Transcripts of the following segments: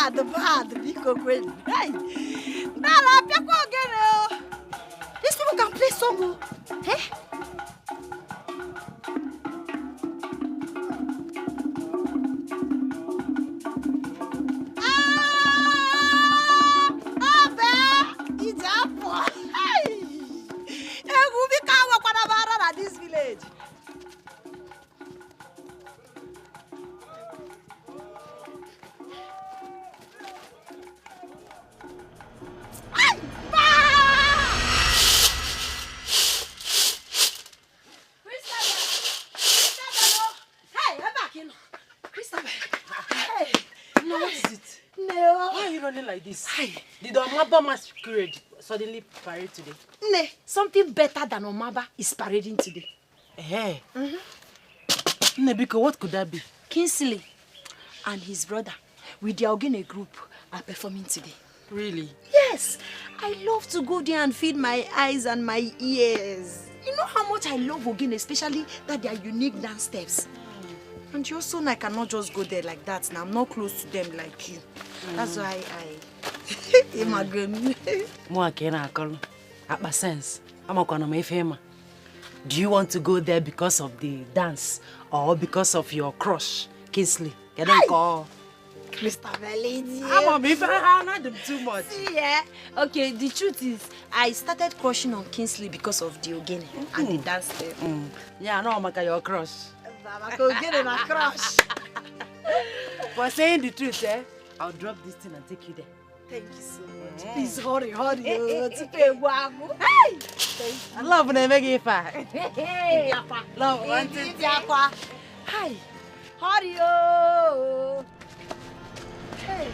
bad, Biko Gwen. Hey, Nala, Piako again. These people can play song. Hey? This village. Like this. Did Omaba masquerade suddenly parade today? No, something better than Omaba is parading today. Hey. Nebiko, what could that be? Kingsley and his brother with their Ogene group are performing today. Really? Yes. I love to go there and feed my eyes and my ears. You know how much I love Ogene, especially that they are unique dance steps. And you also know I cannot just go there like that. Now I'm not close to them like you. That's why I imagine. Do you want to go there because of the dance or because of your crush, Kingsley? Christabelli. I'm not them too much. Yeah. Okay, the truth is, I started crushing on Kingsley because of the Ogene and the dance step. Yeah, I know I'm your crush. Ogene my crush. For saying the truth, I'll drop this thing and take you there. Thank you so much. Please hurry. Hey! I love when I make it far. Hey! Love, one, two, three. Hi! Hurry! Oh! Hey!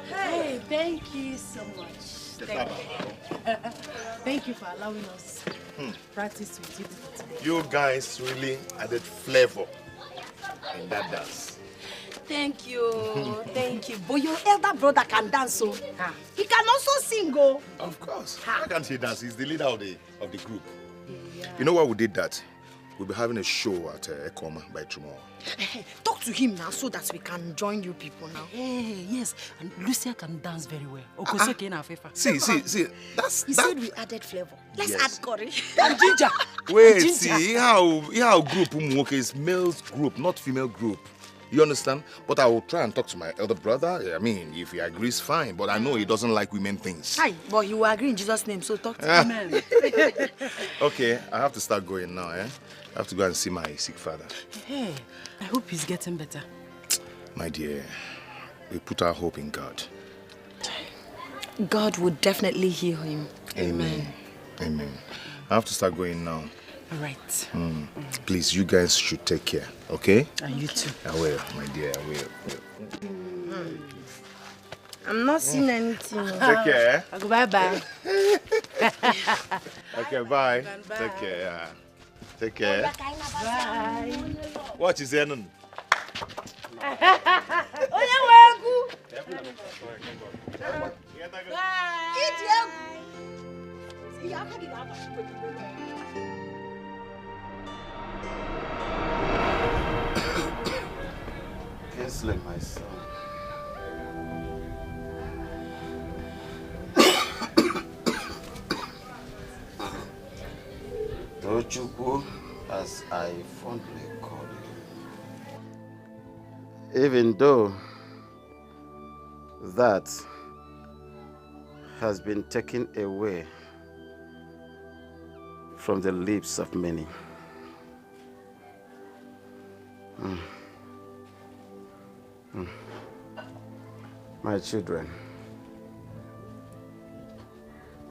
Hey, thank you so much. Thank you for allowing us practice with you today. You guys really added flavor in that dance. Thank you, thank you. But your elder brother can dance, so he can also sing, oh. Of course. How can he dance? He's the leader of the group. Yeah. You know why we did that? We'll be having a show at Ekoma by tomorrow. Hey, talk to him now so that we can join you people now. Hey, yes, and Lucia can dance very well. See, that's... He said we added flavor. Let's add curry. And ginger. Wait, and ginger. see, how group Umwoke is male's group, not female group. You understand? But I will try and talk to my elder brother. I mean, if he agrees, fine. But I know he doesn't like women things. Hi, but you will agree in Jesus' name, so talk to him. Amen. Okay, I have to start going now, eh? I have to go and see my sick father. Hey, I hope he's getting better. My dear, we put our hope in God. God will definitely heal him. Amen. Amen. I have to start going now. All right. Please, you guys should take care, okay? And you too. I will, my dear, I will. I'm not seeing anything. Take care. I'll go bye-bye. Okay, bye. Bye. Take care, yeah. Take care. Bye. What is there? Bye. Canceling my son. Tochukwu, as I fondly call you. Even though that has been taken away from the lips of many. My children,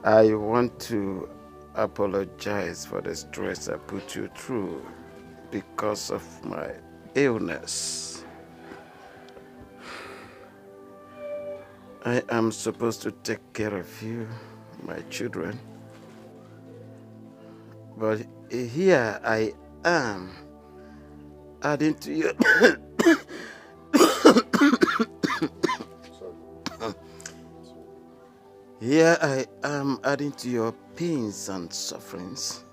I want to apologize for the stress I put you through because of my illness. I am supposed to take care of you, my children. But here I am, adding to you. Here I am adding to your pains and sufferings.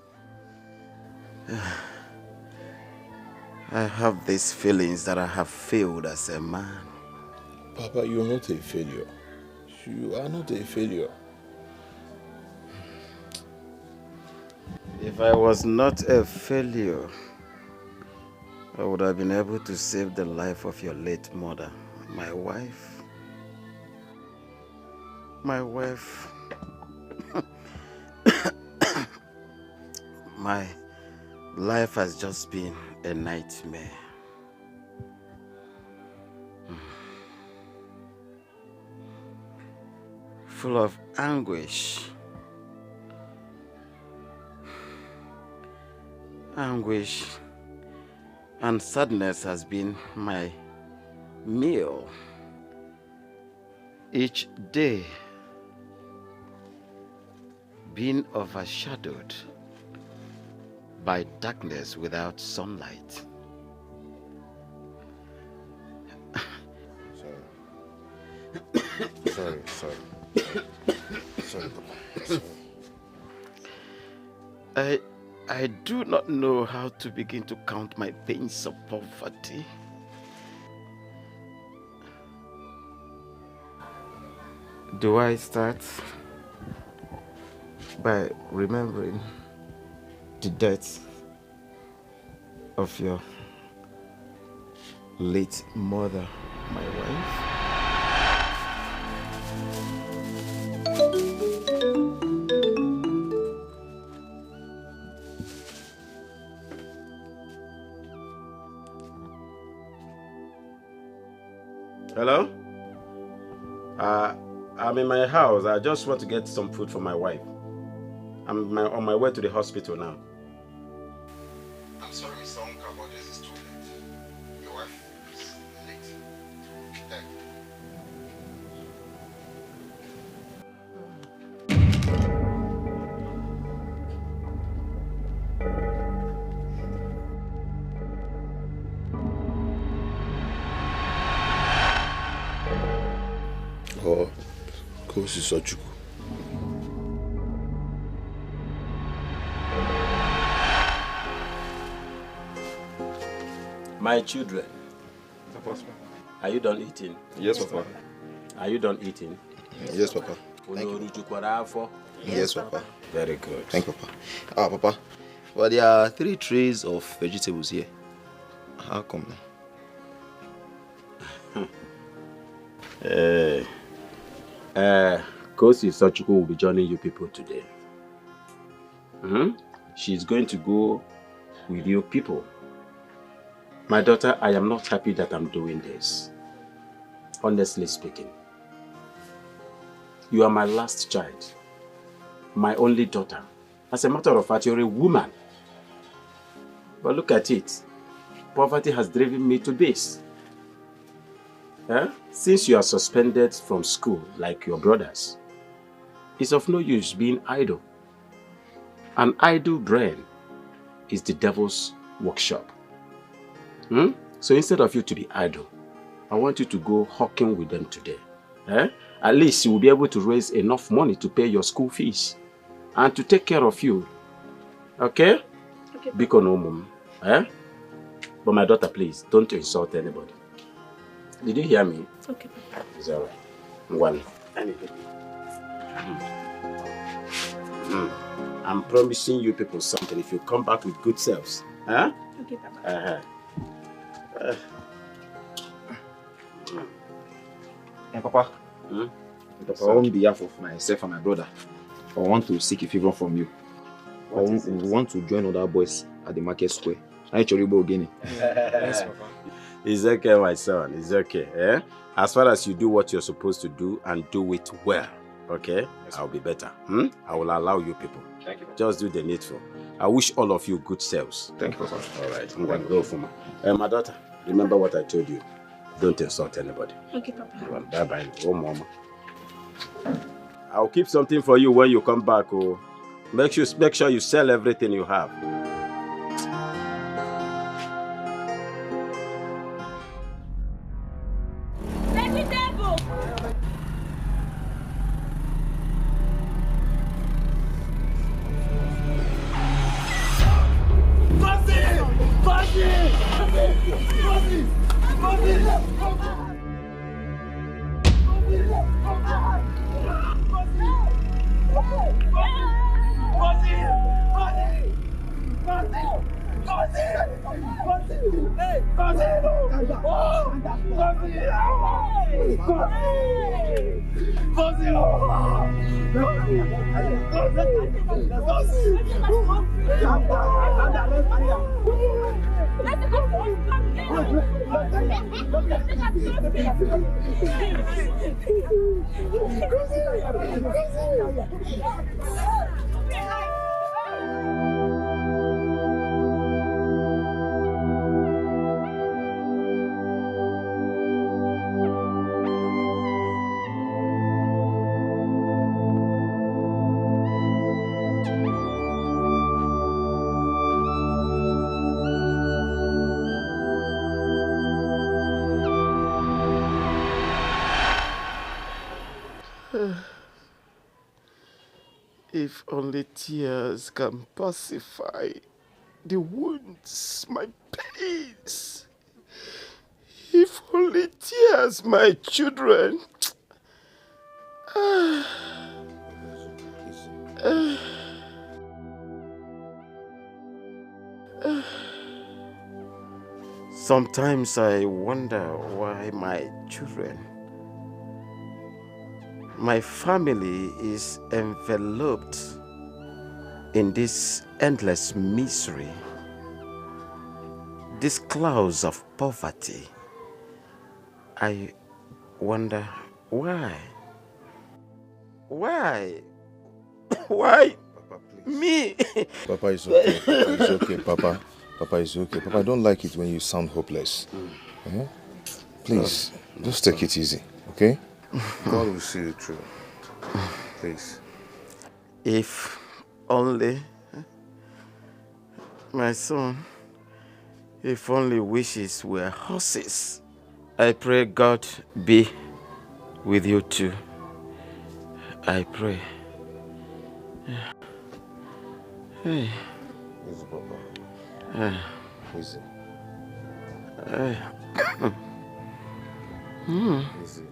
I have these feelings that I have failed as a man. Papa, you're not a failure. You are not a failure. If I was not a failure, I would have been able to save the life of your late mother, my wife. My wife. My life has just been a nightmare. Full of anguish. Anguish and sadness has been my meal each day, being overshadowed by darkness without sunlight. Sorry, Papa. Sorry. I do not know how to begin to count my pains of poverty. Do I start by remembering the death of your late mother, my wife? Hello? I'm in my house. I just want to get some food for my wife. I'm on my way to the hospital now. I'm sorry, Mr. Unka, but this is too late. Your wife is late. Thank you. Oh, Kosi Sochuku. My children, are you done eating? Yes, Papa. Are you done eating? Yes, Papa. Yes, Papa. Very good. Thank you, Papa. Papa. Well, there are 3 trays of vegetables here. How come now? Kosi Sochuku will be joining you people today. She's going to go with you people. My daughter, I am not happy that I'm doing this. Honestly speaking. You are my last child. My only daughter. As a matter of fact, you're a woman. But look at it. Poverty has driven me to this. Since you are suspended from school like your brothers, it's of no use being idle. An idle brain is the devil's workshop. So instead of you to be idle, I want you to go hawking with them today. At least you will be able to raise enough money to pay your school fees and to take care of you. Okay? Okay. Biko no mum. But my daughter, please, don't insult anybody. Did you hear me? Okay. It's alright. One. I'm promising you people something if you come back with good selves. Okay, Papa. Hey, Papa. Papa, on behalf of myself and my brother, I want to seek a favor from you. We want to join other boys at the market square. Yes, Papa. It's okay, my son. It's okay. As far as you do what you're supposed to do and do it well, okay? Yes, I'll be better. I will allow you people. Thank you, Papa. Just do the needful. I wish all of you good selves. Thank you, Papa. All right, I'm going to go for my daughter. Remember what I told you. Don't insult anybody. Okay, Papa. Bye-bye. Oh, Mama. I'll keep something for you when you come back. Oh, make sure you sell everything you have. If only tears can pacify the wounds, my pains. If only tears, my children. Sometimes I wonder why my children, my family is enveloped in this endless misery, these clouds of poverty. I wonder why. Why? Why? Papa, please. Me? Papa, it's okay. It's okay, Papa. Papa, it's okay. Papa, I don't like it when you sound hopeless. Please, just take it easy, okay? God will see you through. Please. If only my son, if only wishes were horses. I pray God be with you too. I pray. Hey. Easy, Papa. Easy. Easy.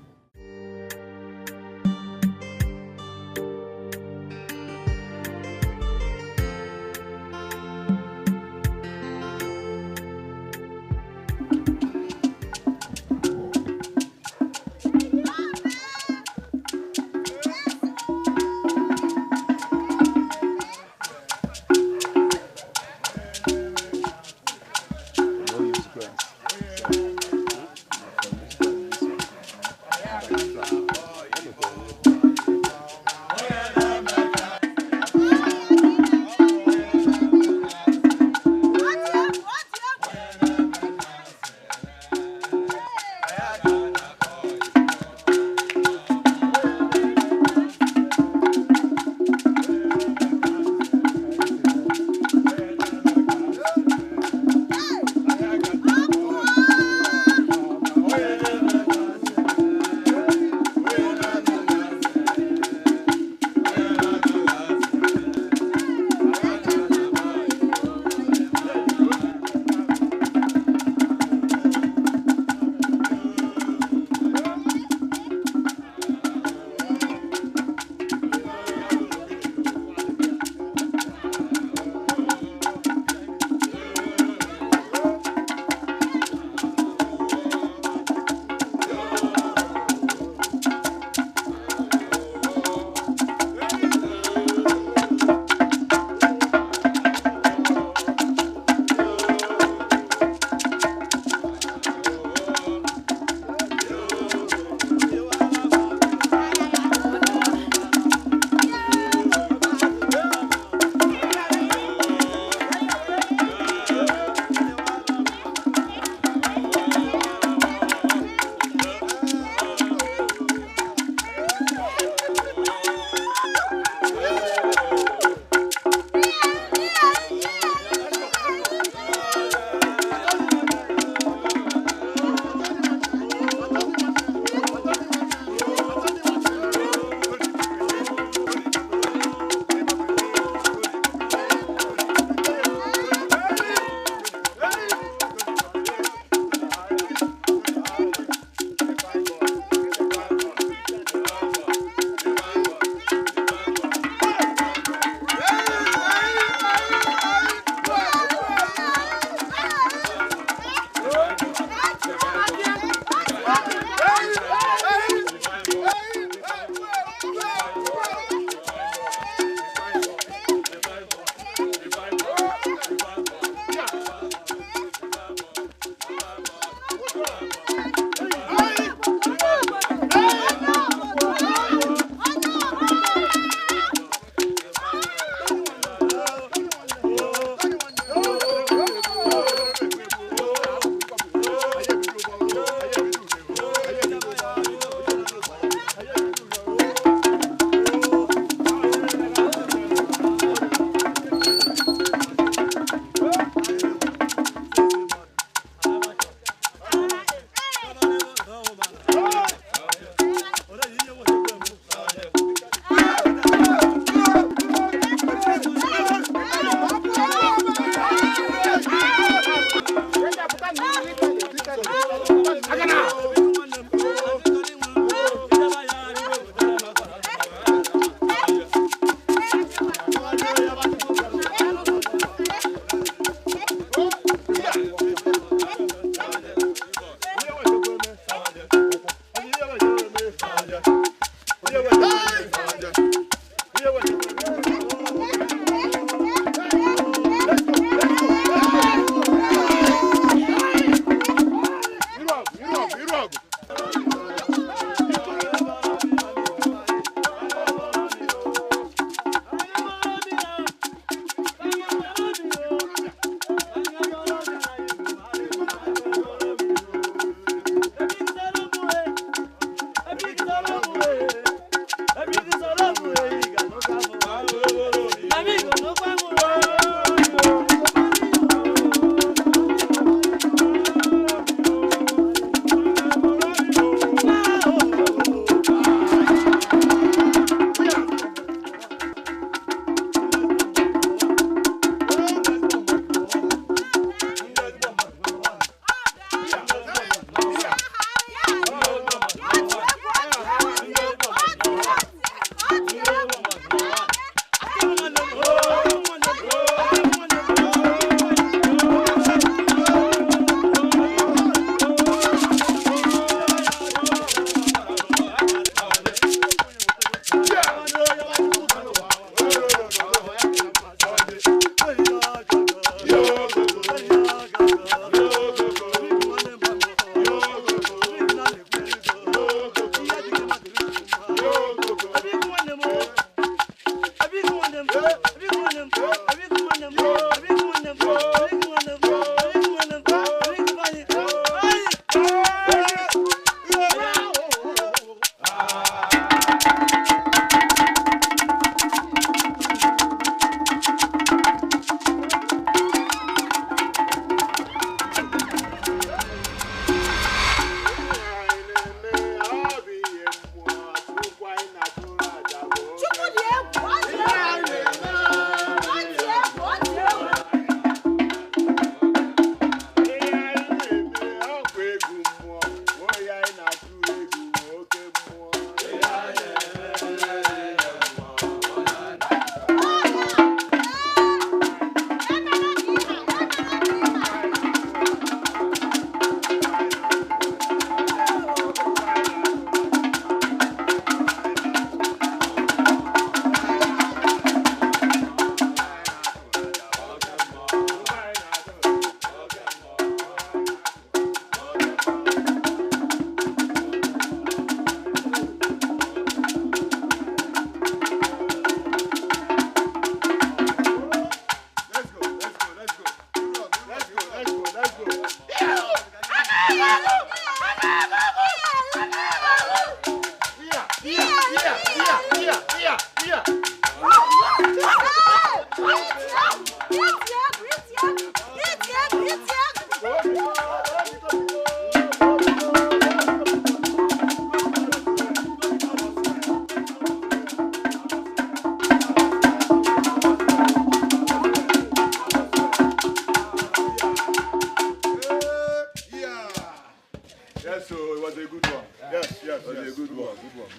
Yes, so it was a good one. Yes, it was a good one. Good one.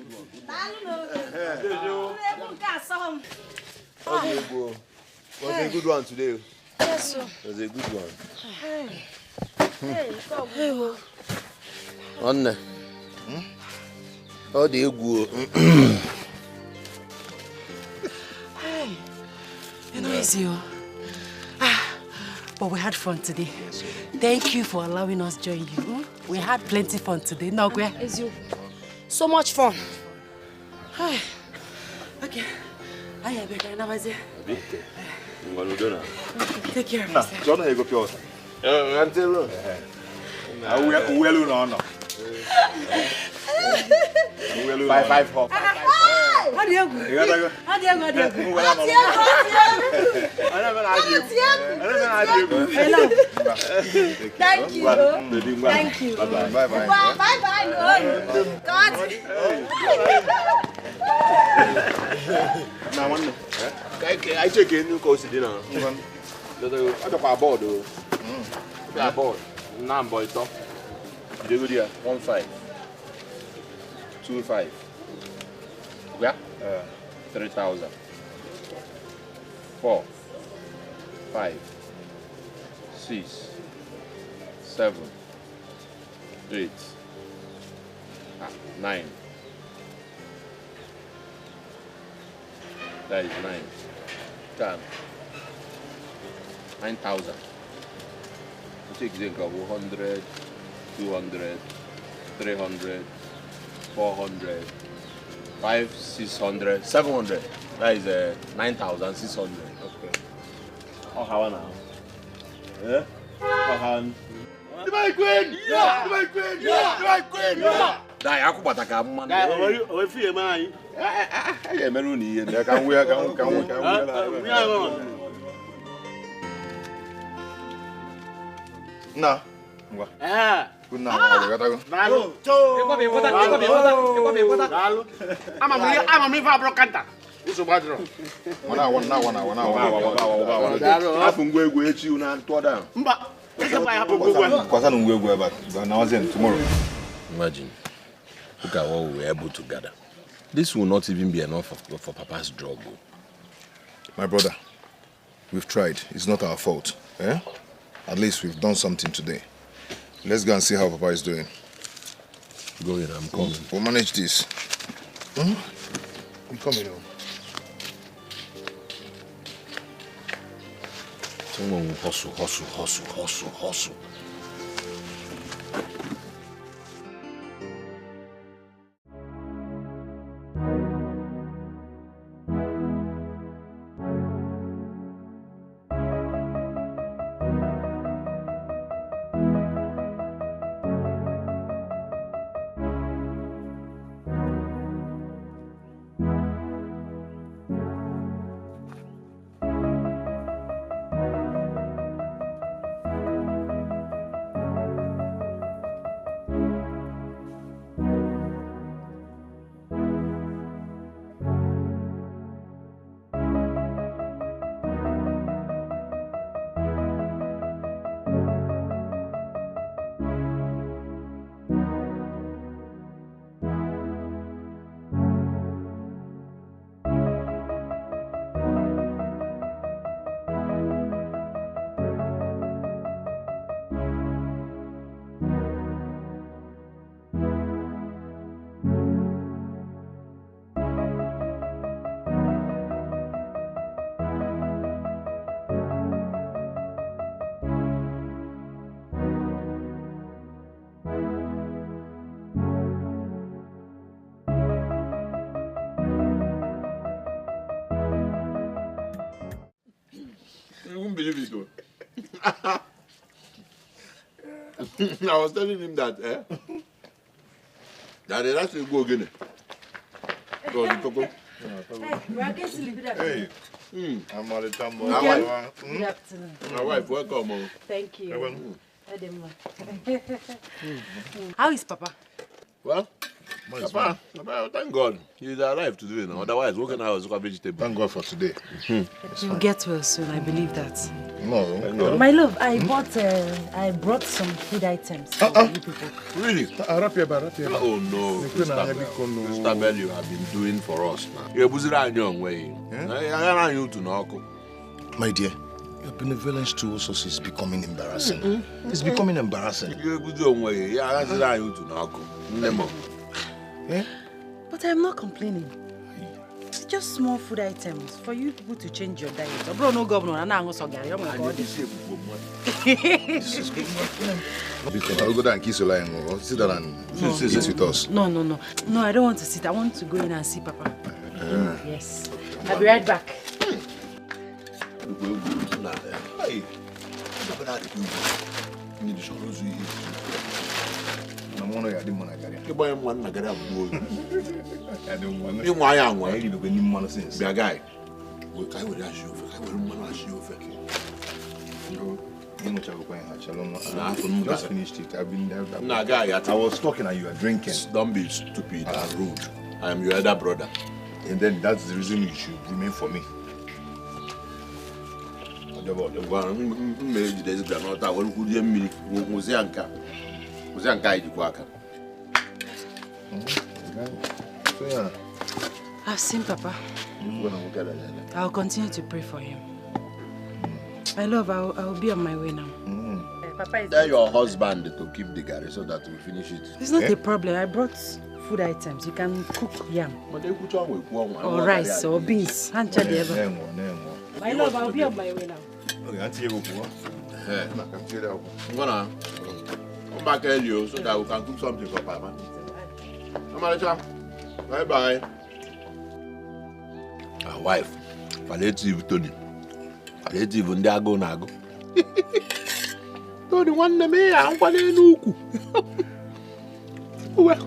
It was a good one today. Yes, sir. It was a good one. Onne. Oh, the egwu. You know, it's you. But we had fun today. Thank you for allowing us to join you. We had plenty fun today. No, It's you. So much fun. Okay. I have a kind of idea. Take care of Nah, yourself. John, you go pure. Five hop. How do you go? Thank you. Thank you. Bye. Bye. God. Now one. I check in new course dinner. I talk about board. Board. Now boy top. You go there 15. 25. Yeah. 3,000. 4. 5. 6. 7. 8. 9. That is 9. 10. 9,000. You take the 100, 200, 300, 400, 500, 600, 700. That is 9,600. Okay. Oh, how now? Yeah? My queen! Yeah! My queen! Yeah! My queen! Yeah! Die, aku bataka man. O fi mai. Yeah, meruni. Can we? Nah. Good night. Lalu. Lalu. Ama mi fa bro kanta. Uso badro. Wana. Afu ngwegwe echi una ntoda. Mba. Ese ba ya bogogwa. Kwasa ngwegwe but now tomorrow. Imagine, look at what we were able to gather. This will not even be enough for Papa's drug. My brother, we've tried. It's not our fault. Eh? At least we've done something today. Let's go and see how Papa is doing. Go in, I'm coming. We'll manage this. I'm coming home. Someone will hustle. You won't believe it though. I was telling him that, that they actually go again. Hey. I'm all the time. Good afternoon. My wife, welcome. Thank you. How is Papa? Well, Papa, thank God. He's alive today now. Otherwise, what can I was a vegetable? Thank God for today. You'll get well soon, I believe that. No. My love, I brought some food items for you people. Really? Oh no, Mr. Bell, you have been doing for us now. You're busy on your way. I you to knock. My dear, your benevolence to us is becoming embarrassing. It's becoming embarrassing. You're busy on way. Yeah, I said you to knock. But I'm not complaining. It's just small food items for you people to change your diet. Bro, no governor, I'm not going to Because I'll go down and kiss your line. Sit down and sit with us. No, I don't want to sit. I want to go in and see Papa. Yes. I'll be right back. Just finished it. I've been there. I was talking and you were drinking. Don't be stupid and rude. I am your elder brother. And then that's the reason you should remain for me. I've seen Papa. I'll continue to pray for him. My love, I'll be on my way now. Papa is... Tell your husband to keep the garri so that we finish it. It's not a problem. I brought food items. You can cook yam. Or rice or beans. My love, I'll be on my way now. I'm gonna come back early so that we can cook something for Papa. Bye-bye. Our wife, palliative Tony. Palliative and they go nago. Tony, one name, I'm going to well.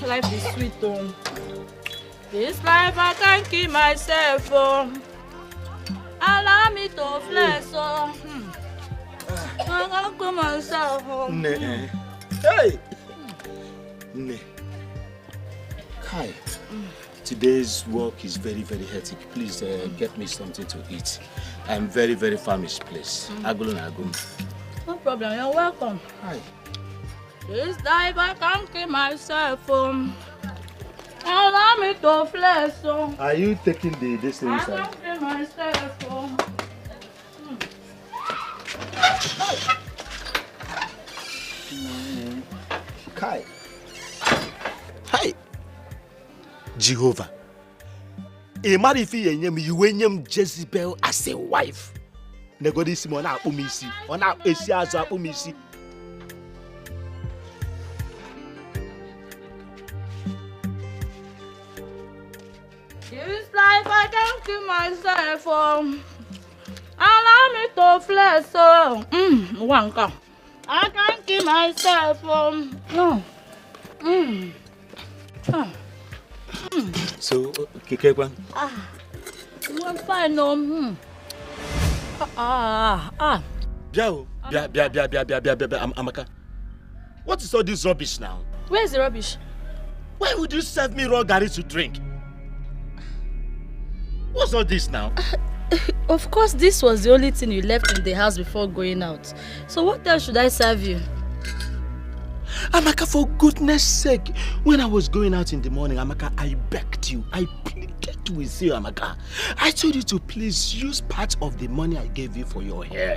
Life is sweet, oh. This life I can't keep myself, oh. Allow me to flex, oh. I can't keep myself, oh. Hey! Kai, today's work is very, very hectic. Please get me something to eat. I'm very, very famished, please. No problem, you're welcome. Hi. This life I can't keep myself, oh. Allow me to flex, oh. Are you taking this thing I inside? can't keep myself, oh. Kai. Hi. Jehovah. A man if you name Jezebel as a wife. Negodisi mona umisi. Ona esi azo umisi. This life I can't kill myself. Allow me to flex. Wanka. I can't kill myself. So, Kikekwan? I'm fine. Biao, Amaka. What is all this rubbish now? Where's the rubbish? Why would you serve me raw gari to drink? What's all this now? Of course, this was the only thing you left in the house before going out. So what else should I serve you? Amaka, for goodness sake, when I was going out in the morning, Amaka, I begged you, I pleaded with you, Amaka. I told you to please use part of the money I gave you for your hair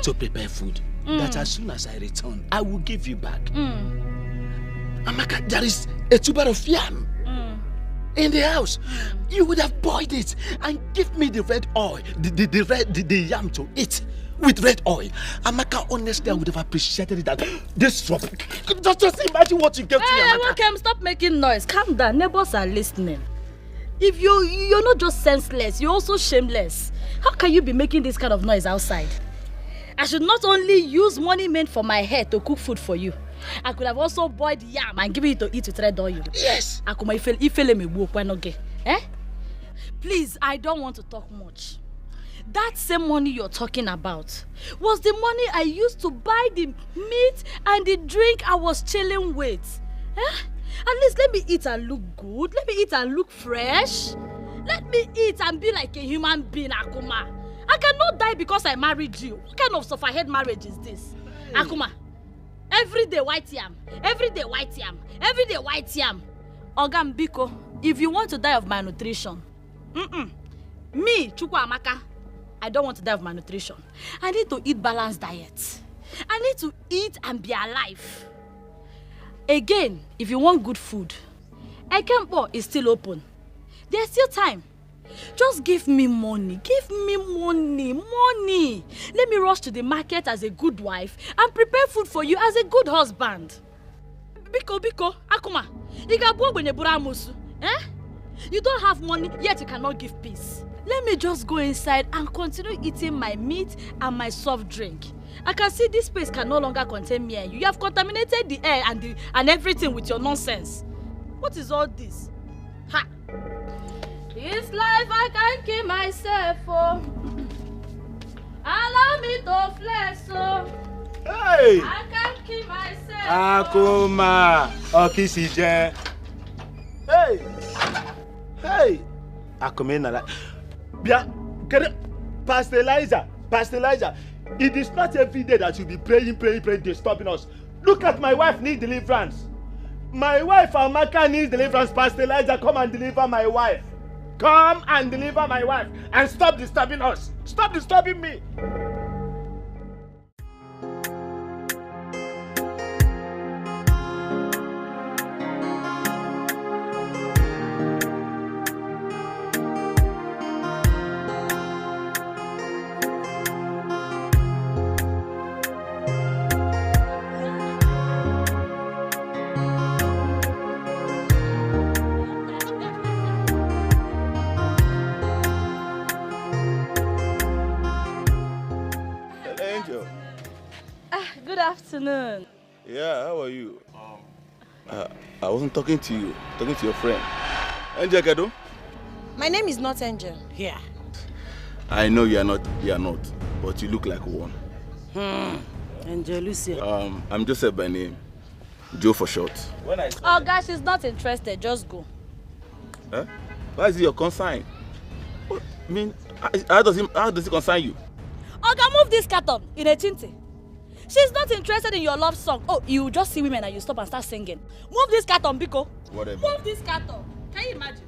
to prepare food. That as soon as I return, I will give you back. Amaka, there is a tuber of yam in the house. You would have boiled it and give me the red oil, the yam to eat with red oil. Amaka, honestly, I would have appreciated it. That this trouble. Just imagine what you gave to me, Amaka. Okay, stop making noise. Calm down. Neighbors are listening. If you're not just senseless, you're also shameless. How can you be making this kind of noise outside? I should not only use money meant for my hair to cook food for you. I could have also boiled yam and given it to eat with red oil. Yes. Please, I don't want to talk much. That same money you're talking about was the money I used to buy the meat and the drink I was chilling with. At least let me eat and look good. Let me eat and look fresh. Let me eat and be like a human being, Akuma. I cannot die because I married you. What kind of sufferhead marriage is this? Akuma, every day white yam. Every day white yam. Every day white yam. Ogam Biko, if you want to die of malnutrition, me, Chukwu Amaka, I don't want to die of malnutrition. I need to eat balanced diet. I need to eat and be alive. Again, if you want good food, Ekempo is still open. There's still time. Just give me money. Give me money. Let me rush to the market as a good wife and prepare food for you as a good husband. Biko, Akuma, you don't have money, yet you cannot give peace. Let me just go inside and continue eating my meat and my soft drink. I can see this space can no longer contain me and you. You have contaminated the air and everything with your nonsense. What is all this? Ha! This life I can't keep myself. Allow me to flex. Hey! I can't keep myself. Akuma, Okisije. Hey! Akuma, Bia, Pastor Elijah. It is not every day that you be praying, disturbing us. Look at my wife needs deliverance. My wife Amaka needs deliverance. Pastor Elijah, come and deliver my wife. Come and deliver my wife and stop disturbing us. Stop disturbing me. Good afternoon. Yeah, how are you? I wasn't talking to you, talking to your friend. Angel Gado? My name is not Angel. Yeah. I know you are not, but you look like one. Angel Lucia. I'm Joseph by name. Joe for short. Oh, guys, she's not interested. Just go. Huh? Why is it your consign? I mean, how does it concern you? Oga, move this carton in a chinte. She's not interested in your love song. Oh, you just see women and you stop and start singing. Move this carton, Biko. Whatever. Move this carton. Can you imagine?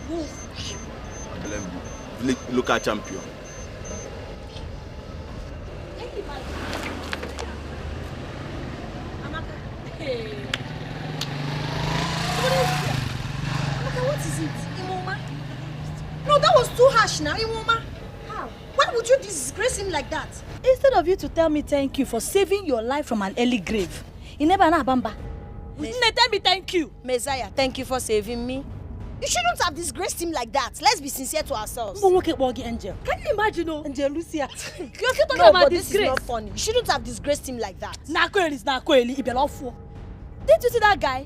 Move. Local champion. Can you imagine? Amaka. Hey. What is it? Imoma? No, that was too harsh now, Imoma. How? Why would you disgrace him like that? Instead of you to tell me thank you for saving your life from an early grave, you never know Bamba. Tell me thank you. Messiah, thank you for saving me. You shouldn't have disgraced him like that. Let's be sincere to ourselves. Angel. Can you imagine, Angel Lucia? You're talking no, about but disgrace. This is not funny. You shouldn't have disgraced him like that. Didn't you see that guy?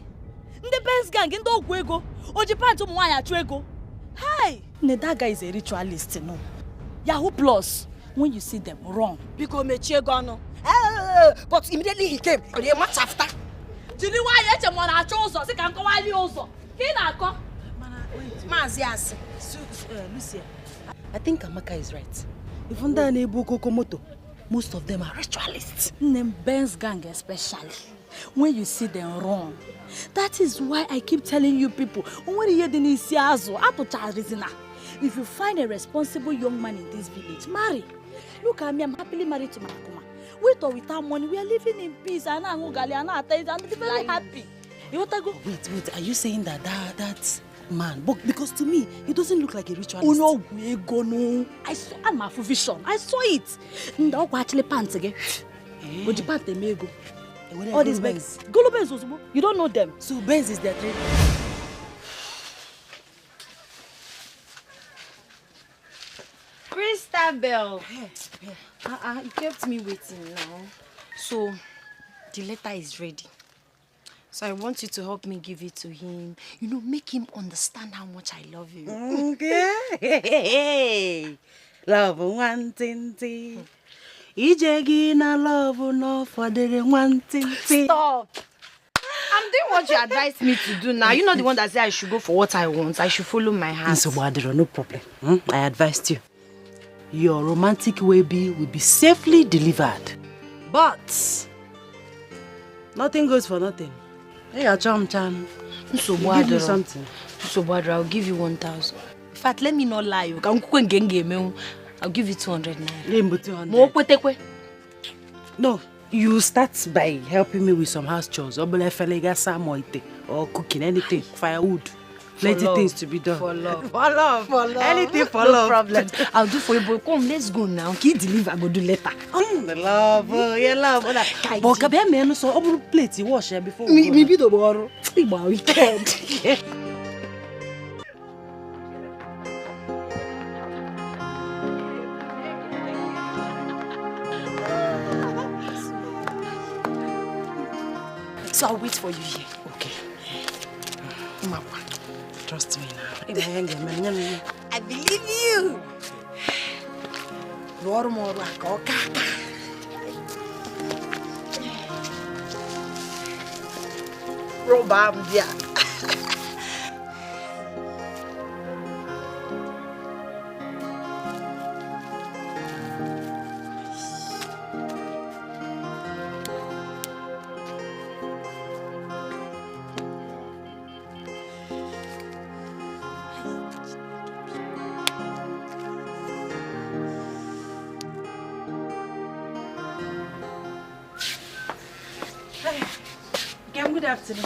The best gang in the Ogwego. Ojipan to Mwaya Chuego. Hi! That guy is a ritualist, no? Yahoo Plus. When you see them, run. Because Mechegano. But immediately he came. A month after. Lucia, I think Amaka is right. Even though Kokomoto, most of them are ritualists. Ben's gang especially. When you see them run. That is why I keep telling you people, if you find a responsible young man in this village, marry. Look at me, I'm happily married to Makuma. With or without money, we are living in peace and I'm very happy. You want to go? Wait, are you saying that man? But because to me, he doesn't look like a ritualist. Oh no, we go no. I saw my vision. I saw it. No, actually pants again. But the pants they may go. All these Benz. Golo Benz, you don't know them. So Benz is their trade. Christabel. You kept me waiting now. So, the letter is ready. So I want you to help me give it to him. You know, make him understand how much I love you. Okay. Love one thing. Ijegina love no for the one thing. Stop. I'm doing what you advised me to do now. You're not the one that said I should go for what I want. I should follow my heart. So, no problem. I advised you. Your romantic baby will be safely delivered. But nothing goes for nothing. Hey, Chan. So give me something. So I'll give you 1,000. In fact, let me not lie. I'll give you 200 naira. No, you start by helping me with some house chores. Or cooking, anything. Firewood. Plenty things to be done. For love. For love. Anything for no love. No problem. I'll do for you, boy. Come, let's go now. Can you deliver? Go do later. The love. Yeah, love. But can be me so open plate you wash here before. Maybe the borrow. My weekend. So I'll wait for you here. Okay. Trust me now. I believe you. Good afternoon.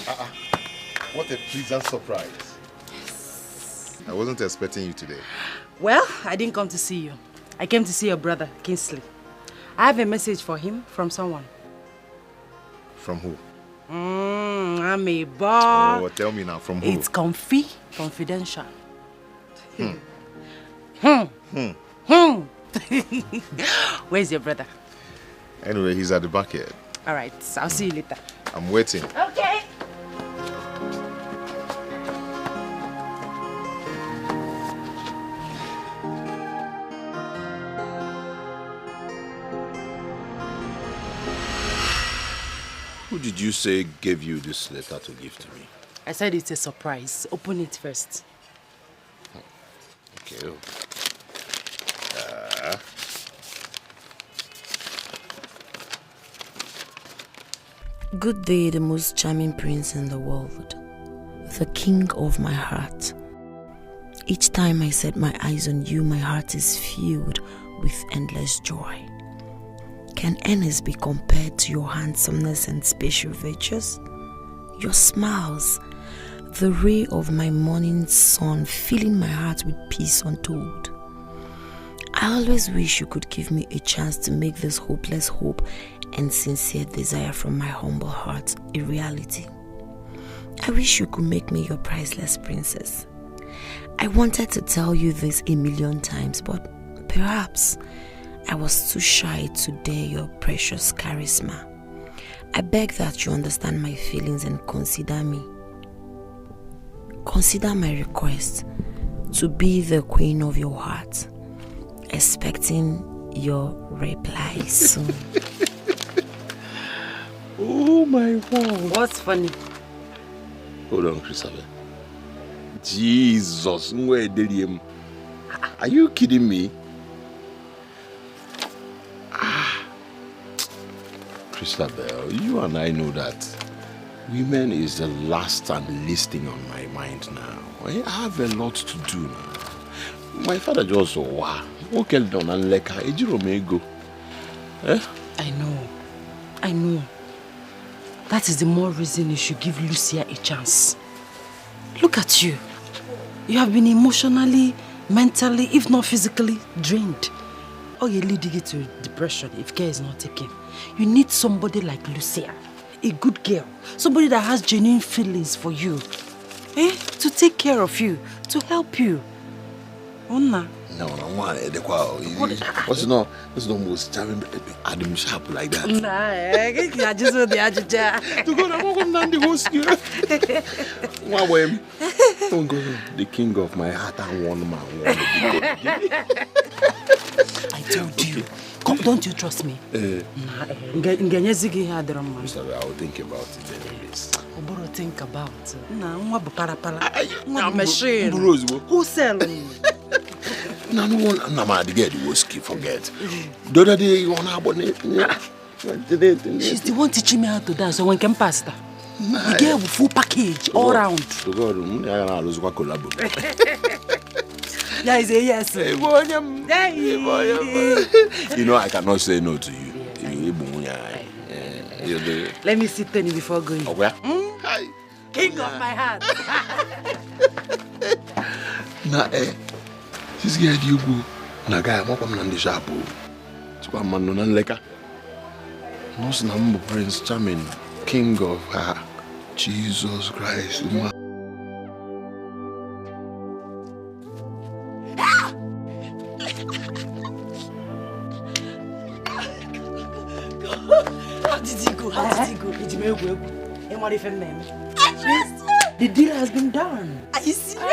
What a pleasant surprise. I wasn't expecting you today. Well, I didn't come to see you. I came to see your brother, Kingsley. I have a message for him from someone. From who? I'm a boy. Oh, tell me now, from who? It's confidential. Where's your brother? Anyway, he's at the back here. All right, I'll see you later. I'm waiting. Okay. Who did you say gave you this letter to give to me? I said it's a surprise. Open it first. Okay. Good day, the most charming prince in the world, the king of my heart. Each time I set my eyes on you, my heart is filled with endless joy. Can Ernest be compared to your handsomeness and special virtues? Your smiles, the ray of my morning sun, filling my heart with peace untold. I always wish you could give me a chance to make this hopeless hope and sincere desire from my humble heart a reality. I wish you could make me your priceless princess. I wanted to tell you this a million times, but perhaps I was too shy to dare your precious charisma. I beg that you understand my feelings and consider me. Consider my request to be the queen of your heart, expecting your reply soon. Oh my God. What's funny? Hold on, Christopher. Jesus, are you kidding me? Christabel, you and I know that women is the last and least thing on my mind now. I have a lot to do now. My father just okay down and like go. I know. That is the more reason you should give Lucia a chance. Look at you. You have been emotionally, mentally, if not physically, drained. Or you're leading you to depression if care is not taken. You need somebody like Lucia, a good girl, somebody that has genuine feelings for you, to take care of you, to help you. Onna. No, what's not most charming Adam Sharp like that? Nah, I just want the agita. To go to the host. Don't go, the king of my heart and one man. I told you. Come, don't you trust me? Mr. I will think about it anyways. Oboro think about it. Nah, machine. Who selling? No one, no man, the girl the whiskey forget. The other day you want to She's the one teaching me how to dance. So when can pasta? The girl with full package all round. To God, I lose what collab. Yeah, yes. You know I cannot say no to you. Let me sit Tony before going. Okay. King of my heart. Nah, this girl you go. Na guy I'm come na the shop. So I'm man no leka. No snambo Prince Charming, King of Jesus Christ. How did he go? The deal has been done. Are you serious?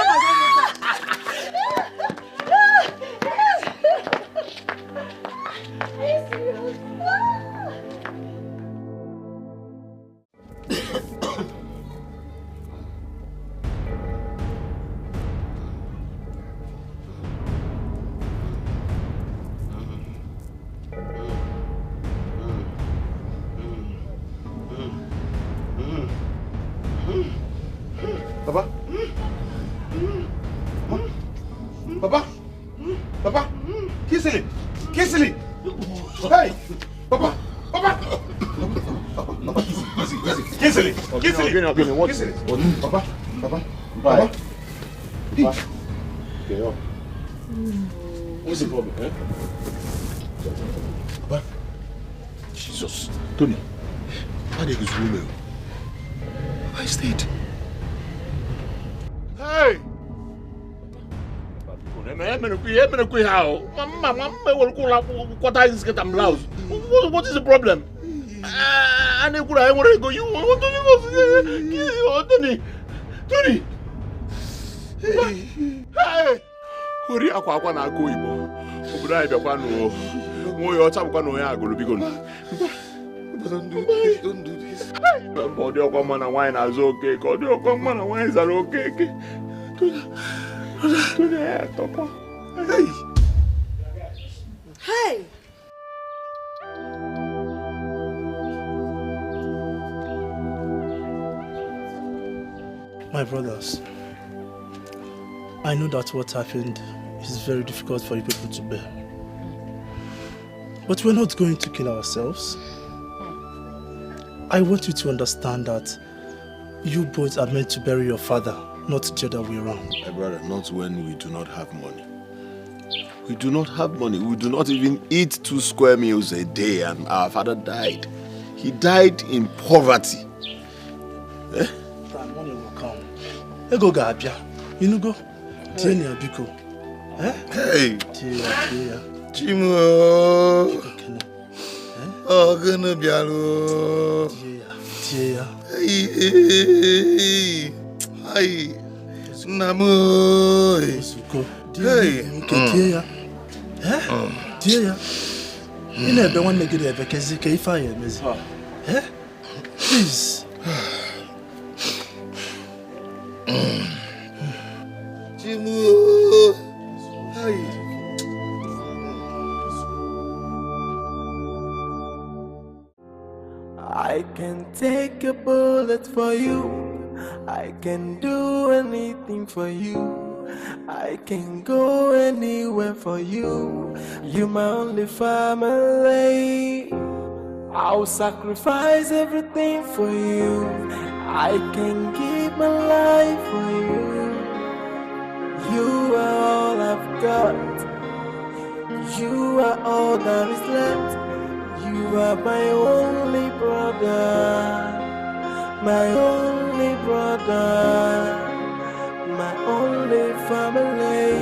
Papa, Kissily. Hey, Papa. Kissily. Papa. What's the problem, Papa. Jesus, Tony. How did his room? I stayed. Hey! What is the problem? Tony! Hey! Hurry up, I want to go. Don't do this. Body of common and wine is okay. Body of common and wines are okay. Hey! My brothers, I know that what happened is very difficult for you people to bear. But we're not going to kill ourselves. I want you to understand that you both are meant to bury your father, not the other way around. My brother, not when we do not have money. We do not have money. We do not even eat 2 square meals a day, and our father died. He died in poverty. Money Ego ga-abịa. Inugo? Tie na biko. Hey. Tie ya. Chimo. Oh, gonna bialo. Tie ya. Hey. Namo. Hey. Tie ya. Tie ya. Ị na-ebe nwanne gị ebe kezi ka ife anyị emezi. Please. Chimo. Hey. I can take a bullet for you. I can do anything for you. I can go anywhere for you. You're my only family. I'll sacrifice everything for you. I can give my life for you. You are all I've got. You are all that is left. You are my only brother. My only brother. My only family.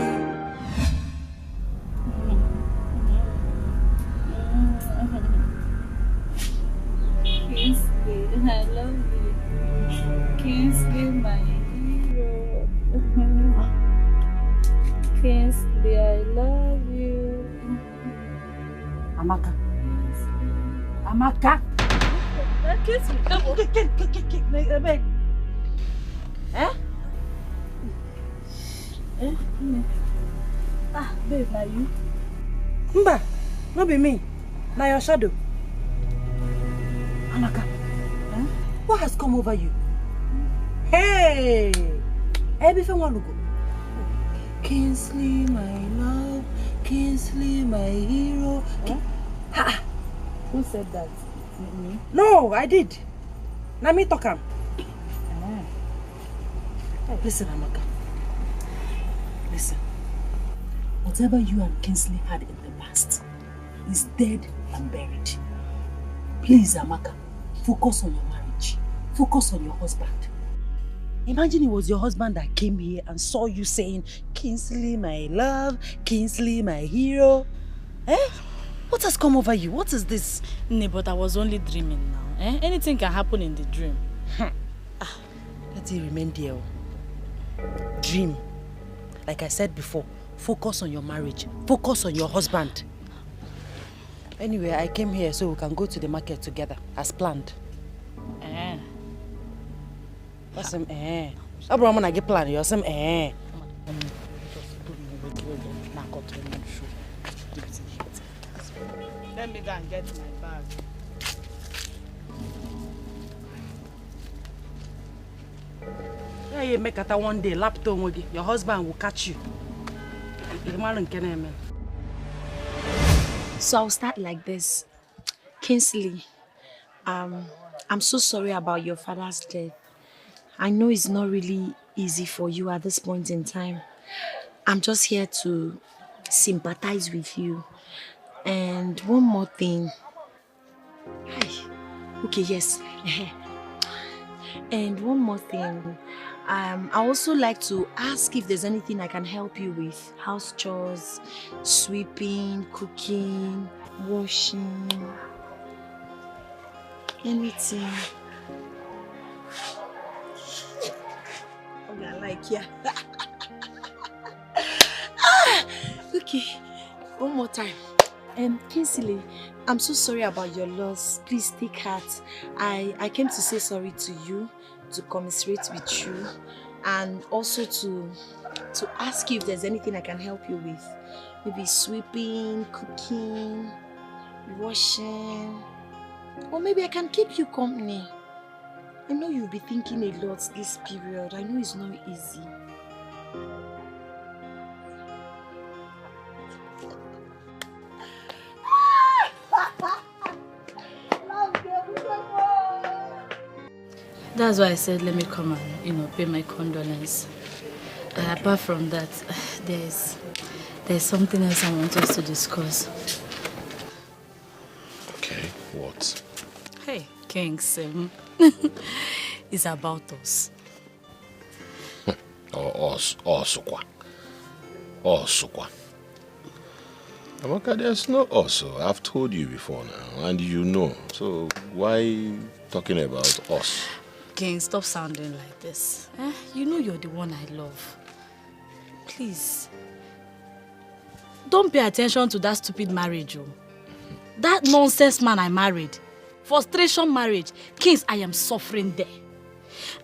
Kingsley, I love you. Kingsley, my hero. Kingsley, I love you. Amaka. Amaka. Kingsley, come on. Babe. Babe, now you? Mba, no be me. Now your shadow. Amaka, what has come over you? Hey! Everything want to go. Kingsley, my love. Kingsley, my hero. Who said that? Me? No, I did. Now me talk am. Listen, Amaka. Listen. Whatever you and Kingsley had in the past is dead and buried. Please, Amaka, focus on your marriage. Focus on your husband. Imagine it was your husband that came here and saw you saying, Kingsley, my love, Kingsley, my hero. What has come over you? What is this? No, but I was only dreaming now. Anything can happen in the dream. Let it remain there. Dream. Like I said before, focus on your marriage. Focus on your husband. Anyway, I came here so we can go to the market together, as planned. What's some Abraham, I get plan. You're some Let me go and get my bag. Yeah, you make it one day, laptop with you. Your husband will catch you. So I'll start like this. Kingsley, I'm so sorry about your father's death. I know it's not really easy for you at this point in time. I'm just here to sympathize with you. And one more thing. Okay, yes. And one more thing. I also like to ask if there's anything I can help you with. House chores, sweeping, cooking, washing, anything. Yeah. Okay, one more time. Kingsley, I'm so sorry about your loss. Please take heart. I came to say sorry to you, to commiserate with you, and also to ask you if there's anything I can help you with. Maybe sweeping, cooking, washing, or maybe I can keep you company. I know you'll be thinking a lot this period. I know it's not easy. That's why I said let me come and pay my condolence. Apart from that, there's something else I want us to discuss. Okay, what? Hey, King Sim. It's about us. Osokwa. Amaka, there's no also. I've told you before now, and you know. So why talking about us? King, stop sounding like this. You know you're the one I love. Please. Don't pay attention to that stupid marriage, oh. That nonsense man I married. Frustration marriage. Kings, I am suffering there.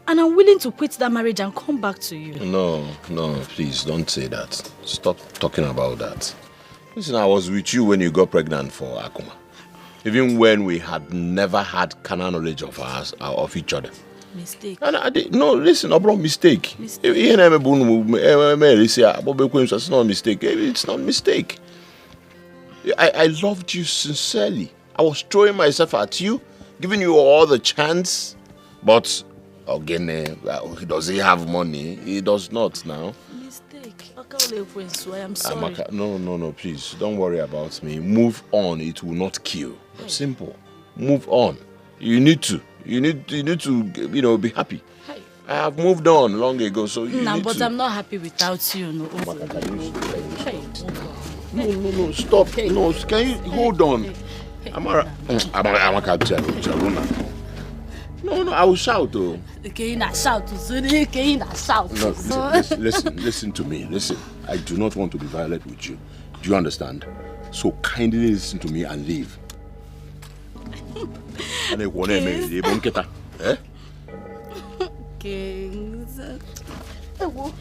And I'm willing to quit that marriage and come back to you. No, please don't say that. Stop talking about that. Listen, I was with you when you got pregnant for Akuma. Even when we had never had carnal knowledge of each other. Mistake. And no, listen, I brought mistake. It's not a mistake. It's not a mistake. I loved you sincerely. I was throwing myself at you, giving you all the chance. But again, does he have money? He does not now. Mistake. I am sorry. No, please. Don't worry about me. Move on. It will not kill. Hey. Simple. Move on. You need to. You need to, be happy. Hey. I have moved on long ago, so you need but to. I'm not happy without you. No, no, stop. Hey. No, can you hold on? Amaka. No, I will shout, though. Can you not shout? Can you not shout? No, listen to me. Listen, I do not want to be violent with you. Do you understand? So kindly listen to me and leave. Kings. Oh,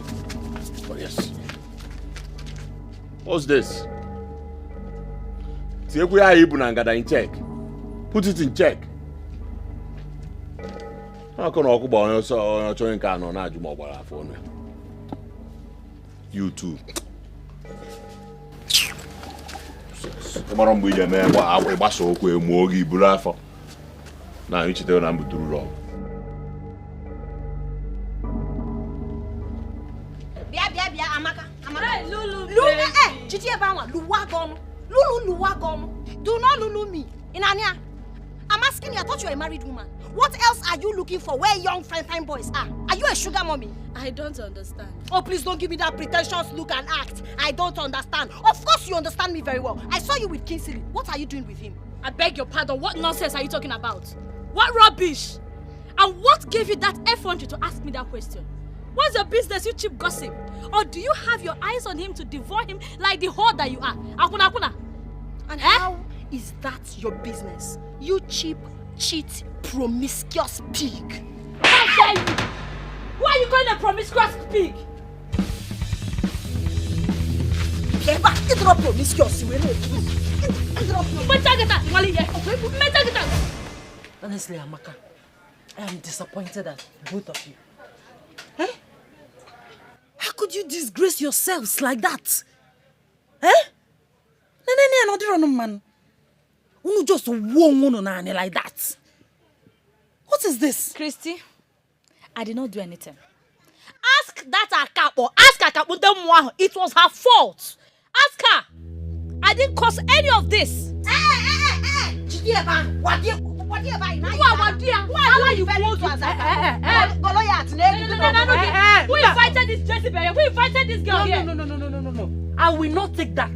yes. What's this? In check. Put it in check. You too. Now you tell them to do wrong. Amaka. Hey, Lulu, Chichi Ebawa, Lulu, do not Lulu me. Inania, I'm asking you, I thought you were a married woman. What else are you looking for where young fine boys are? Are you a sugar mommy? I don't understand. Oh, please don't give me that pretentious look and act. I don't understand. Of course you understand me very well. I saw you with Kingsley. What are you doing with him? I beg your pardon. What nonsense are you talking about? What rubbish? And what gave you that effrontery to ask me that question? What's your business, you cheap gossip? Or do you have your eyes on him to devour him like the whore that you are? Akuna. And how is that your business? You cheap, cheat, promiscuous pig. How dare you? Why are you calling a promiscuous pig? It's not promiscuous. Honestly, Amaka, I am disappointed at both of you. Eh? How could you disgrace yourselves like that? Eh? Man. You just won like that. What is this? Christy, I did not do anything. Ask that Akapo. Ask Akapo. It was her fault. Ask her. I didn't cause any of this. Why you want to Who invited this Jezebel? Who invited this girl here? No. I will not take that.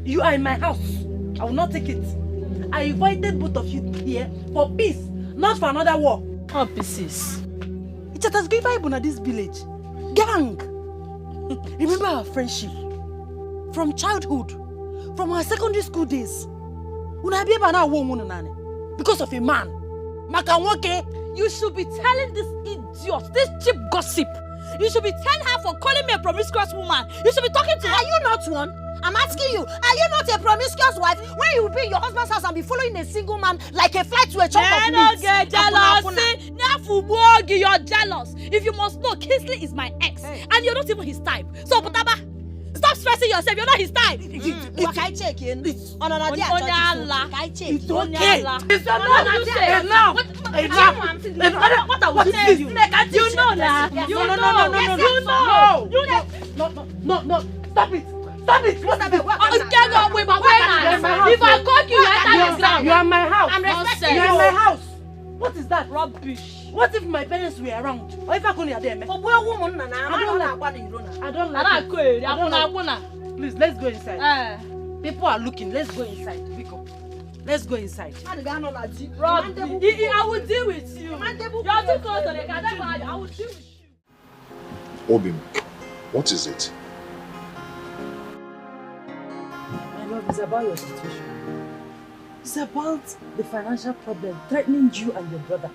You are in my house. I will not take it. I invited both of you here for peace, not for another war. Oh, pieces. It's a tasgui vibe in this village. Gang. Remember our friendship from childhood, from our secondary school days. Because of a man. You should be telling this idiot, this cheap gossip. You should be telling her for calling me a promiscuous woman. You should be talking to her. Are you not one? I'm asking you, are you not a promiscuous wife when you will be in your husband's house and be following a single man like a fly to a chunk of meat? Get jealous. You're jealous. If you must know, Kingsley is my ex. Hey. And you're not even his type. So, Putaba, stop stressing yourself. You're not his type. What can I check in? It's okay. It's enough. What are we saying? You know now. No. Stop it. If I call you, you are my house. I'm respecting you. You are my house. What is that? Rubbish. What if my parents were around? Or if I couldn't hear them? I don't like it. I don't like it. Please, let's go inside. People are looking. Let's go inside. Vico. Let's go inside. Robbie, I will deal with you. You're too close to the car. That's why I will deal with you. Obim, what is it? My love, it's about your situation. It's about the financial problem threatening you and your brother.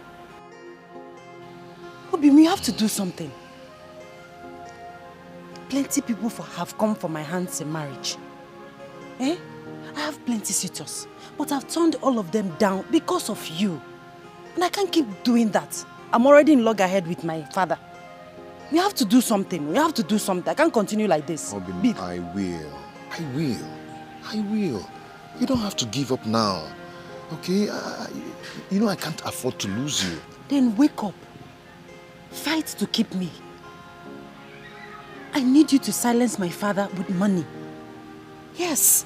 Obim, we have to do something. Plenty people have come for my hands in marriage. I have plenty suitors, but I've turned all of them down because of you. And I can't keep doing that. I'm already in loggerhead with my father. We have to do something. We have to do something. I can't continue like this. Obim, I will. You don't have to give up now. Okay? You know I can't afford to lose you. Then wake up. Fight to keep me. I need you to silence my father with money. Yes.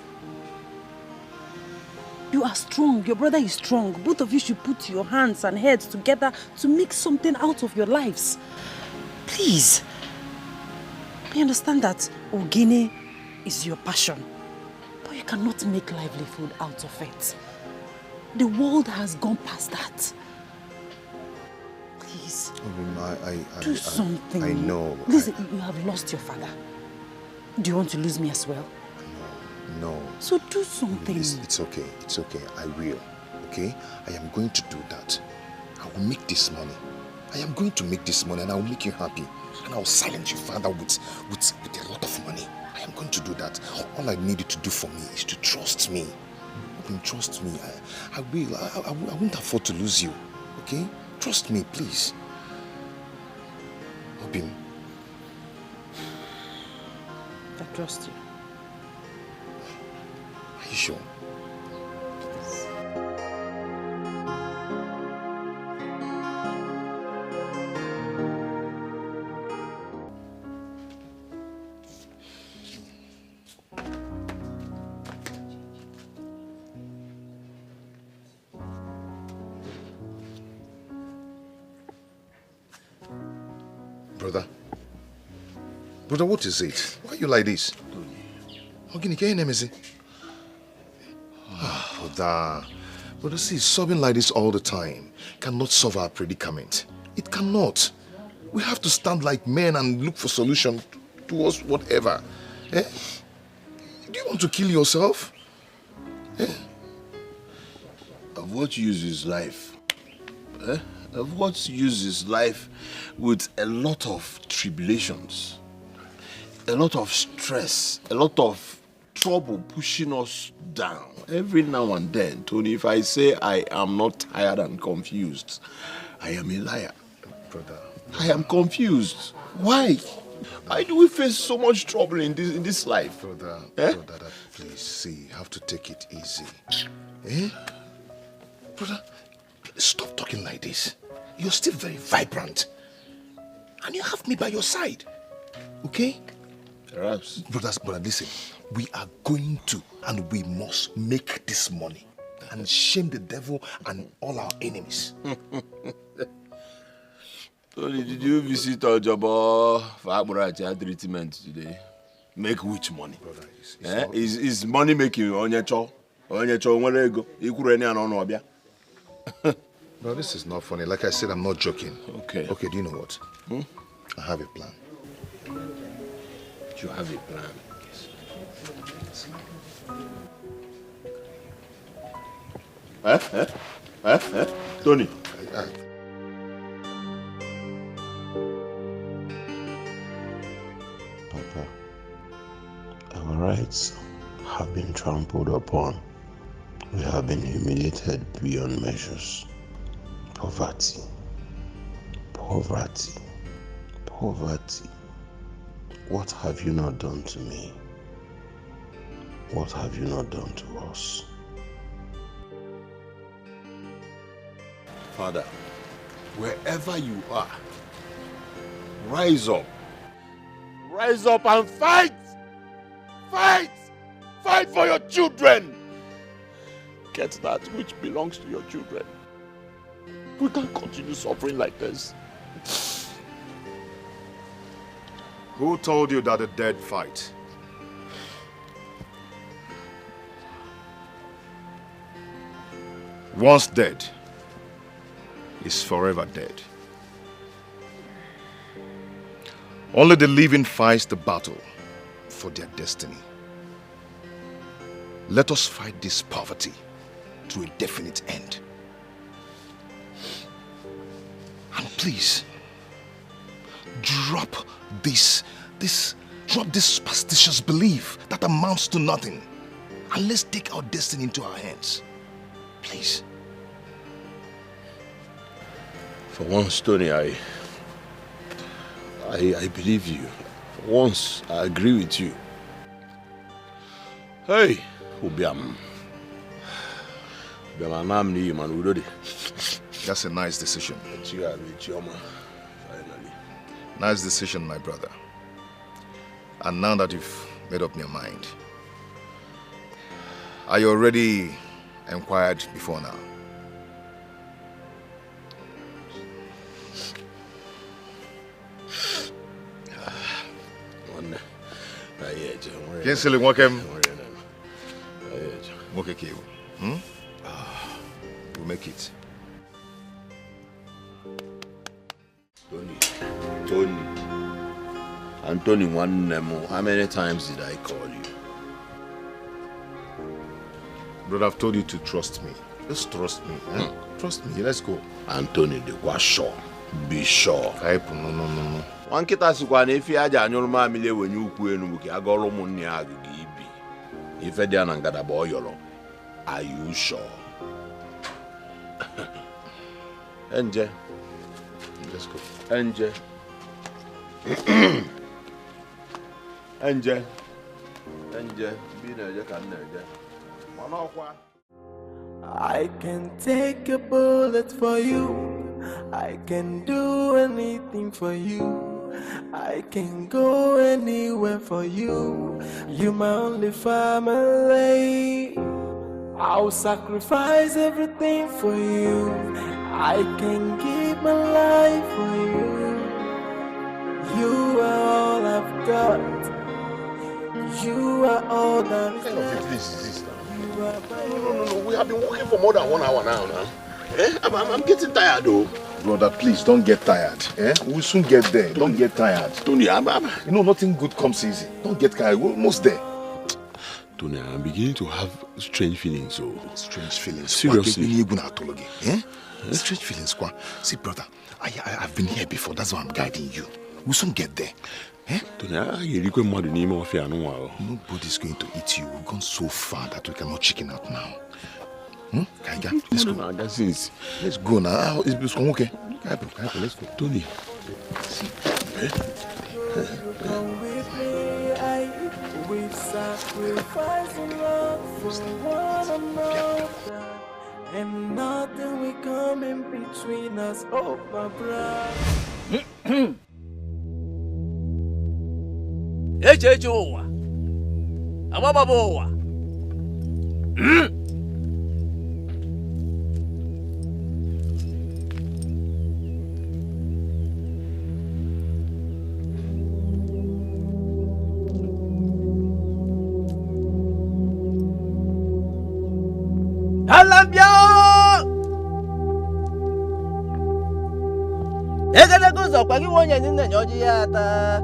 You are strong. Your brother is strong. Both of you should put your hands and heads together to make something out of your lives. Please. I understand that Ogene is your passion, but you cannot make livelihood out of it. The world has gone past that. Please. Do something. I know. Listen, you have lost your father. Do you want to lose me as well? No. So do something. It's okay. I will. Okay? I am going to do that. I will make this money. I am going to make this money and I will make you happy. And I will silence your father with a lot of money. I am going to do that. All I need you to do for me is to trust me. Trust me. I will. I won't afford to lose you. Okay? Trust me, please. Obim. I trust you. Are you sure? Brother, what is it? Why are you like this? Ogini, can you name it? Brother, see, sobbing like this all the time cannot solve our predicament. It cannot. We have to stand like men and look for solution towards whatever. Do you want to kill yourself? Of what use is life? Of what use is life with a lot of tribulations, a lot of stress, a lot of trouble pushing us down every now and then? Tony, if I say I am not tired and confused, I am a liar. Brother. I am confused. Why? Why do we face so much trouble in this life? Brother, please, see, you have to take it easy. Brother, stop talking like this. You're still very vibrant. And you have me by your side. Okay? Perhaps. Brother, listen. We are going to and we must make this money and shame the devil and all our enemies. Tony, did you visit Ojabo for Akmurachi treatment today? Make which money? Brother, is money making onyecho nwere ego ikuru eni ana onu obia? No, this is not funny. Like I said, I'm not joking. Okay, do you know what? I have a plan. You have a plan? Yes. Tony. Papa, our rights have been trampled upon. We have been humiliated beyond measures. Poverty. What have you not done to me? What have you not done to us? Father, wherever you are, rise up. Rise up and fight! Fight! Fight for your children! Get that which belongs to your children. We can't continue suffering like this. Who told you that the dead fight? Once dead is forever dead. Only the living fight the battle for their destiny. Let us fight this poverty to a definite end. And please, drop this superstitious belief that amounts to nothing. And let's take our destiny into our hands. Please. For once, Tony, I believe you. For once, I agree with you. Hey, Ubiam. That's a nice decision. Nice decision, my brother. And now that you've made up your mind, are you already inquired before now? Kinsley, welcome. Okay, we'll make it. Tony, one more. How many times did I call you? Brother, I've told you to trust me. Just trust me. Trust me. Let's go. Anthony, they were sure. Be sure. No. One kita sikwana if you aja anyol mamile when you kwenu muki agolo munni agigi ibi. If edi anangada boyolo. Are you sure? Enje. Let's go. Enje. Enje. Be na kan na Manokwa. I can take a bullet for you. I can do anything for you. I can go anywhere for you. You're my only family. I'll sacrifice everything for you. I can give my life for you. You are all I've got. You are all that is left. No. We have been working for more than 1 hour now. I'm getting tired though. Brother, please don't get tired. We'll soon get there. Don't get tired. Tony, you know, nothing good comes easy. Don't get tired. We're almost there. Tony, I'm beginning to have strange feelings. Strange feelings? Seriously. Strange feelings. See, brother, I've been here before. That's why I'm guiding you. We'll soon get there. Tony, nobody's going to eat you. We've gone so far that we cannot chicken out now. Let's go. Let's go now. It's okay. Let's go. Tony. Come with me, we sacrifice love for one another, and nothing will come in between us, oh my brother. Echechuwa. Amababowa. Alambia! Egede kuzo kwa kiwonye nine nyoji yata.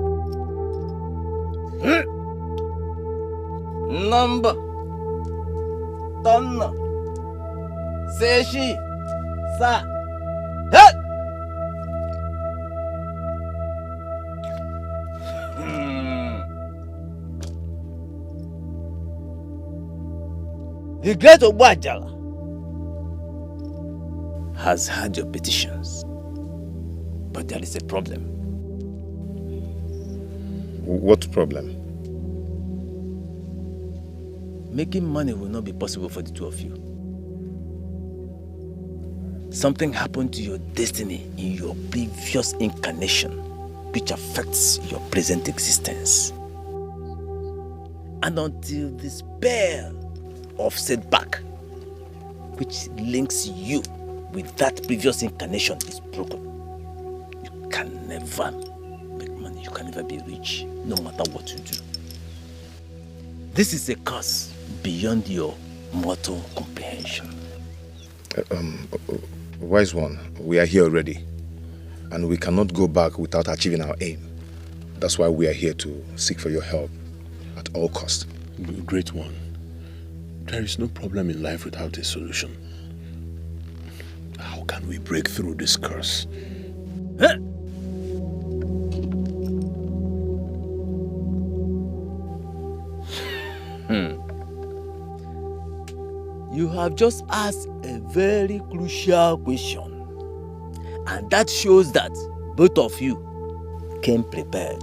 Number Tonna Seshi Sa Hey! The great Obajala has heard your petitions, but there is a problem. What problem? Making money will not be possible for the two of you. Something happened to your destiny in your previous incarnation, which affects your present existence. And until the spell of setback, which links you with that previous incarnation is broken, you can never make money. You can never be rich, no matter what you do. This is a curse beyond your mortal comprehension. Wise one, we are here already, and we cannot go back without achieving our aim. That's why we are here to seek for your help at all costs. Great one, there is no problem in life without a solution. How can we break through this curse? Huh? You have just asked a very crucial question, and that shows that both of you came prepared.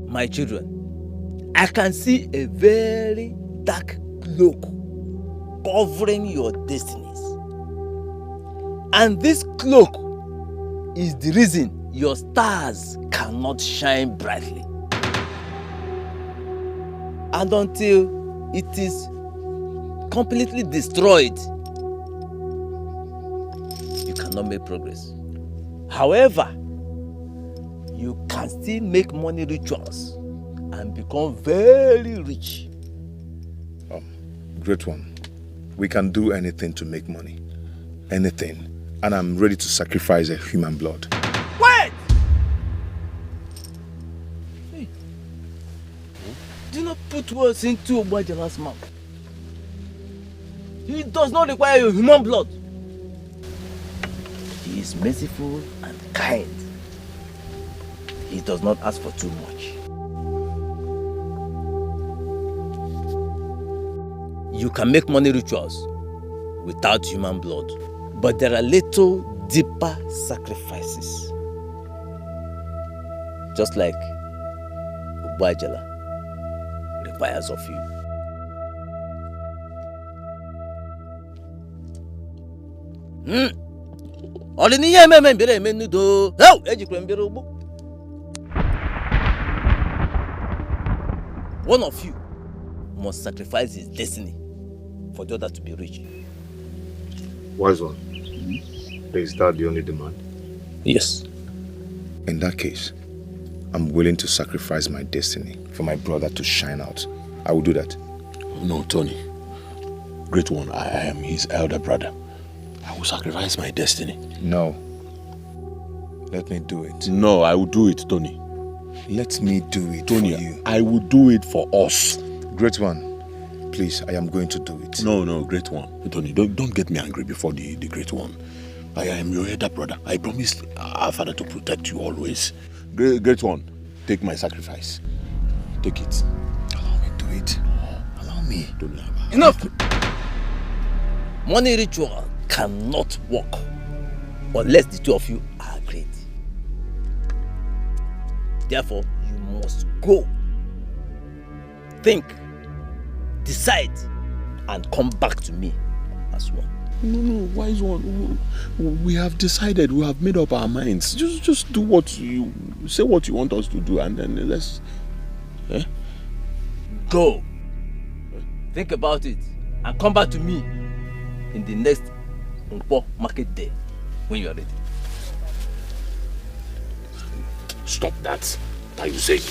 My children, I can see a very dark cloak covering your destinies. And this cloak is the reason your stars cannot shine brightly. And until it is completely destroyed, you cannot make progress. However, you can still make money rituals and become very rich. Great one, we can do anything to make money. Anything. And I'm ready to sacrifice a human blood. Wait! Hey. Do not put words into Obajala's mouth. He does not require your human blood. He is merciful and kind. He does not ask for too much. You can make money rituals without human blood, but there are little deeper sacrifices. Just like Ubajala requires of you. One of you must sacrifice his destiny for the other to be rich. Wise one, is that the only demand? Yes. In that case, I'm willing to sacrifice my destiny for my brother to shine out. I will do that. No, Tony. Great one, I am his elder brother. I will sacrifice my destiny. No. Let me do it. No, I will do it, Tony. Let me do it, Tony, for you. I will do it for us. Great one, please, I am going to do it. No, great one. Tony, don't get me angry before the great one. I am your elder brother. I promise our father to protect you always. Great one, take my sacrifice. Take it. Allow me to do it. Allow me. Enough! Money ritual cannot work unless the two of you are agreed. Therefore, you must go. Think, decide, and come back to me as one. No, wise one. We have decided. We have made up our minds. Just do what you say. What you want us to do, and then let's. Go. Think about it, and come back to me in the next Nkwo market day when you are ready. Stop that. Are you saying?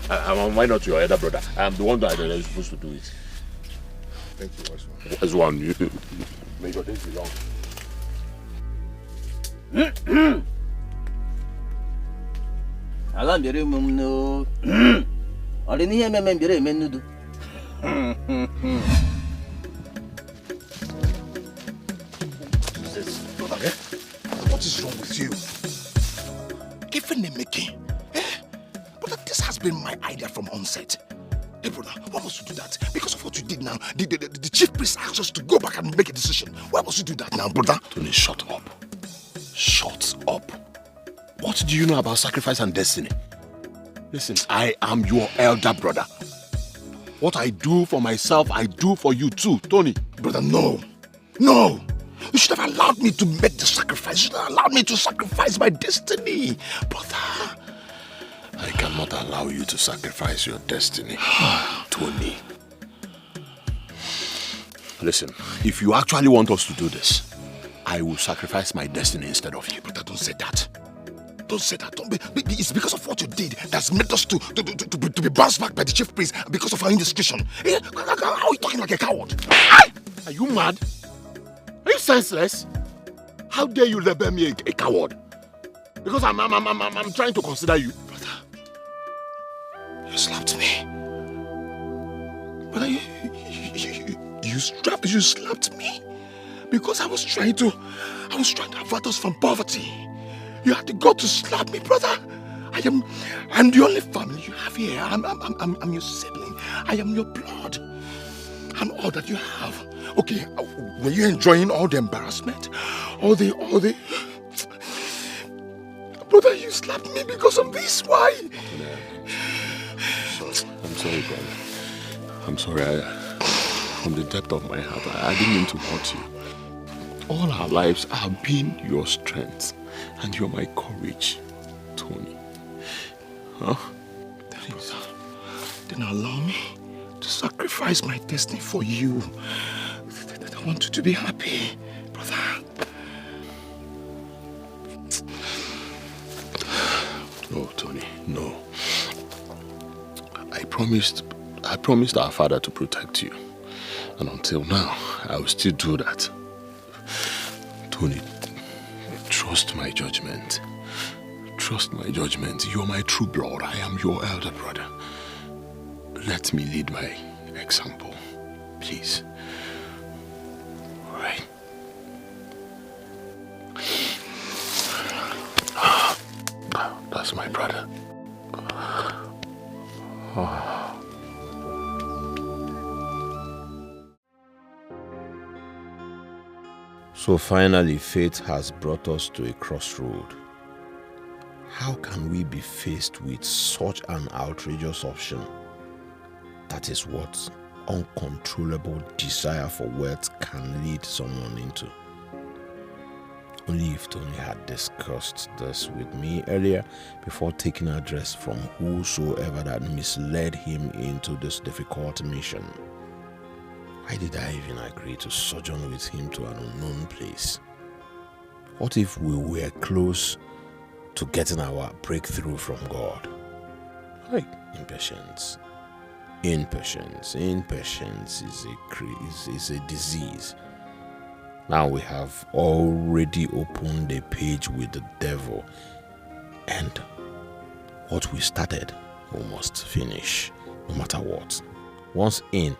Why not your elder brother? I am the one that is supposed to do it. Thank you, wise one. Wise one, you may your days be long. Alam bere mum no. Ori ni he meme bere menudu. What is wrong with you? Even the making. But this has been my idea from onset. Hey, brother, why must you do that? Because of what you did now, the chief priest asked us to go back and make a decision. Why must you do that now, brother? Tony, shut up. Shut up. What do you know about sacrifice and destiny? Listen, I am your elder brother. What I do for myself, I do for you too, Tony. Brother, no. No. You should have allowed me to make the sacrifice. You should have allowed me to sacrifice my destiny. Brother. I cannot allow you to sacrifice your destiny, Tony. Listen, if you actually want us to do this, I will sacrifice my destiny instead of you. Brother, don't say that. Don't say that. It's because of what you did that's made us to be bounced back by the chief priest because of our indiscretion. How are you talking like a coward? Are you mad? Are you senseless? How dare you label me a coward? Because I'm trying to consider you. Brother, you slapped me. Brother, you slapped me because I was trying to avert us from poverty. You had to go to slap me, brother. I'm the only family you have here. I'm your sibling. I am your blood. I'm all that you have. Okay, were you enjoying all the embarrassment? All the... Brother, you slapped me because of this. Why? I'm sorry, brother. I'm sorry. From the depth of my heart, I didn't mean to hurt you. All our lives have been your strength. And you're my courage, Tony. Huh? Then allow me to sacrifice my destiny for you. I want you to be happy, brother. No, Tony, no. I promised our father to protect you. And until now, I will still do that. Tony, trust my judgment. Trust my judgment. You're my true blood. I am your elder brother. Let me lead by example, please. All right. That's my brother. So finally, fate has brought us to a crossroad. How can we be faced with such an outrageous option? That is what uncontrollable desire for wealth can lead someone into. Only if Tony had discussed this with me earlier before taking address from whosoever that misled him into this difficult mission. Why did I even agree to sojourn with him to an unknown place? What if we were close to getting our breakthrough from God? Like impatience. Impatience is a disease. Now we have already opened a page with the devil, and what we started, we must finish, no matter what. Once in,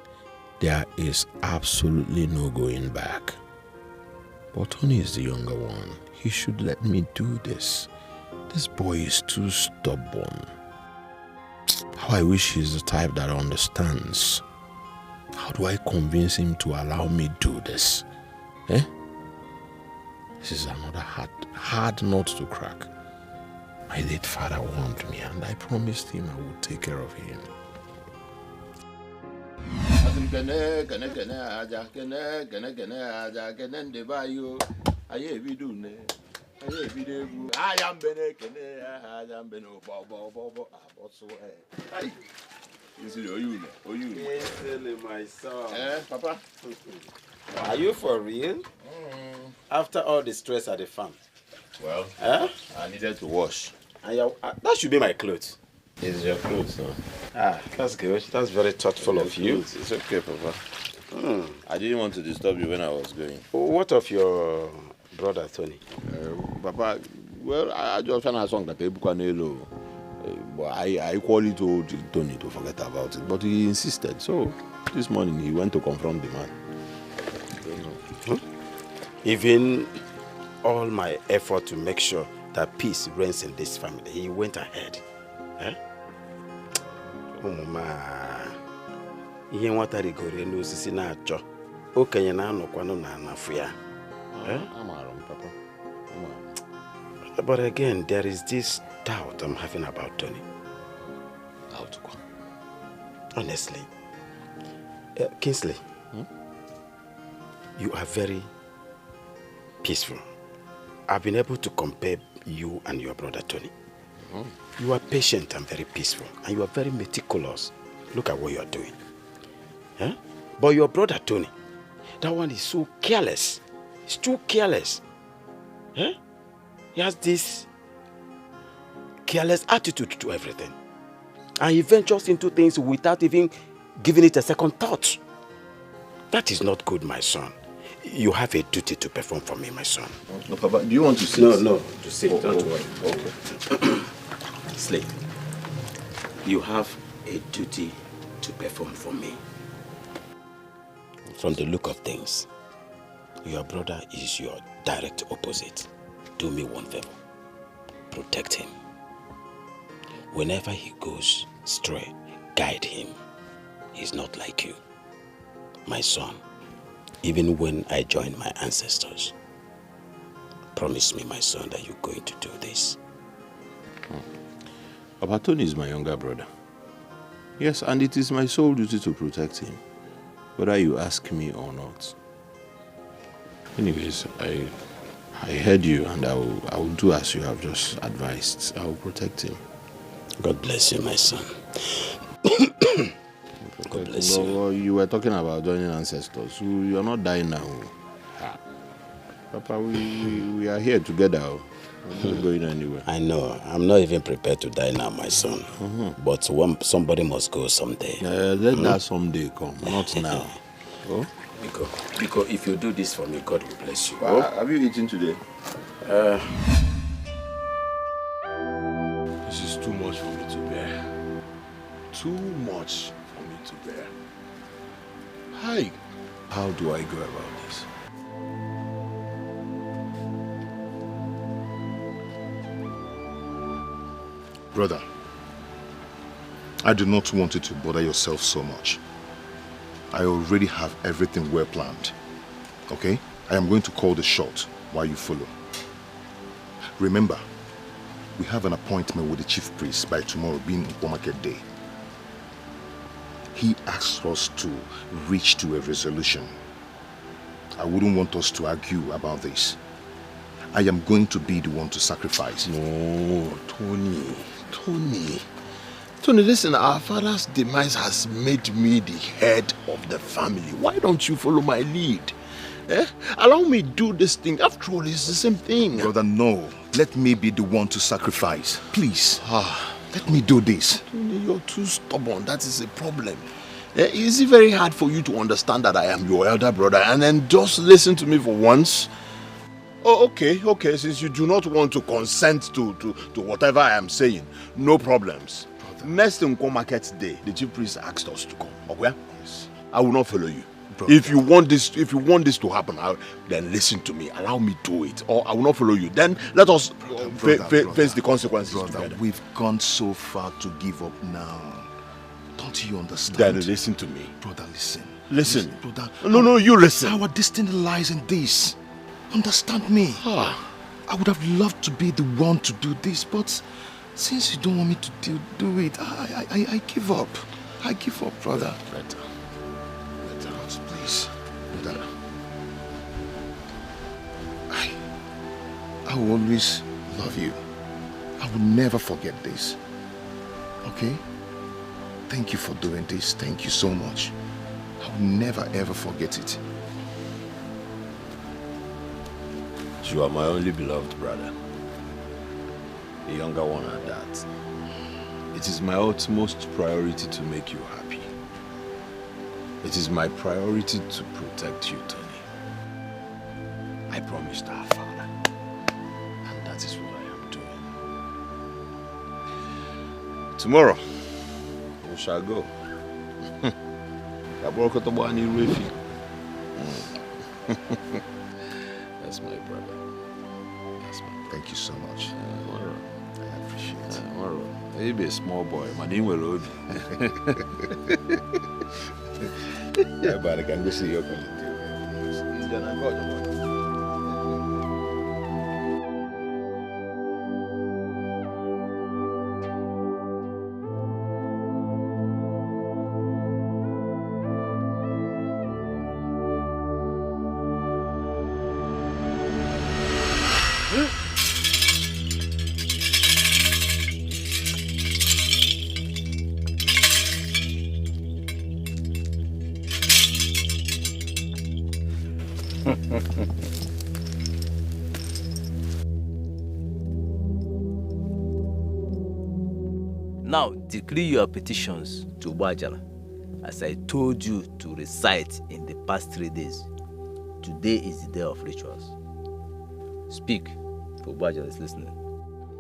there is absolutely no going back. But Tony is the younger one. He should let me do this. This boy is too stubborn. How I wish he's the type that understands. How do I convince him to allow me do this? This is another hard nut to crack. My late father warned me, and I promised him I would take care of him. My son. Papa. Are you for real? After all the stress at the farm? Well, I needed to wash. And that should be my clothes. It's your clothes, no? That's good. That's very thoughtful of you. It's okay, Papa. I didn't want to disturb you when I was going. What of your brother, Tony? Papa, well, I just found out something that but I equally told Tony to forget about it, but he insisted. So this morning he went to confront the man. Even all my effort to make sure that peace reigns in this family, he went ahead. Oh, Mama. ihe nwata rigoro n'osisi na-achọ okenye na-anọkwanụ na anafu ya. Papa. But again, there is this doubt I'm having about Tony. Doubt? Honestly. Kingsley, you are very peaceful. I've been able to compare you and your brother Tony. You are patient and very peaceful, and you are very meticulous. Look at what you are doing. Huh? But your brother Tony, that one is so careless. He's too careless. Huh? He has this careless attitude to everything. And he ventures into things without even giving it a second thought. That is not good, my son. You have a duty to perform for me, my son. No, Papa, do you want to sit? No, to sit. Don't worry. Okay. Slave, you have a duty to perform for me. From the look of things, your brother is your direct opposite. Do me one favor. Protect him. Whenever he goes astray, guide him. He's not like you. My son, even when I join my ancestors, promise me, my son, that you're going to do this. Papa, Tony is my younger brother. Yes, and it is my sole duty to protect him, whether you ask me or not. Anyways, I heard you, and I will do as you have just advised. I will protect him. God bless you, my son. God bless you. Well, you were talking about joining ancestors. You are not dying now. Papa, we are here together. We're not going anywhere. I know. I'm not even prepared to die now, my son. But somebody must go someday. Let that someday come, not now. Oh? Because if you do this for me, God will bless you. Have you eaten today? This is too much for me to bear. Too much for me to bear. Hi. How do I go about this? Brother, I do not want you to bother yourself so much. I already have everything well planned. Okay? I am going to call the shot while you follow. Remember, we have an appointment with the chief priest by tomorrow being Nkwo Market Day. He asked us to reach to a resolution. I wouldn't want us to argue about this. I am going to be the one to sacrifice. No, Tony, listen, our father's demise has made me the head of the family. Why don't you follow my lead? Allow me do this thing. After all, it's the same thing. Brother, no. Let me be the one to sacrifice. Please. Let me do this. Tony, you're too stubborn. That is a problem. Is it very hard for you to understand that I am your elder brother and then just listen to me for once? Oh, okay. Since you do not want to consent to whatever I am saying, no problems. Brother. Next Nkwo Market Day, the chief priest asked us to come. Okay? Yes. I will not follow you. Brother. If you want this to happen, then listen to me. Allow me to do it, or I will not follow you. Then let us face the consequences together. We've gone so far to give up now. Don't you understand? Then listen to me. Brother, listen. Listen. Brother. No, you listen. Our destiny lies in this. Understand me. I would have loved to be the one to do this, but since you don't want me to do it, I give up. I give up, brother. Better. Please. Brother. I will always love you. I will never forget this. Okay? Thank you for doing this. Thank you so much. I will never ever forget it. You are my only beloved brother. The younger one at that. It is my utmost priority to make you happy. It is my priority to protect you, Tony. I promised our father. And that is what I am doing. Tomorrow, we shall go. That's my brother. Thank you so much. I appreciate it. Maybe a small boy, but he will love you. Yeah, but I can go see your colleague. Now decree your petitions to Bajala, as I told you to recite in the past 3 days. Today is the day of rituals. Speak, for Bajala is listening.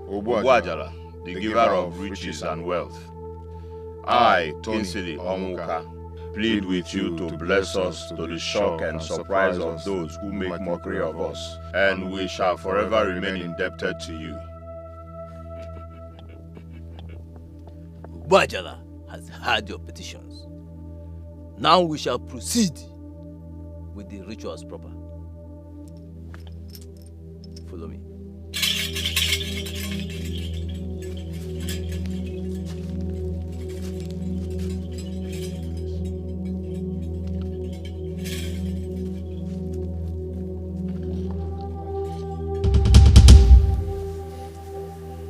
Obuajala, the giver of riches and wealth, I, Kinsili Omuka, plead with you to bless us to the shock and surprise of those who make mockery of us, and we shall forever remain indebted to you. Bajala has heard your petitions. Now we shall proceed with the rituals proper. Follow me.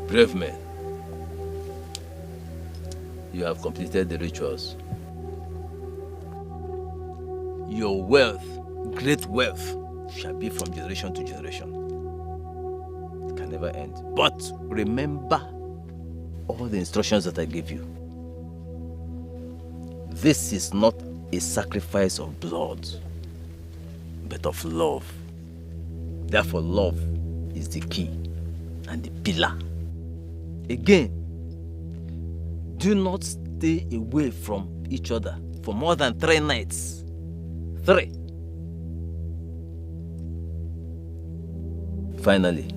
Brave men, you have completed the rituals. Your wealth, great wealth, shall be from generation to generation. It can never end. But remember all the instructions that I gave you. This is not a sacrifice of blood, but of love. Therefore, love is the key and the pillar. Again, do not stay away from each other for more than 3 nights. 3. Finally,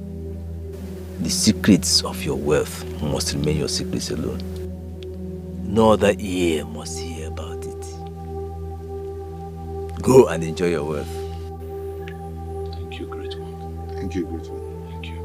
the secrets of your wealth must remain your secrets alone. No other ear must hear about it. Go and enjoy your wealth. Thank you, great one. Thank you, great one. Thank you.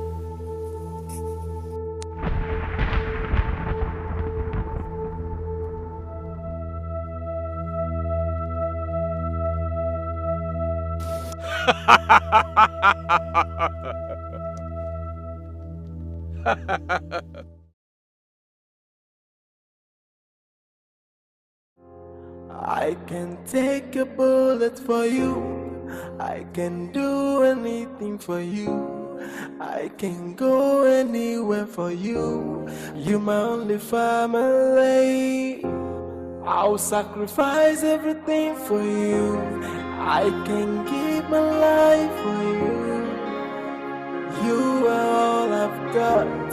I can take a bullet for you. I can do anything for you. I can go anywhere for you. You're my only family. I'll sacrifice everything for you. I can give my life for you. You are all I've got.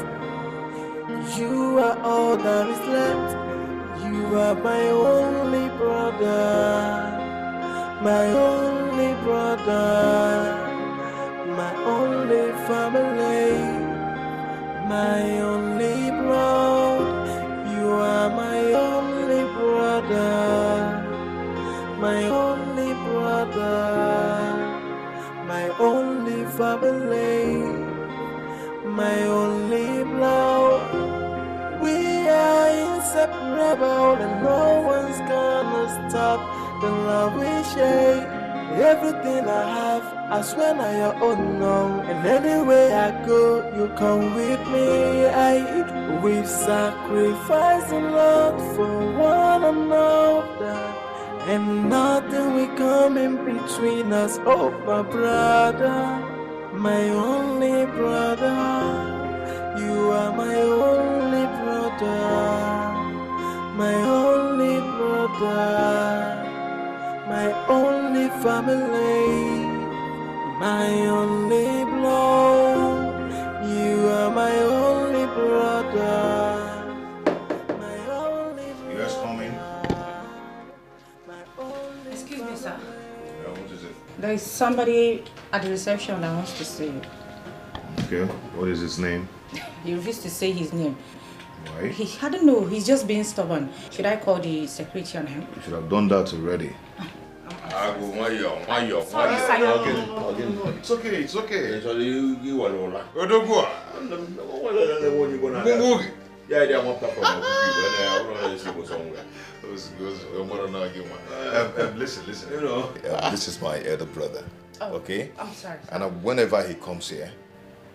You are all that is left. You are my only brother. My only brother. My only family. My only blood. You are my only brother. My only brother. My only family. My only blood. We are inseparable and no one's gonna stop the love we share. Everything I have, I swear now your own now. And anywhere I go, you come with me. We've sacrificed a lot for one another. And nothing will come in between us. Oh, my brother, my only brother. You are my only brother, my only brother, my only family, my only blood. You are my only brother, my only brother. Yes, come in. Excuse me, sir. Yeah, what is it? There is somebody at the reception that wants to see you. Okay, what is his name? He refused to say his name. Why? I don't know. He's just being stubborn. Should I call the security on him? You should have done that already. Sorry, sir. It's okay, it's okay. Listen. You know, this is my elder brother. Oh, okay? I'm sorry. And whenever he comes here,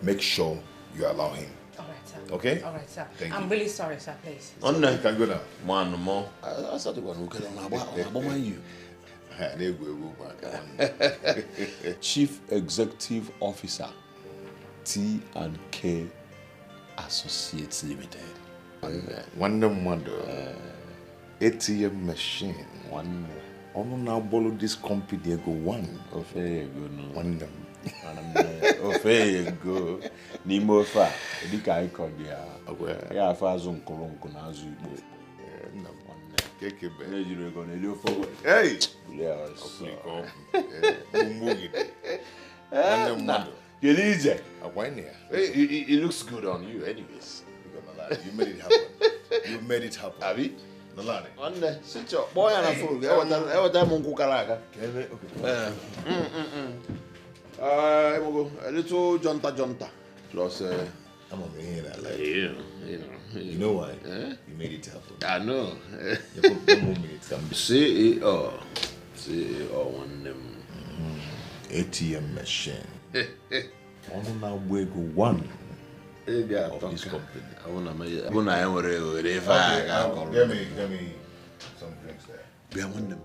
make sure you allow him. All right, sir. Okay? All right, sir. Thank I'm you. really sorry, sir. Please. You can go now. Man, more. I said the one who can you. Chief Executive Officer, T&K Associates Limited. Wonder. ATM machine. One more. Ono now borrow this company they go one. Okay, go no. One them. Okay, go. Nimo fa. Edika icon dia. Ya fa azun kolonko na azu igbo. Kekebe. Ne jiro go na elio forward. Hey. Yes. Gelije. It looks good on you anyways. You made it happen. You made it happen. Abi? Nalani. Onne, sit your boy on a phone. Ewa time mungu karaka. Okay. A little jonta. Plus, I'm over here that like. You know why? You made it happen. I know. CEO one them. ATM machine. Ono now we go one. Of this company. I wanna make it. Give me some drinks there. Be one them.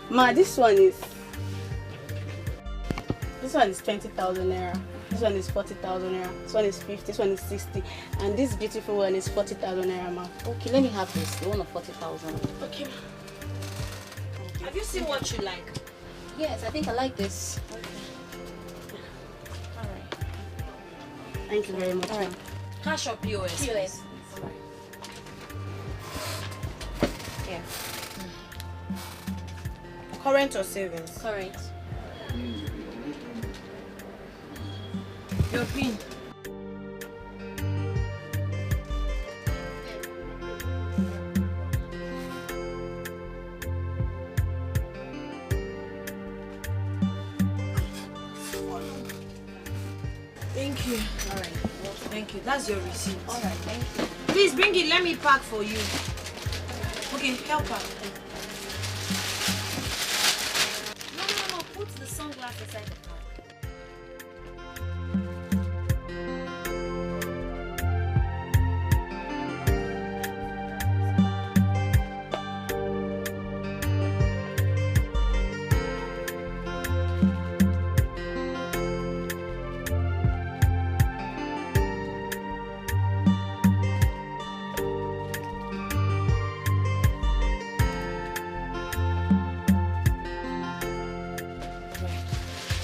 Ma, this one is 20,000 naira. This one is 40,000 naira. This one is 50. This one is 60. And this beautiful one is 40,000 naira, ma. Okay, let me have this. The one of 40,000. Okay. Have you seen what you like? Yes, I think I like this. Okay. All right. Thank you very much. All right. Cash or POS? POS. Yeah. Current or savings? Current. Your pin. Thank you. All right. Thank you. That's your receipt. All right. Thank you. Please bring it. Let me pack for you. Okay, help her. No. Put the sunglasses inside the car.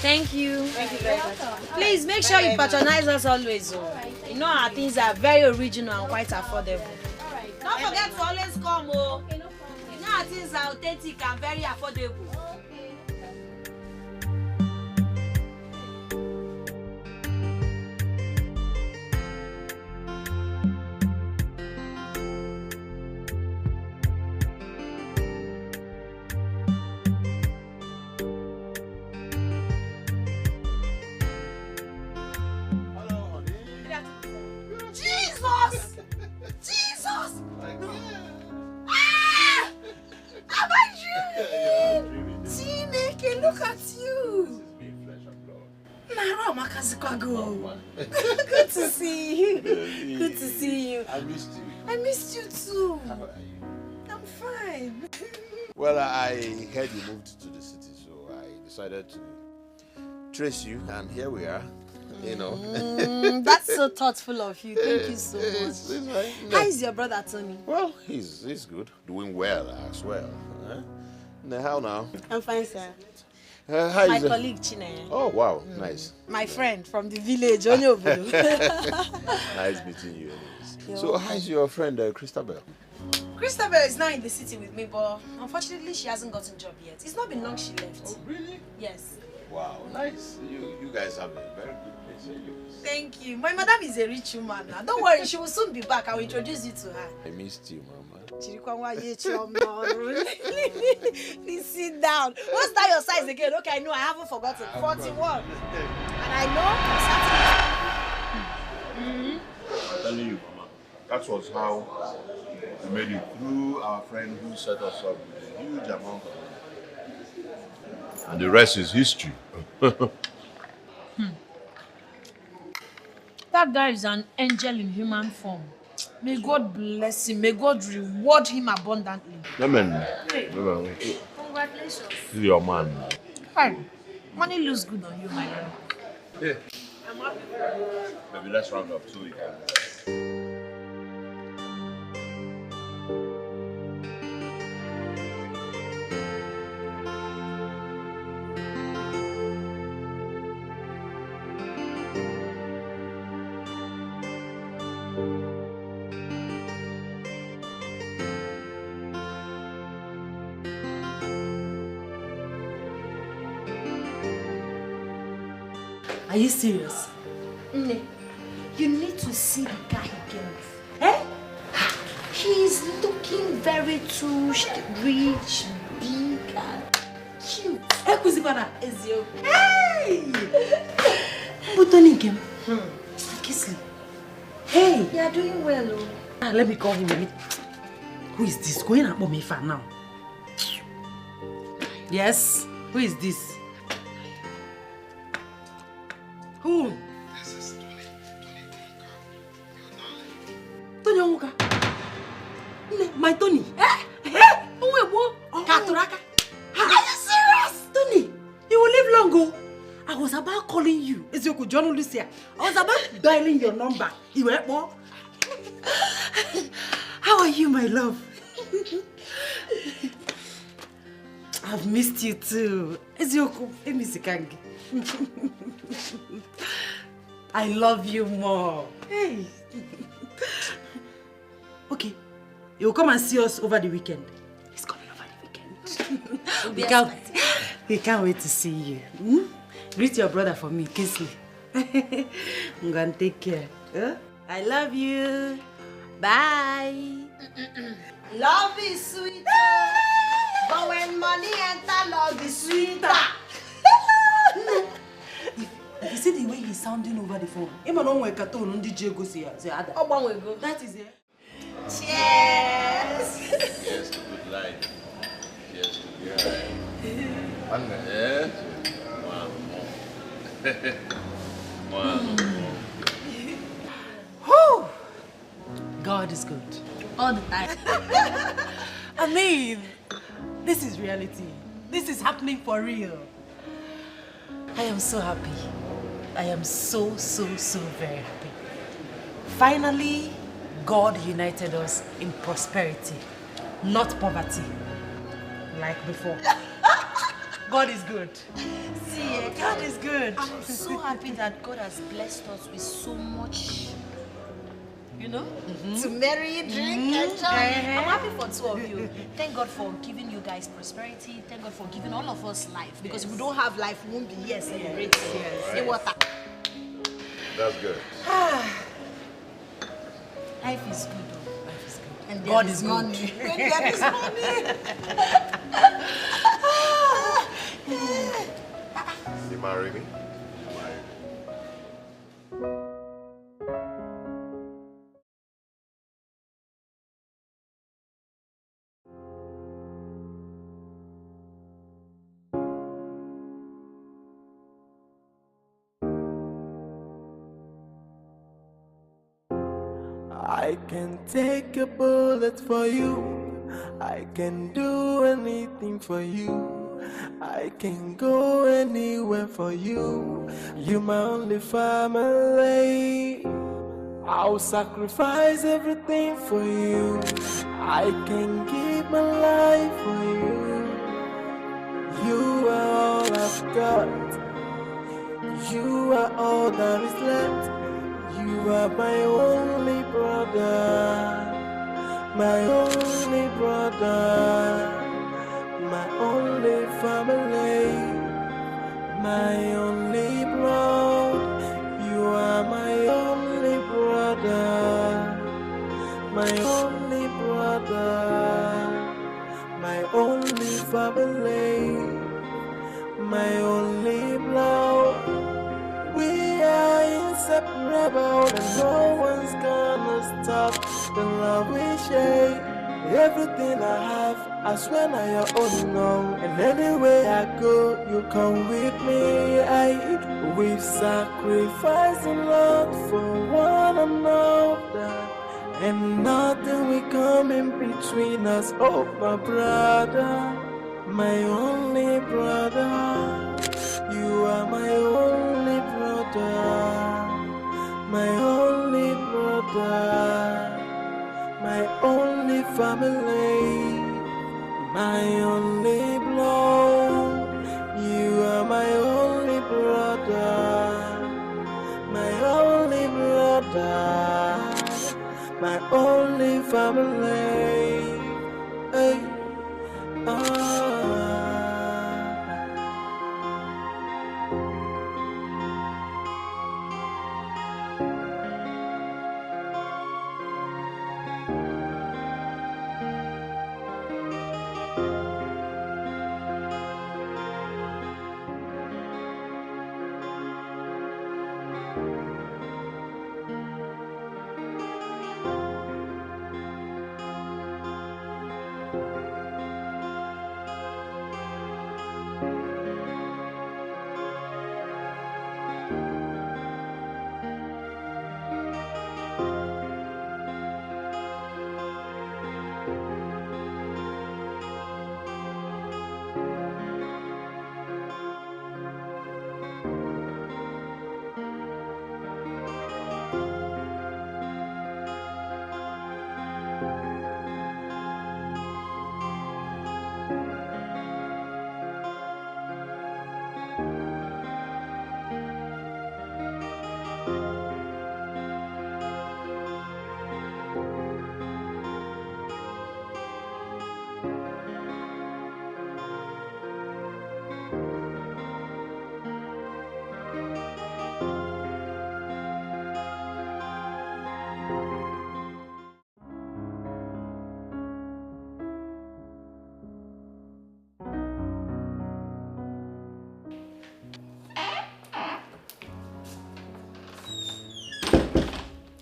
Thank you. Thank you very much. Please make sure you patronize us always. You know our things are very original and quite affordable. Don't forget to always come. Okay, no problem. You know our things are authentic and very affordable. Jesus! Ah! Am I dreaming? Chineke, look at you! Nara Makazikwago. Good to see you. Good to see you. I missed you. I missed you too. How are you? I'm fine. Well, I heard you moved to the city, so I decided to trace you, and here we are. you know. That's so thoughtful of you. Thank you so much. It's right. How is your brother Tony? Well, he's good. Doing well as well. Huh? Now, how now? I'm fine, sir. How My is colleague Chine. Oh, wow. Nice. My friend from the village, Onyobodo. Nice meeting you anyways. So, how's your friend, Christabel? Christabel is now in the city with me, but unfortunately she hasn't gotten a job yet. It's not been long she left. Oh, really? Yes. Wow, nice. You guys have a very good place anyways. Thank you. My madam is a rich woman now. Don't worry, she will soon be back. I will introduce you to her. I missed you, Mama. Please sit down. What's that your size again? Okay, I know, I haven't forgotten. 41. And I know I'm I'm telling you, Mama, that was how we made it through our friend who set us up with a huge amount of money. And the rest is history. That guy is an angel in human form. May God bless him. May God reward him abundantly. Amen. Congratulations. This is your man. Hi. Money looks good on you, my love. Yeah. I'm happy. Maybe let's round up so we can. Are you serious? Nne, you need to see the guy he came with. Eh? He's looking very too rich, big, and cute. Hey, Kuzikwana. Ezio. Hey! Mbutoni Nkem. Kisly. Hey! You are doing well, oh. Let me call him. Who is this? Going up on me for now. Yes? Who is this? Who? This is Tony Onwuka. My Tony. Katuraka. Are you serious? Tony, you will live long ago. I was about calling you. Ezioku John Lucia. I was about dialing your number. You were more. How are you, my love? I've missed you too. Ezioku, Emisikangi. I love you more. Hey. Okay, you'll come and see us over the weekend. He's coming over the weekend. we can't wait to see you. Hmm? Greet your brother for me, Kinsley. I'm gonna take care. Huh? I love you. Bye. Love is sweet, but when money enter, love is sweeter. You see the way he's sounding over the phone? That is it. Cheers! Yes, to good life. Yes, to good life. Yeah. One more. Whew. God is good. All the time. I mean, this is reality. This is happening for real. I am so happy. I am so very happy. Finally, God united us in prosperity, not poverty, like before. God is good. See, God is good. I'm so happy that God has blessed us with so much, you know, to marry, drink, enjoy. I'm happy for two of you. Thank God for giving you guys prosperity. Thank God for giving all of us life. Because if we don't have life, we won't be here celebrating. See water. That's good. Life is good, though. Life is good. And God there is money. good. When there is money. You marry me? I can take a bullet for you. I can do anything for you. I can go anywhere for you. You're my only family. I'll sacrifice everything for you. I can give my life for you. You are all I've got. You are all that is left. You are my only brother. My only brother. My only family. My only blood. You are my only brother. My only brother. My only family. My only blood. We are inseparable, and no one's gonna stop the love we share. Everything I have, I swear now your own now. And anywhere I go, you come with me. We've sacrificed a lot for one another, and nothing will come in between us. Oh, my brother, my only brother. You are my only brother, my only brother, my only family, my only blood. You are my only brother, my only brother, my only family. Hey,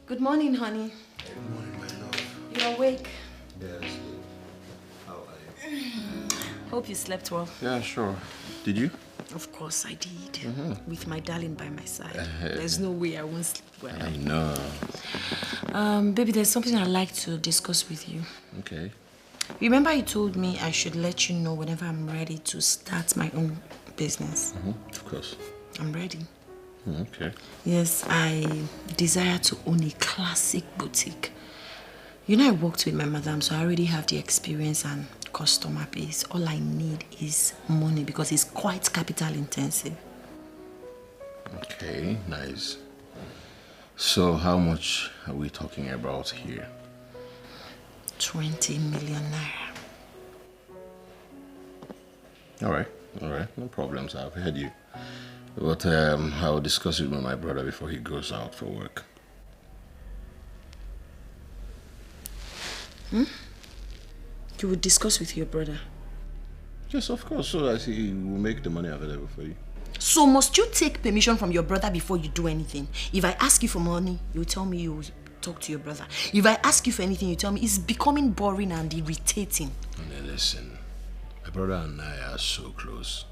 Good morning, honey. Good morning, my love. You're awake? Yes. How are you? Hope you slept well. Yeah, sure. Did you? Of course I did. With my darling by my side. There's no way I won't sleep well. I know. Baby, there's something I'd like to discuss with you. Okay. Remember you told me I should let you know whenever I'm ready to start my own business? Of course. I'm ready. Okay. Yes, I desire to own a classic boutique. You know, I worked with my madam, so I already have the experience and customer base. All I need is money because it's quite capital intensive. Okay, nice. So how much are we talking about here? 20 million naira. All right, no problems. I've heard you. But I'll discuss it with my brother before he goes out for work. You would discuss with your brother? Yes, of course, so that he will make the money available for you. So must you take permission from your brother before you do anything? If I ask you for money, you tell me you will talk to your brother. If I ask you for anything, you tell me it's becoming boring and irritating. Now listen, my brother and I are so close.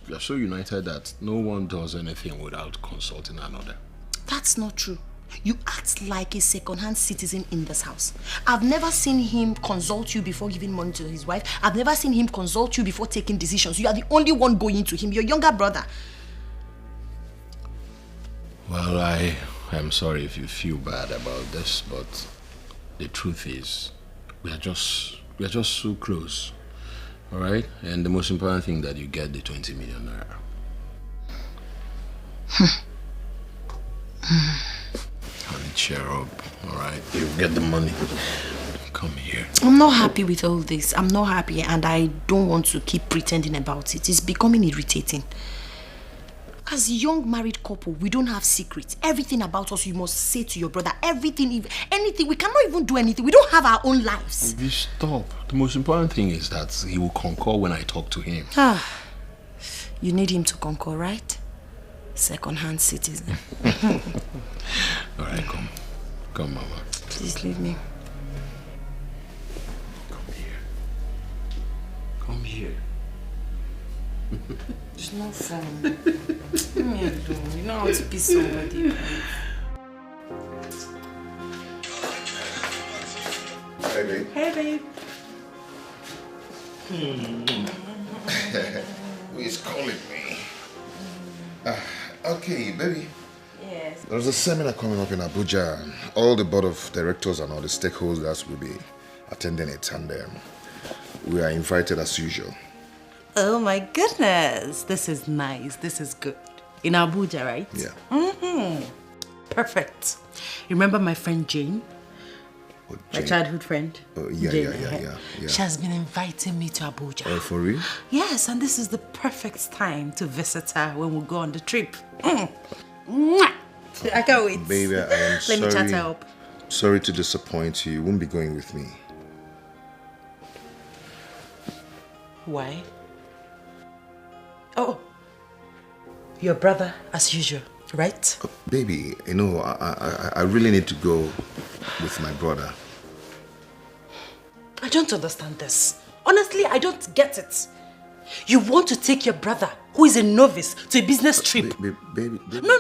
We are so united that no one does anything without consulting another. That's not true. You act like a second-hand citizen in this house. I've never seen him consult you before giving money to his wife. I've never seen him consult you before taking decisions. You are the only one going to him, your younger brother. Well, I am sorry if you feel bad about this, but the truth is, we are just so close. All right? And the most important thing that you get the 20 million naira. Honey, cheer up, all right? You get the money. Come here. I'm not happy with all this. I'm not happy, and I don't want to keep pretending about it. It's becoming irritating. As a young married couple, we don't have secrets. Everything about us you must say to your brother. Everything, anything. We cannot even do anything. We don't have our own lives. You stop. The most important thing is that he will concur when I talk to him. You need him to concur, right? Second-hand citizen. All right, come. Come, Mama. Please leave me. Come here. It's not fun. Leave me alone. You know how to be somebody. Hey, babe. Hey, babe. Who is calling me? Okay, baby. Yes. There's a seminar coming up in Abuja. All the board of directors and all the stakeholders will be attending it, and we are invited as usual. Oh my goodness. This is nice. This is good. In Abuja, right? Yeah. Perfect. Remember my friend Jane? My childhood friend? Yeah. She has been inviting me to Abuja. Oh, for real? Yes, and this is the perfect time to visit her when we go on the trip. Mwah! I can't wait. Baby, I am Let me chat her up. Sorry to disappoint you. You won't be going with me. Why? Oh, your brother as usual, right? Baby, you know, I really need to go with my brother. I don't understand this. Honestly, I don't get it. You want to take your brother, who is a novice, to a business trip? Baby. No.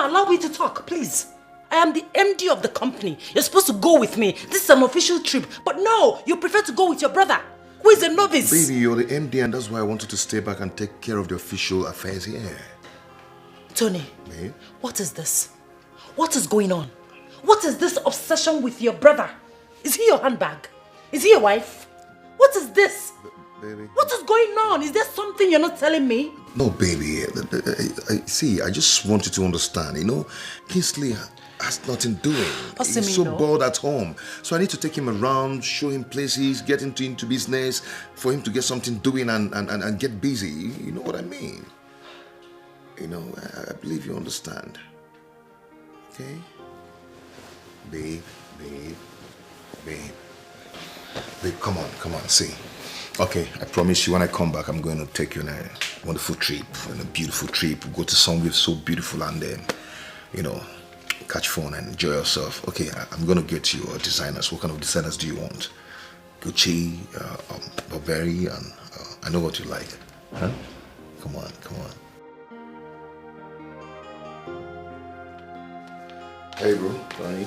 Allow me to talk, please. I am the MD of the company. You're supposed to go with me. This is an official trip. But no, you prefer to go with your brother, who is a novice. Baby, you're the MD, and that's why I wanted to stay back and take care of the official affairs here. Tony, Babe? what is this? What is going on? What is this obsession with your brother? Is he your handbag? Is he your wife? What is this? Baby. What is going on? Is there something you're not telling me? No, baby. See, I just want you to understand, you know, Kingsley has nothing doing. He's so bored at home. So I need to take him around, show him places, get him into business, for him to get something doing and get busy. You know what I mean? You know, I believe you understand. Okay? Babe, come on, see. Okay, I promise you when I come back, I'm going to take you on a wonderful trip, on a beautiful trip. We'll go to somewhere so beautiful and then, you know, catch fun and enjoy yourself. Okay, I'm going to get you designers. What kind of designers do you want? Gucci, Burberry, and I know what you like. Huh? Come on. Hey, bro. Tony.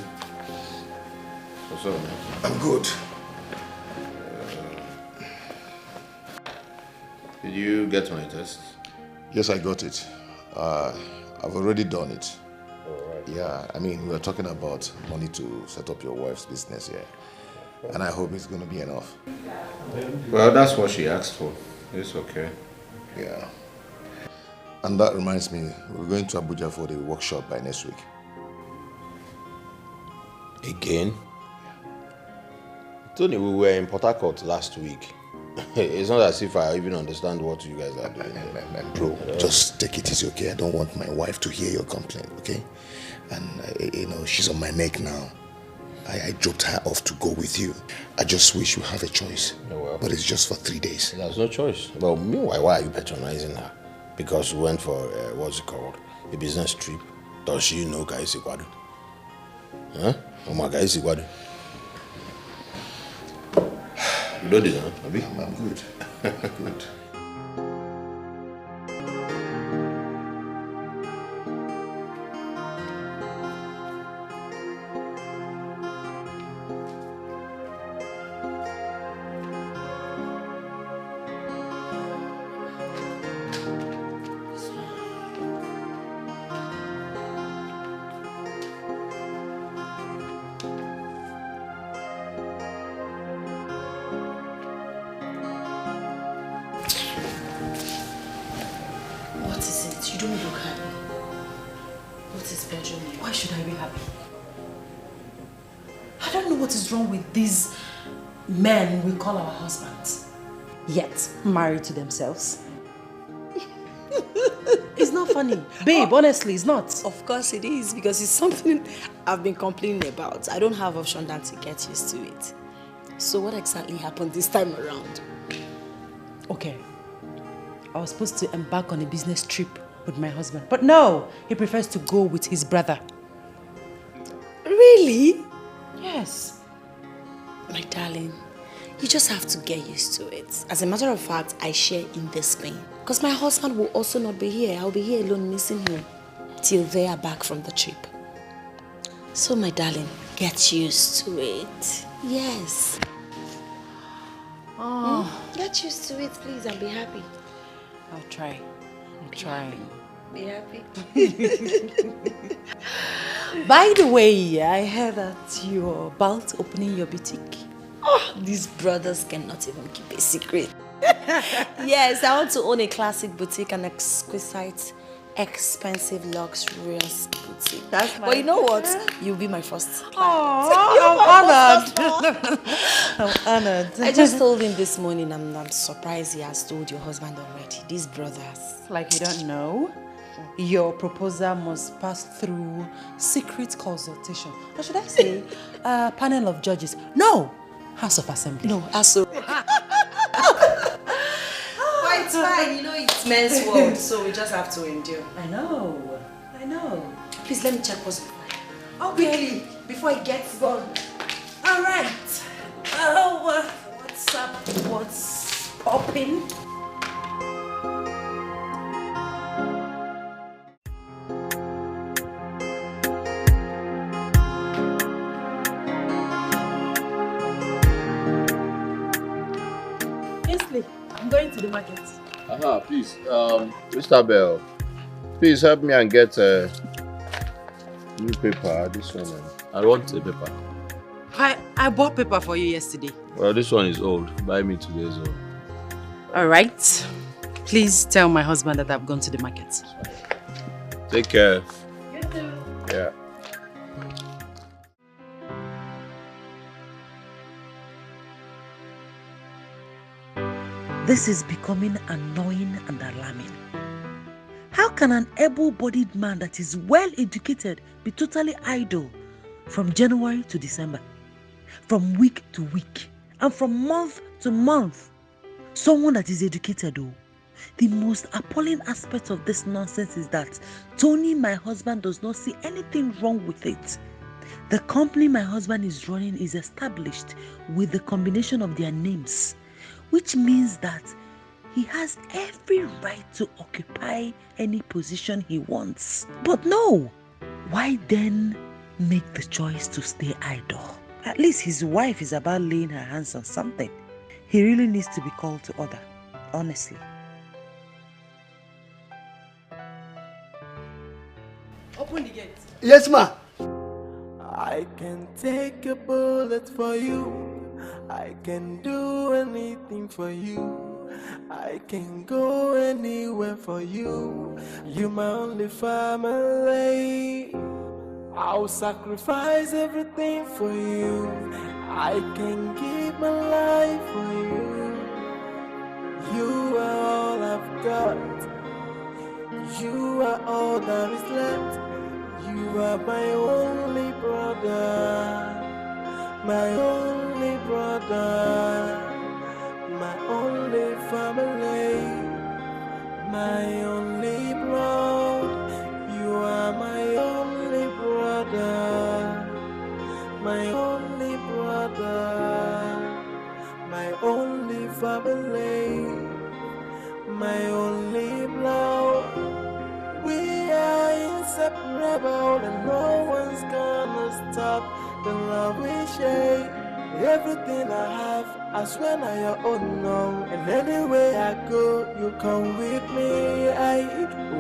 What's up, man? I'm good. Did you get my test? Yes, I got it. I've already done it. Yeah, I mean, we were talking about money to set up your wife's business here. And I hope it's going to be enough. Well, that's what she asked for. It's okay. Yeah. And that reminds me, we're going to Abuja for the workshop by next week. Again? Tony, we were in Port Harcourt last week. It's not as if I even understand what you guys are doing. Bro, just take it easy, okay? I don't want my wife to hear your complaint, okay? And, you know, she's on my neck now. I dropped her off to go with you. I just wish you have a choice. But it's just for 3 days. There's no choice. Well, meanwhile, why are you patronizing her? Because we went for, what's it called? A business trip. Does she know Guy Sigwadu? Huh? Oh my Guy Sigwadu. You know this, huh? Abi? I'm good. Good. I don't know what is wrong with these men we call our husbands, yet married to themselves. It's not funny. Babe, honestly, it's not. Of course it is, because it's something I've been complaining about. I don't have option than to get used to it. So what exactly happened this time around? Okay. I was supposed to embark on a business trip with my husband. But no, he prefers to go with his brother. Really? Yes. My darling, you just have to get used to it. As a matter of fact, I share in this pain. Because my husband will also not be here. I'll be here alone missing him till they are back from the trip. So my darling, get used to it. Yes. Oh. Get used to it, please, and be happy. I'll try. I'm trying. Be happy. By the way, I heard that you're about opening your boutique. Oh, these brothers cannot even keep a secret. Yes, I want to own a classic boutique, an exquisite, expensive, luxurious boutique. But you know what? You'll be my first client. I'm honored. I'm honored. I just told him this morning, I'm surprised he has told your husband already. These brothers. Like you don't know, your proposal must pass through secret consultation. Or should I say, a panel of judges? No, House of Assembly. No, House of... But it's fine, you know it's men's world, so we just have to endure. I know. Please let me check what's quickly, before it gets gone. All right. Oh, what's up? What's popping? I'm going to the market. Please, Mr. Bell, please help me and get a new paper. This one. I want a paper. I bought paper for you yesterday. Well, this one is old. Buy me today's old. All right. Please tell my husband that I've gone to the market. Take care. You too. Yeah. This is becoming annoying and alarming. How can an able-bodied man that is well-educated be totally idle from January to December, from week to week, and from month to month? Someone that is educated, though. The most appalling aspect of this nonsense is that Tony, my husband, does not see anything wrong with it. The company my husband is running is established with the combination of their names, which means that he has every right to occupy any position he wants. But no, why then make the choice to stay idle? At least his wife is about laying her hands on something. He really needs to be called to order, honestly. Open the gate. Yes, ma. I can take a bullet for you. I can do anything for you. I can go anywhere for you. You're my only family. I'll sacrifice everything for you. I can give my life for you. You are all I've got. You are all that is left. You are my only brother. My only brother. My only family. My only blood. You are my only brother. My only brother. My only family. My only blood. We are inseparable and no one's gonna stop the love we share. Everything I have, I swear now your own now. And anywhere I go, you come with me.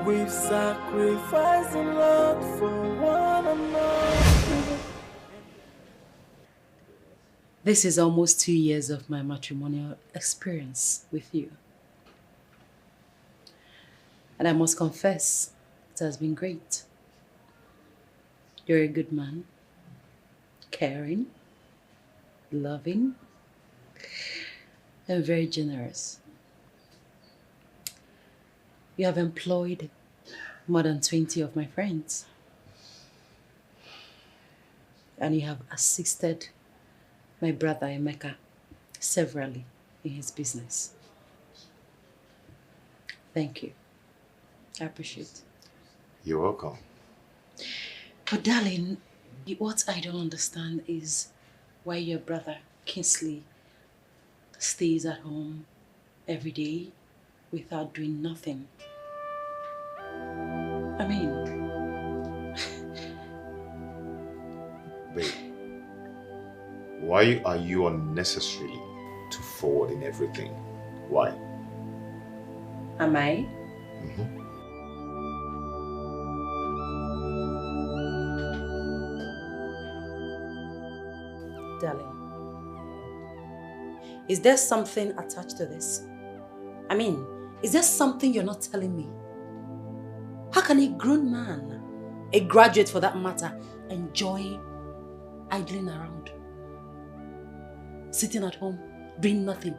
We've sacrificed a lot for one another. This is almost 2 years of my matrimonial experience with you. And I must confess, it has been great. You're a good man, caring, loving, and very generous. You have employed more than 20 of my friends. And you have assisted my brother Emeka severally in his business. Thank you. I appreciate it. You're welcome. But darling, what I don't understand is why your brother Kingsley stays at home every day without doing nothing. I mean... Babe, why are you unnecessarily too forward in everything? Why? Am I? Darling, is there something attached to this? I mean, is there something you're not telling me? How can a grown man, a graduate for that matter, enjoy idling around? Sitting at home, doing nothing?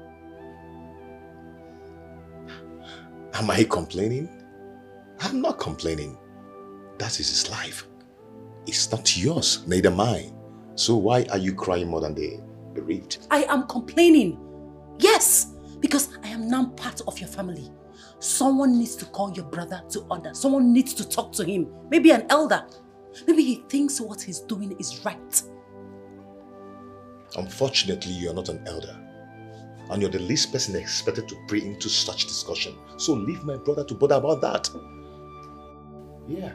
Am I complaining? I'm not complaining. That is his life. It's not yours, neither mine. So why are you crying more than the bereaved? I am complaining. Yes, because I am now part of your family. Someone needs to call your brother to order. Someone needs to talk to him. Maybe an elder. Maybe he thinks what he's doing is right. Unfortunately, you're not an elder. And you're the least person expected to pray into such discussion. So leave my brother to bother about that. Yeah.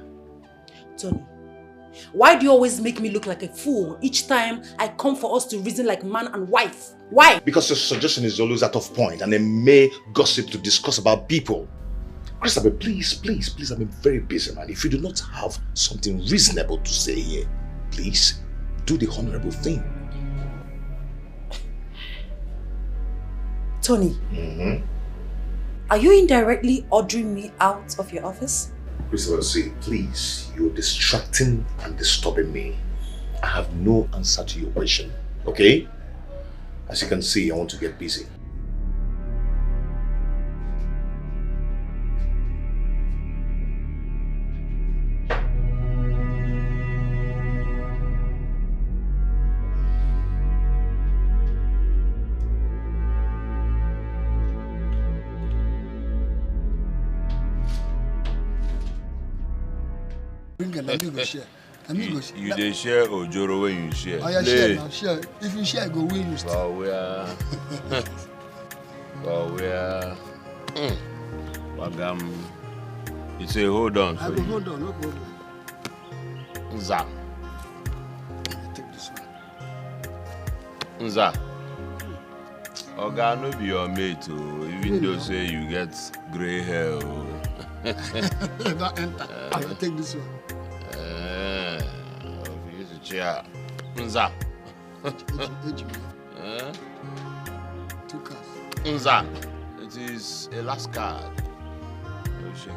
Tony, why do you always make me look like a fool each time I come for us to reason like man and wife? Why? Because your suggestion is always out of point and a mere gossip to discuss about people. Christopher, please, I'm a very busy man. If you do not have something reasonable to say here, please do the honorable thing. Tony, are you indirectly ordering me out of your office? Christopher, say, please, you're distracting and disturbing me. I have no answer to your question, okay? As you can see, I want to get busy. You dey share ojoro when you share. Oh, yeah, share now, share. If you share, go win you still. Wagam. You say hold on. I will hold on, no problem. Nza. Take this one. Nza. Oga no be your mate, even though say you get grey hair. Don't enter. I will take this one. Chair. Nza. Two cards. Nza. It is a last card. I'll shake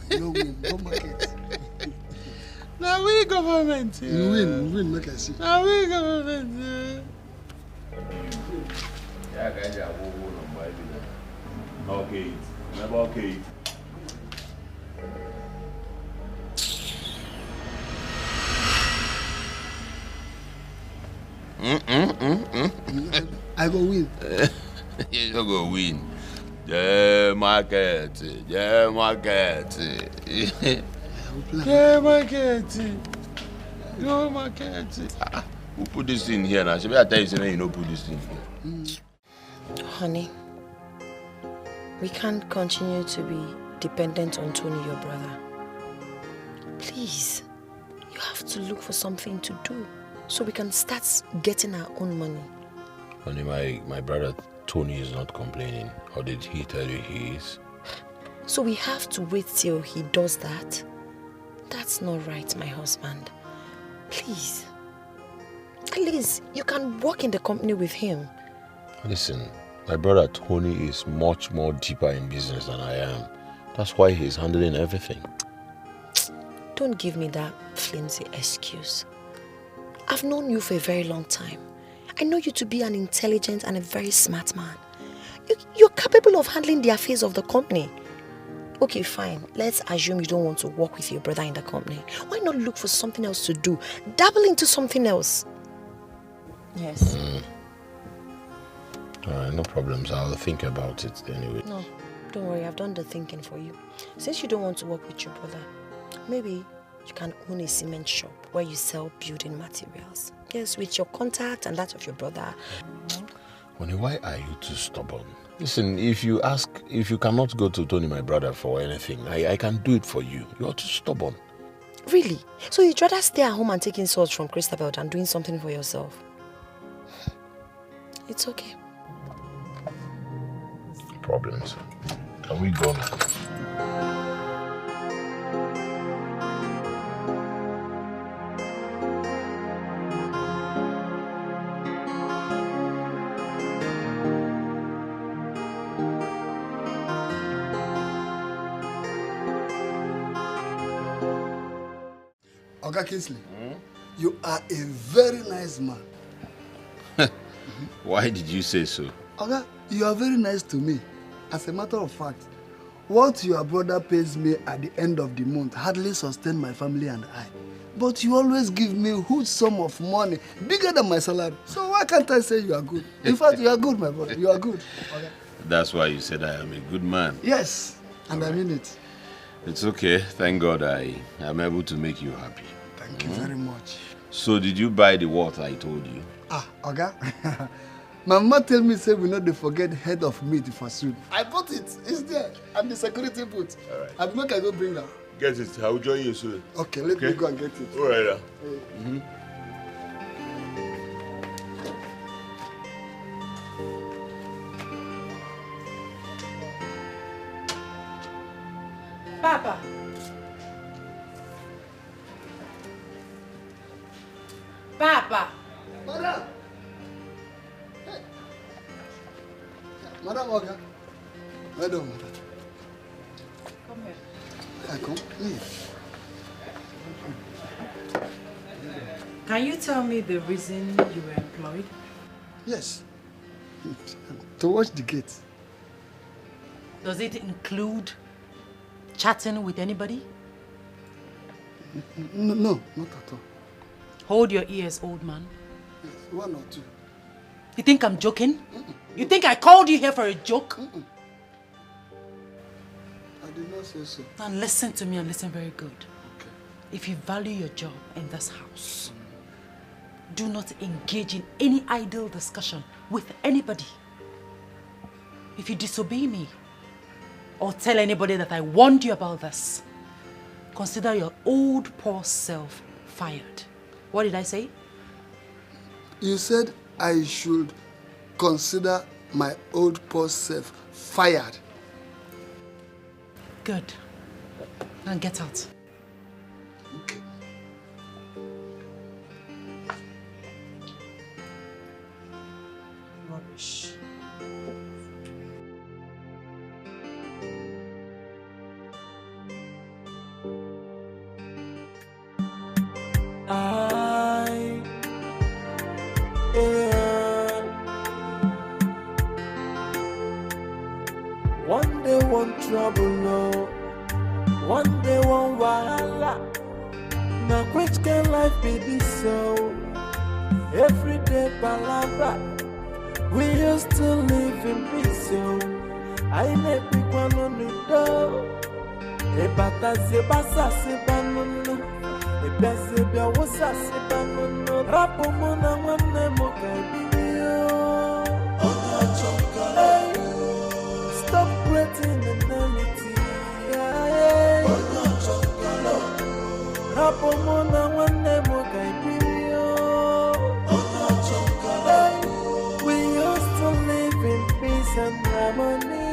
you. No win. Go market. Now we government. You win, make I see. Now we government. Yeah, guys, I will hold on by the okay. Never okay. I go win. You go win. Yeah, market. Yeah, market. Yeah, market. Yo, market. Who put this in here now? She better tell you something you don't put this in here. Honey, we can't continue to be dependent on Tony, your brother. Please, you have to look for something to do so we can start getting our own money. Honey, my brother Tony is not complaining. Or did he tell you he is? So we have to wait till he does that? That's not right, my husband. Please. At least you can work in the company with him. Listen, my brother Tony is much more deeper in business than I am. That's why he's handling everything. Don't give me that flimsy excuse. I've known you for a very long time. I know you to be an intelligent and a very smart man. You're capable of handling the affairs of the company. Okay, fine. Let's assume you don't want to work with your brother in the company. Why not look for something else to do? Dabble into something else. Yes. Alright, no problems. I'll think about it anyway. No, don't worry. I've done the thinking for you. Since you don't want to work with your brother, maybe you can own a cement shop where you sell building materials. Yes, with your contact and that of your brother. Honey, why are you too stubborn? Listen, if you cannot go to Tony, my brother, for anything, I can do it for you. You're too stubborn. Really? So you'd rather stay at home and take insults from Christabel than doing something for yourself? It's okay. Problems. Can we go now? Oga Kingsley, you are a very nice man. Why did you say so? Oga, you are very nice to me. As a matter of fact, what your brother pays me at the end of the month hardly sustains my family and I. But you always give me a huge sum of money, bigger than my salary. So why can't I say you are good? In fact, you are good, my brother. You are good. Okay. That's why you said I am a good man. Yes, and I mean it. It's okay. Thank God I am able to make you happy. Thank you very much. So did you buy the what I told you? Oga. My mama tell me say we not dey forget head of meat for soup. I bought it. It's there. And the security boot. All right. I make I go bring them. Get it. I will join you soon. Okay, let me go and get it. All right. Papa. Papa. Madam. Hey. Madam Oga. Madam. Come here. I come. Please. Can you tell me the reason you were employed? Yes. To watch the gate. Does it include chatting with anybody? No, not at all. Hold your ears, old man. Yes, one or two. You think I'm joking? You think I called you here for a joke? I did not say so. Now listen to me and listen very good. Okay. If you value your job in this house, do not engage in any idle discussion with anybody. If you disobey me or tell anybody that I warned you about this, consider your old poor self fired. What did I say? You said I should consider my old poor self fired. Good. Now get out. Okay. Rubbish. One day one trouble, no. One day one wahala. Now which can life be this so? Every day palabra. We used to live in peace, so I may pick one on the door. E bata se basa se banana. E bese bia wosa se banana. Rapo mona wane mo kaibio. Stop creating enmity. Rapo mona wane mo kaibio. We used to live in peace and harmony.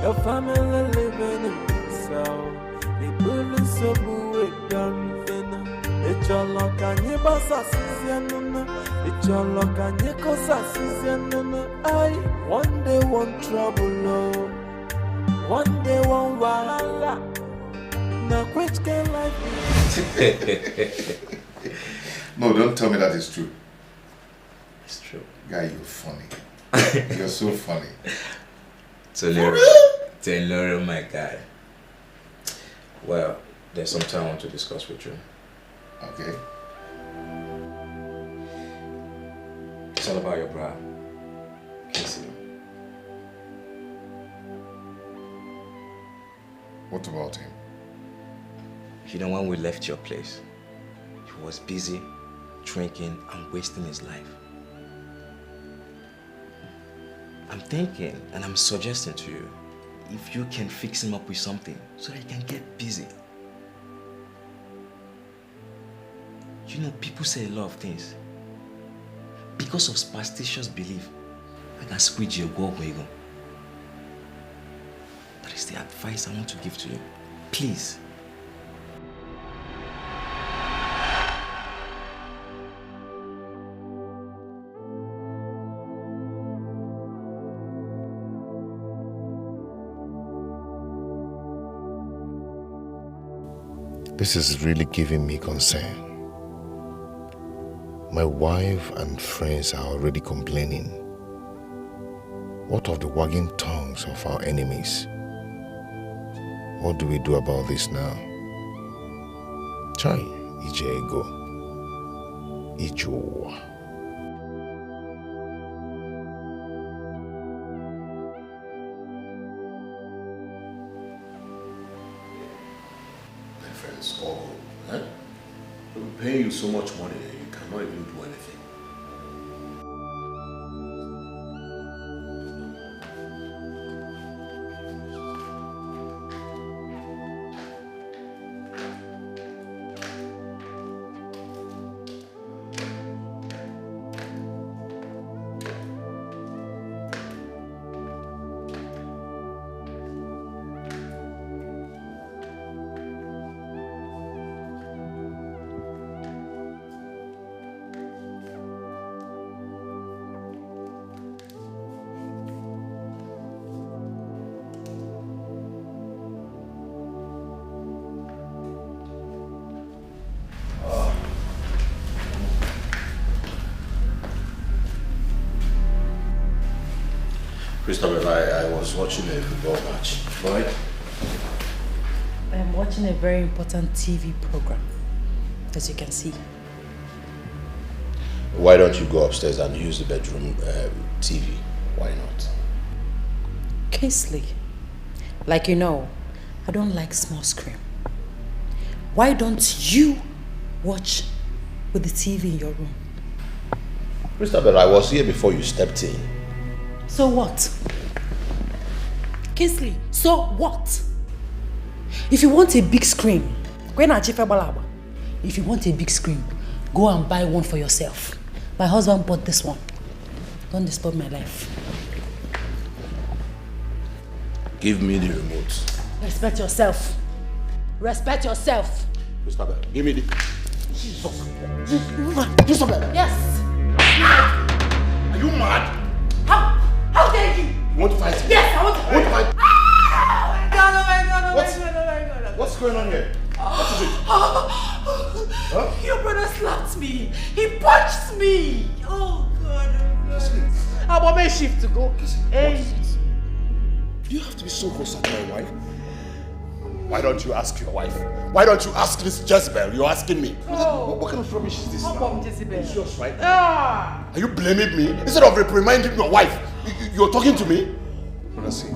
Your family living in peace, so the bullies so good done. It's your luck and your boss assistant. It's your luck and your cause assistant. One day one trouble, one day one wahala. Now quit can life. No, don't tell me that is true. It's true. Guy, you're funny. You're so funny. Taylor, my guy. Well, there's something I want to discuss with you. Okay. It's all about your brother, Casey. What about him? You know, when we left your place, he was busy drinking and wasting his life. I'm thinking and I'm suggesting to you, if you can fix him up with something so that he can get busy. You know, people say a lot of things. Because of superstitious belief, I can squeeze your go where you go. That is the advice I want to give to you. Please. This is really giving me concern. My wife and friends are already complaining. What of the wagging tongues of our enemies? What do we do about this now? Chai, ije ego, ijowa. My friends, all go. We're paying you so much money, you cannot even do anything. Christopher, I was watching a football match. Right? I'm watching a very important TV program, as you can see. Why don't you go upstairs and use the bedroom TV? Why not? Casely, like you know, I don't like small screen. Why don't you watch with the TV in your room? Christopher, I was here before you stepped in. So what? Casely, so what? If you want a big screen, if you want a big screen, go and buy one for yourself. My husband bought this one. Don't disturb my life. Give me the remote. Respect yourself. Respect yourself. Christopher, give me the... Jesus. Christopher. Yes. Are you mad? How dare you? You want to fight me? Yes, I want to fight. Want to fight? Oh my God, oh my God, oh What's, my God, oh my God. What's going on here? What is it? Huh? Your brother slapped me. He punched me. Oh God, oh God. I want my shift to go. Hey. Do you have to be so close to my wife? Why don't you ask your wife? Why don't you ask this Jezebel? You're asking me. Oh. What kind of rubbish is this How now? about Jezebel? It's yours, right? Ah. Are you blaming me? Instead of reprimanding your wife, you're talking to me? Brother, see,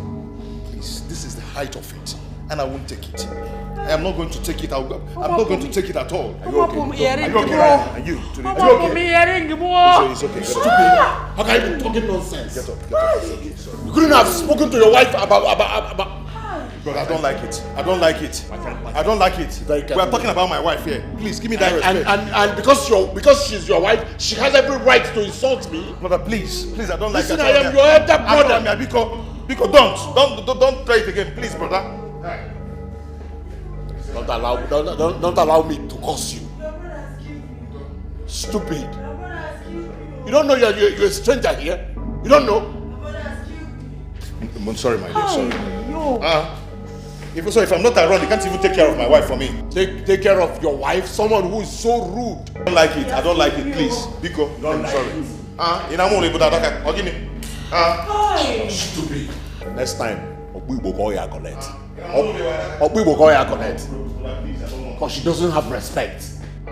please, this is the height of it, and I won't take it. I am not going to take it. I'm not going to take it at all. Are you okay? Are you okay right now? Are you? Are you okay? It's okay. Stupid. How can you be talking nonsense? Get up. Get up. You couldn't have spoken to your wife about... God, I don't like it. I don't like it. I don't like it. We are talking about my wife here. Please give me that respect. And because she's your wife, she has every right to insult me. Brother, please, I don't like that. Listen, I am your elder brother. Biko, don't try it again, please, brother. Don't allow me to curse you. Stupid. You don't know you're a stranger here. You don't know. I'm sorry, my dear. Sorry. So if I'm not around, you can't even take care of my wife for me. Take care of your wife? Someone who is so rude. I don't like it. I don't like it. Please. Biko, I'm sorry. In Amuli, but I give me. Stupid. Next time, we will call you collect. We will call you collect. Because she doesn't have respect.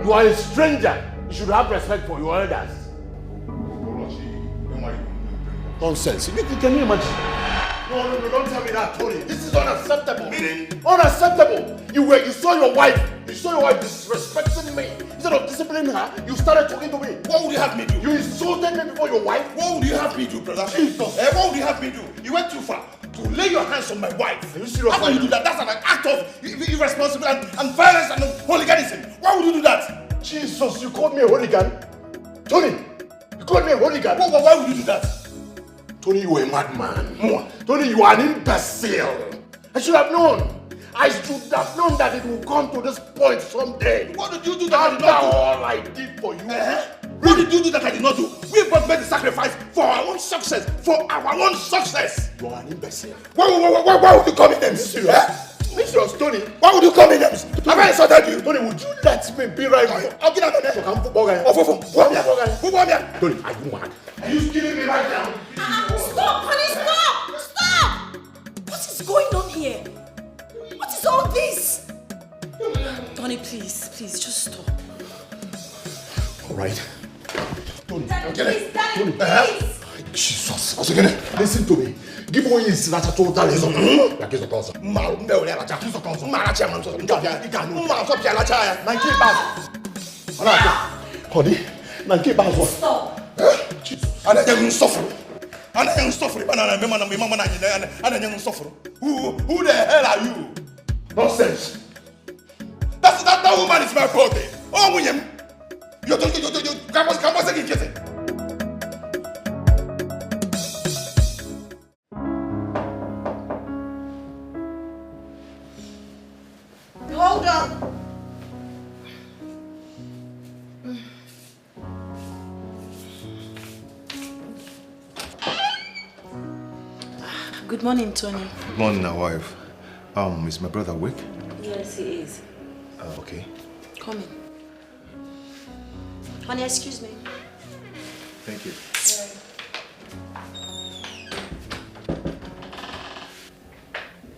You are a stranger. You should have respect for your elders. Nonsense. Can you imagine? No, don't tell me that, Tony. This is unacceptable. Unacceptable. You saw your wife disrespecting me. Instead of disciplining her, you started talking to me. What would you have me do? You insulted me before your wife? What would you have me do, brother? Jesus. What would you have me do? You went too far. To lay your hands on my wife. Are you serious? How can you do that? That's an act of irresponsibility and violence and hooliganism. Why would you do that? Jesus, you called me a hooligan? Tony, you called me a hooligan? Why would you do that? Tony, you are a madman. Tony, you are an imbecile. I should have known. I should have known that it would come to this point someday. What did you do that I did not do? All I did for you. What did you do that I did not do? We both made the sacrifice for our own success. For our own success. You are an imbecile. Why would you call me names? Serious, Tony. Why would you call me names? Have I insulted you? Tony, would you let me be right here? I'll get out of there. I'm football guy. Football guy. Tony, are you mad? Are you killing me right now? Stop, honey, stop! Stop! What is going on here? What is all this? Tony, please, just stop. All right. Tony, Daddy, Tony, please. Jesus. Listen to me. Give away his total Stop. Who the hell are you? Nonsense. That woman is my brother. Oh, William. You Hold on. Good morning, Tony. Good morning, my wife. Is my brother awake? Yes, he is. Okay. Come in. Honey, excuse me. Thank you.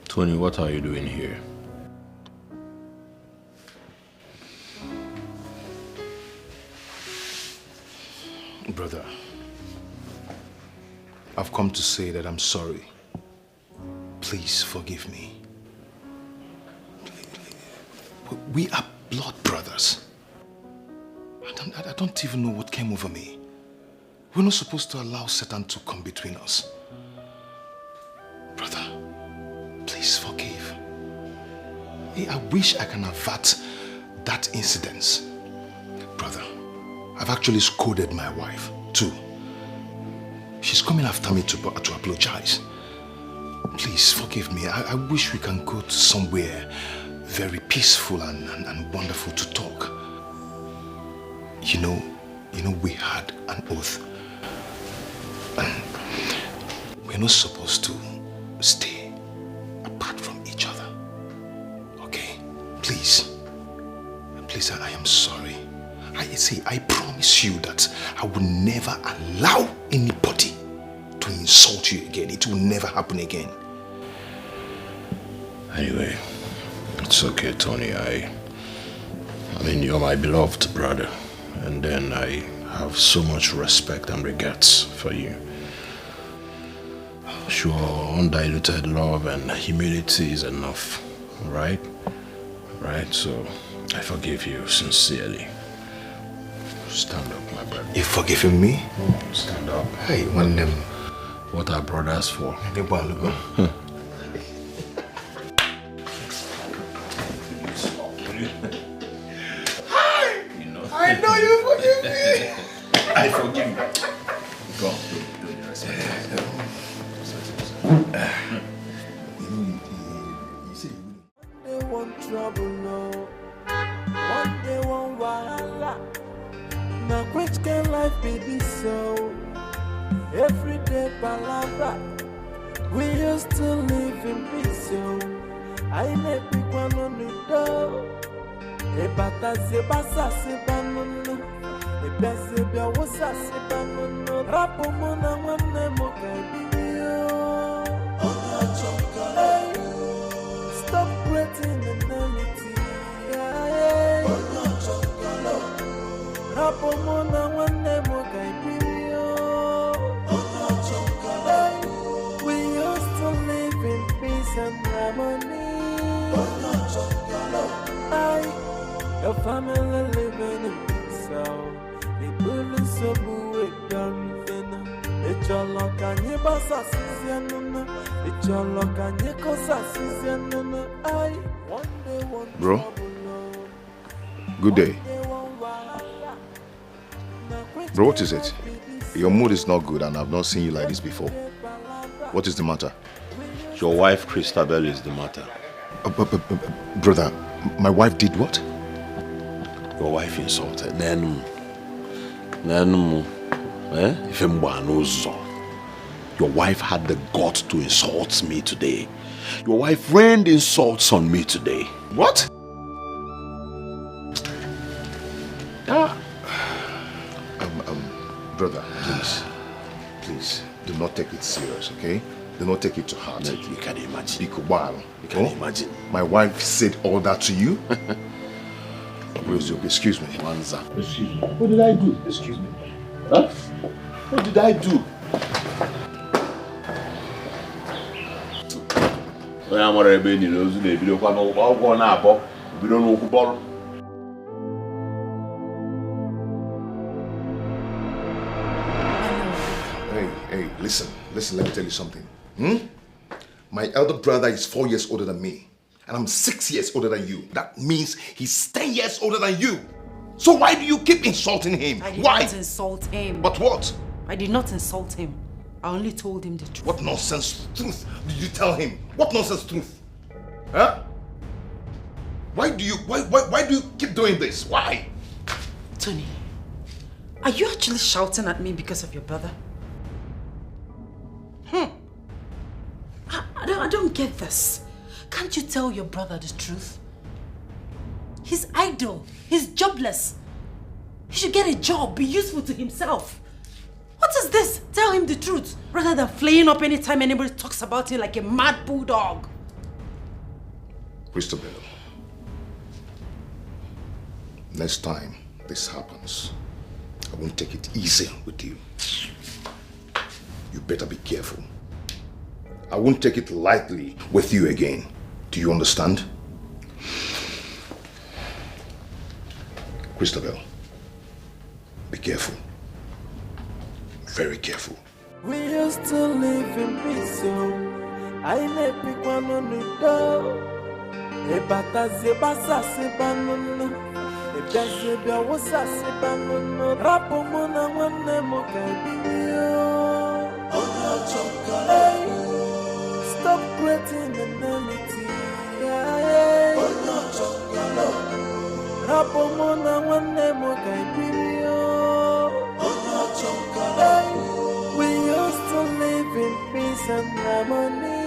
Tony, what are you doing here? Brother, I've come to say that I'm sorry. Please forgive me. We are blood brothers. I don't even know what came over me. We're not supposed to allow Satan to come between us. Brother, please forgive. I wish I can avert that incident. Brother, I've actually scolded my wife too. She's coming after me to apologize. Please forgive me. I wish we can go to somewhere very peaceful and wonderful to talk. You know, we had an oath. And we're not supposed to stay apart from each other. Okay? Please. Please, I am sorry. I promise you that I will never allow anybody to insult you again. It will never happen again. Anyway, it's okay, Tony. I mean, you're my beloved brother. And then I have so much respect and regards for you. Sure, undiluted love and humility is enough, right? Right? So, I forgive you sincerely. Stand up, my brother. You've forgiven me? Stand up. Hey, one name. What are brothers for? I know you forgive me. I forgive you. Go. They want trouble, no. One day one wahala. Now which can life be so? Every day palabra. We used to live in peace, so. I never wanna know. Ebata sebasa sebanono. Ebezebia wosa sebanono. Rapo mona wane mokaibio. Stop creating enmity. Rapo mona wane mokaibio. We used to live in peace and harmony. Your family living in peace. The bullets so big down then. It's your luck and your boss assistant. It's your luck and your cause assistant. Bro, good day. Bro, what is it? Your mood is not good and I've not seen you like this before. What is the matter? Your wife, Christabel, is the matter. Brother, my wife did what? Your wife insulted. Your wife had the guts to insult me today. Your wife rained insults on me today. What? Brother, please, do not take it serious, okay? Do not take it to heart. No, you can imagine. You can imagine. My wife said all that to you? Excuse me. Excuse me. What did I do? Excuse me. Huh? What did I do? Hey, listen, let me tell you something. My elder brother is 4 years older than me. And I'm 6 years older than you. That means he's 10 years older than you. So why do you keep insulting him? I did Why? not insult him. But what? I did not insult him. I only told him the truth. What nonsense truth did you tell him? What nonsense truth? Huh? Why do you keep doing this? Why? Tony, are you actually shouting at me because of your brother? I don't get this. Can't you tell your brother the truth? He's idle. He's jobless. He should get a job, be useful to himself. What is this? Tell him the truth, rather than flaying up anytime anybody talks about him like a mad bulldog. Christabel, next time this happens, I won't take it easy with you. You better be careful. I won't take it lightly with you again. Do you understand? Christabel, be careful. Very careful. We used to live in peace, I never pick one on the door. Ebata zebasa sebanono. Ebezebia wosa sebanono. Rapo mona wane mokaibio. Stop creating enmity. Rapo mona wane mokaibio. We used to live in peace and harmony.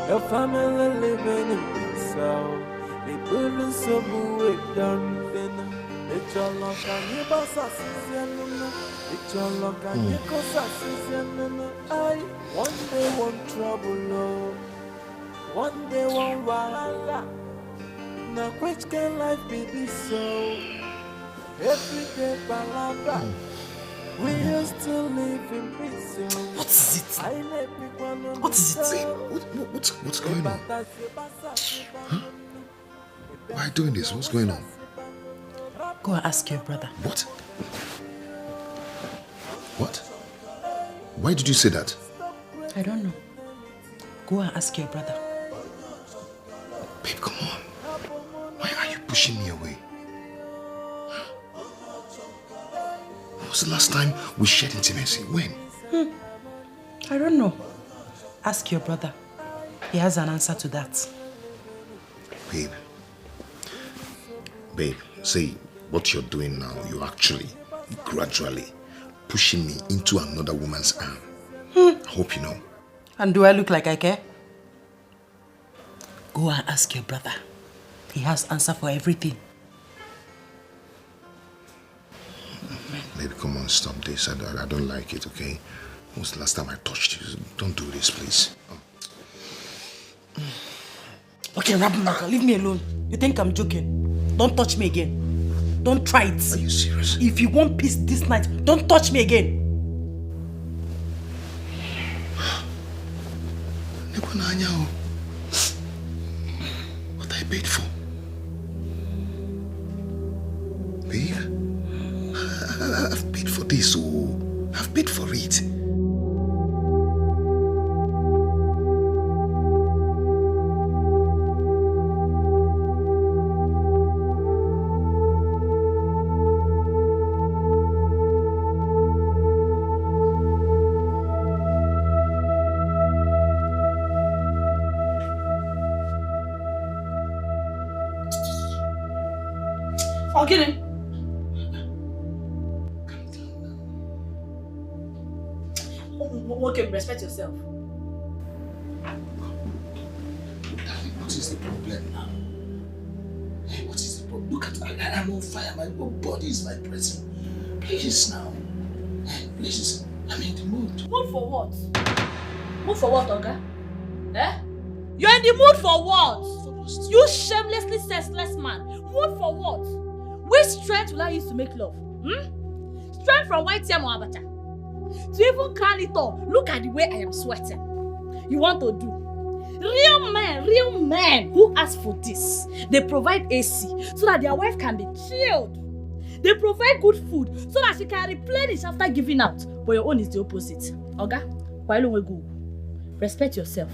Your family living in peace. The building so big down then. It's your luck and your boss assistant. It's your luck and your cause assistant. One day one trouble, one day one wahala. Now which can life be this so? Every day palabra. We used to live in peace. What is it? What is it? What's going on? Huh? Why are you doing this? What's going on? Go and ask your brother. What? What? Why did you say that? I don't know. Go and ask your brother. Babe, come on. Why are you pushing me away? When was the last time we shared intimacy? When? I don't know. Ask your brother. He has an answer to that. Babe, see, what you're doing now, you're actually, gradually pushing me into another woman's arm. I hope you know. And do I look like I care? Go and ask your brother. He has answer for everything. Baby, come on, stop this. I don't like it, okay? When was the last time I touched you? Don't do this, please. Okay, Rabunaka, leave me alone. You think I'm joking? Don't touch me again. Don't try it. Are you serious? If you want peace this night, don't touch me again. What I paid for? Babe, I've paid for this, oh. I've paid for it. Ogini. Okay, respect yourself. What is the problem now? Hey, what is the problem? Look at I'm on fire. My body is vibrating. Please now. Hey, please. I'm in the mood. Mood for what? Mood for what, Oga? Eh? You're in the mood for what? You shamelessly senseless man. Mood for what? Which strength will I use to make love? Strength from white yam or abacha? To even call it all, look at the way I am sweating. You want to do? Real men who ask for this, they provide AC so that their wife can be chilled. They provide good food so that she can replenish after giving out. But your own is the opposite. Oga, why don't we go? Respect yourself.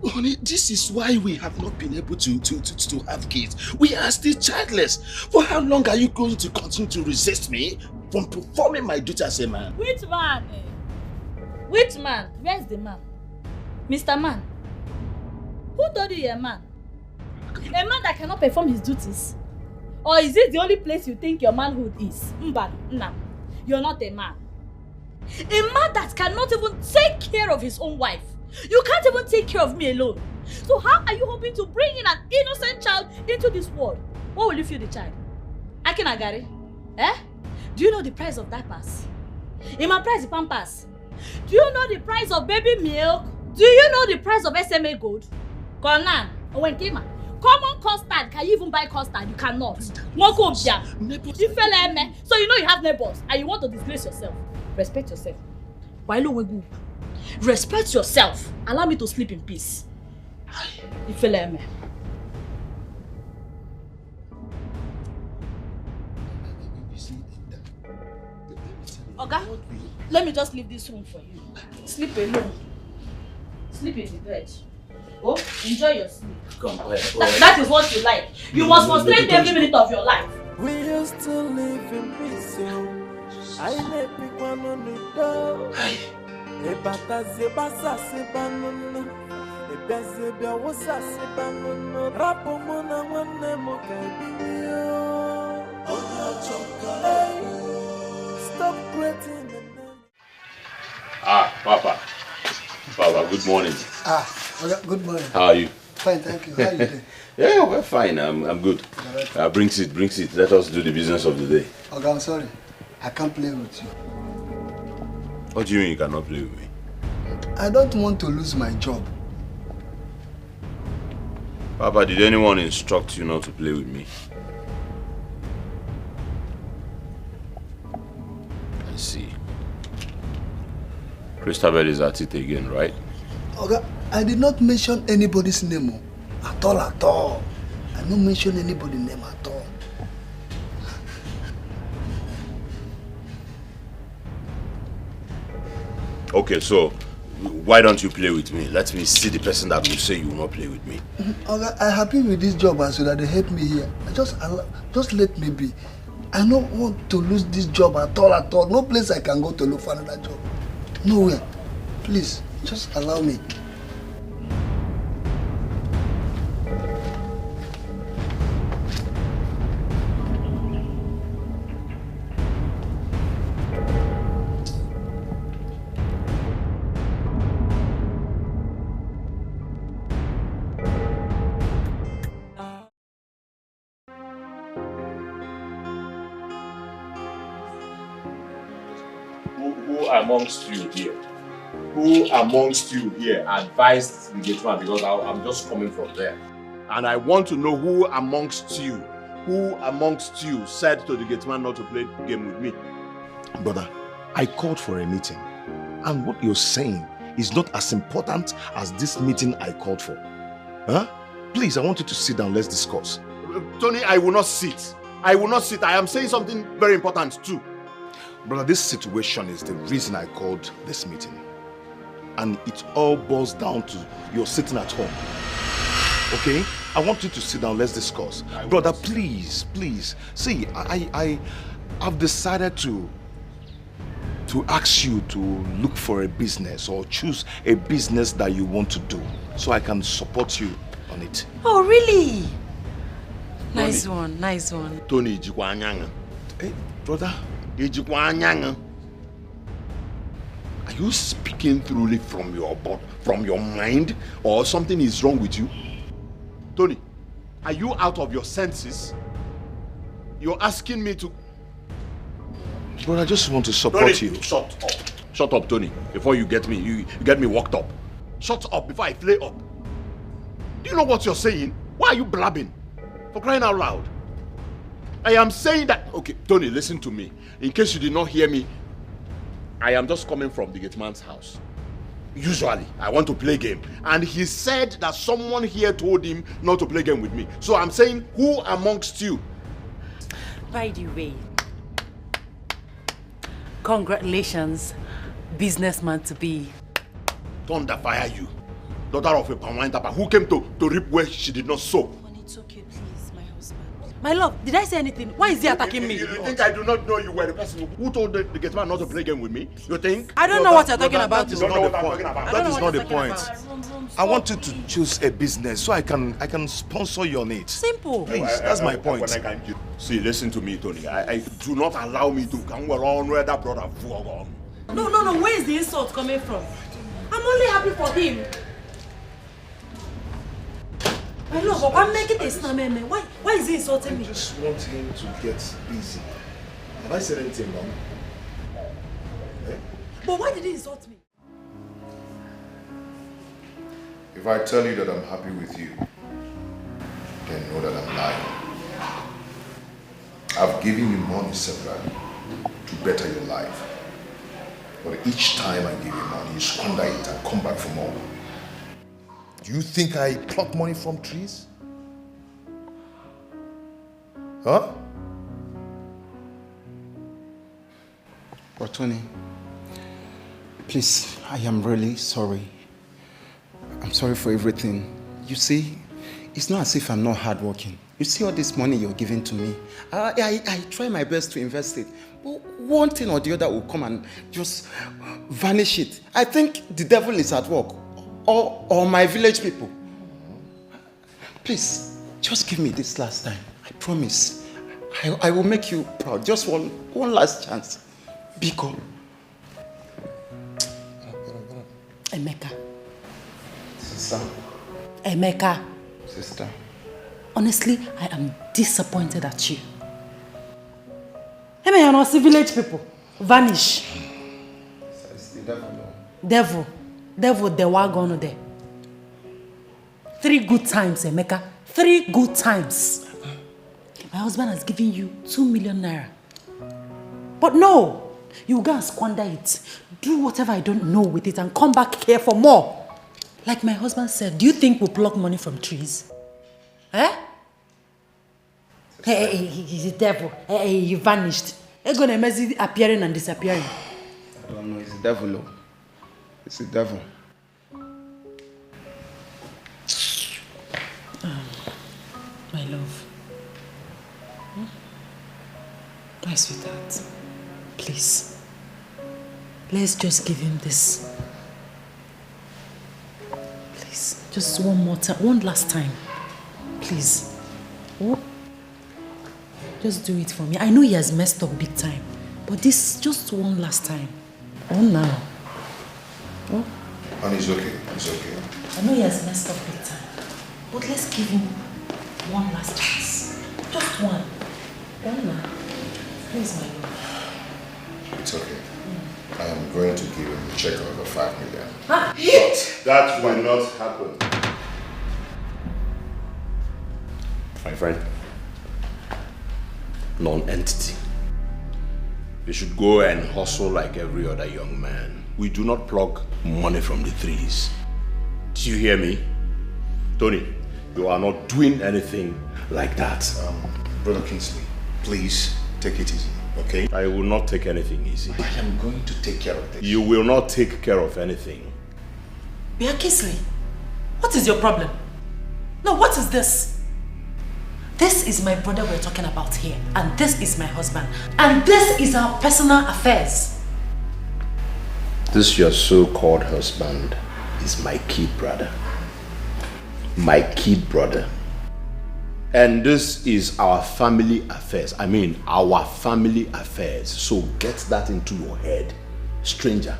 Honey, this is why we have not been able to have kids. We are still childless. For how long are you going to continue to resist me from performing my duty as a man? Which man? Which man? Where's the man? Mr. Man? Who told you you're a man? A man that cannot perform his duties? Or is it the only place you think your manhood is? Nah, you're not a man. A man that cannot even take care of his own wife. You can't even take care of me alone. So how are you hoping to bring in an innocent child into this world? What will you feed the child? Akinagari? Eh? Do you know the price of diapers? In my price, the pampers. Do you know the price of baby milk? Do you know the price of SMA gold? Konan, Owenkema. Common custard, can you even buy custard? You cannot. So you know you have neighbors and you want to disgrace yourself. Respect yourself. Respect yourself. Allow me to sleep in peace. Oga, let me just leave this room for you. Sleep alone. Sleep in the bed. Oh, enjoy your sleep. Come on. That is what you like. You must frustrate every minute of your life. We used to live in peace. I let pick one on the door. Ebata zebasa sebanono. Ebezebia wosa sebanono. Rapo mona wane mokabinyo. Stop creating. Papa. Papa, good morning. Okay, good morning. How are you? Fine, thank you. How are you doing? Yeah, we're fine. I'm good. Bring it. Let us do the business of the day. Okay, I'm sorry. I can't play with you. What do you mean you cannot play with me? I don't want to lose my job. Papa, did anyone instruct you not to play with me? I see. Christabel is at it again, right? Okay, I did not mention anybody's name. At all. I don't mention anybody's name at all. Okay, so why don't you play with me? Let me see the person that will say you will not play with me. Okay, I'm happy with this job so that they help me here. Just let me be. I don't want to lose this job at all. No place I can go to look for another job. Nowhere. Please, just allow me. Who amongst you here? Who amongst you here advised the gate man? Because I'm just coming from there. And I want to know who amongst you said to the gate man not to play the game with me? Brother, I called for a meeting. And what you're saying is not as important as this meeting I called for. Huh? Please, I want you to sit down. Let's discuss. Tony, I will not sit. I will not sit. I am saying something very important too. Brother, this situation is the reason I called this meeting. And it all boils down to you're sitting at home. Okay? I want you to sit down. Let's discuss. Brother, please. See, I've decided to ask you to look for a business or choose a business that you want to do so I can support you on it. Oh, really? Nice one. Tony, hey, brother, are you speaking truly from your mind, or something is wrong with you? Tony, are you out of your senses? You're asking me to... Brother, I just want to support Tony, you. Shut up, Tony, before you get me. You get me worked up. Shut up before I flare up. Do you know what you're saying? Why are you blabbing? For crying out loud. I am saying that... Okay, Tony, listen to me. In case you did not hear me, I am just coming from the gate man's house. Usually, I want to play game. And he said that someone here told him not to play game with me. So I'm saying, who amongst you? By the way, congratulations, businessman to be. Thunder fire you. Daughter of a palm wine tapper who came to reap where she did not sow. It's okay, please, my husband. My love, did I say anything? Why is he attacking me? You think I do not know you were the person who told the gate man not to play game with me? You think? I don't know what you're talking about. That is not the point. That is not the point. I want you to choose a business so I can sponsor your needs. Simple. Please, that's my point. See, listen to me, Tony. I do not allow me to come around where that brother for. No. Where is the insult coming from? I'm only happy for him. My love, I'm making a snap, man. Why is he insulting me? I just want him to get busy. Have I said anything wrong? Eh? But why did he insult me? If I tell you that I'm happy with you, then know that I'm lying. I've given you money separately to better your life. But each time I give you money, you squander it and come back for more. Do you think I pluck money from trees? Huh? But Tony, please, I am really sorry. I'm sorry for everything. You see, it's not as if I'm not hardworking. You see all this money you're giving to me. I try my best to invest it. But one thing or the other will come and just vanish it. I think the devil is at work. Or my village people. Please, just give me this last time. I promise. I will make you proud. Just one last chance. Biko. Emeka. Sister. Emeka. Sister. Honestly, I am disappointed at you. Hey, man, you're village people. Vanish. It's the devil. Devil, the wagon there. 3 good times, Emeka. 3 good times. My husband has given you 2 million naira. But no, you go and squander it. Do whatever I don't know with it and come back here for more. Like my husband said, do you think we'll pluck money from trees? Eh? Hey, he's a devil. Hey, you vanished. You're going to mess appearing and disappearing. I don't know, it's the devil, oh. It's the devil. My love. My sweetheart. Please. Let's just give him this. Please. Just one more time. One last time. Please. Oh. Just do it for me. I know he has messed up big time. But this just one last time. Oh, now. Oh. And it's okay. It's okay. I know he has messed up big time. But let's give him one last chance. Just one. One now. Please, my love. It's okay. I am going to give him a check of over 5 million. Ah, But that will not happen. My friend, non-entity. You should go and hustle like every other young man. We do not pluck money from the trees. Do you hear me? Tony, you are not doing anything like that. Brother Kingsley, please take it easy, okay? I will not take anything easy. I am going to take care of this. You will not take care of anything. Bia Kingsley, what is your problem? No, what is this? This is my brother we're talking about here, and this is my husband, and this is our personal affairs. This your so-called husband is my kid brother. My kid brother. And this is our family affairs. I mean, our family affairs. So get that into your head, stranger.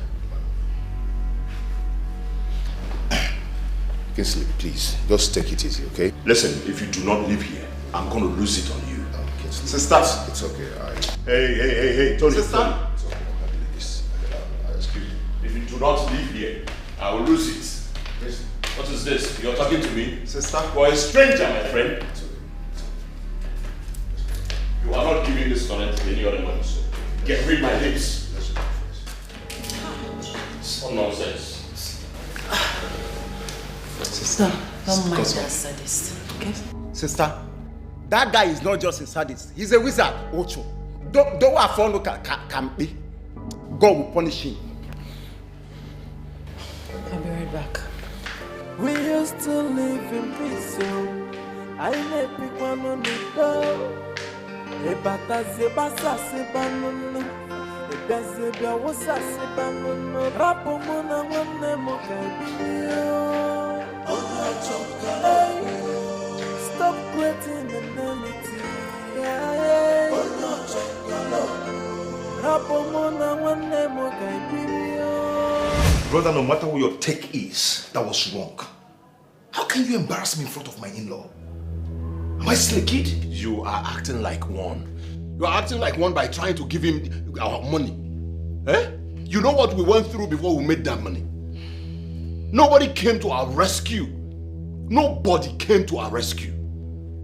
Kingsley, please, just take it easy, okay? Listen, if you do not leave here, I'm going to lose it on you. Sister, it's okay. Hey, Tony. Sister. Tony. Excuse me. If you do not leave here, I will lose it. What is this? You're talking to me? Sister. You are a stranger, my friend. You are not giving this current to any other man. Get rid of my lips. What nonsense. Sister, don't mind that sadist, okay? Sister, that guy is not just a sadist. He's a wizard, Ocho. Don't afford can be. God will punish him. I'll be right back. We used to live in peace, I let people on the door. Ebata zebasa sebanunu, ebezebia wosa sebanunu. Rapo mona mone mokabiyo. Stop creating enmity. Rapo mona mone mokabiyo. Brother, no matter what your take is, that was wrong. How can you embarrass me in front of my in-law? Am I still a kid? You are acting like one. You are acting like one by trying to give him our money. Eh? You know what we went through before we made that money? Nobody came to our rescue. Nobody came to our rescue.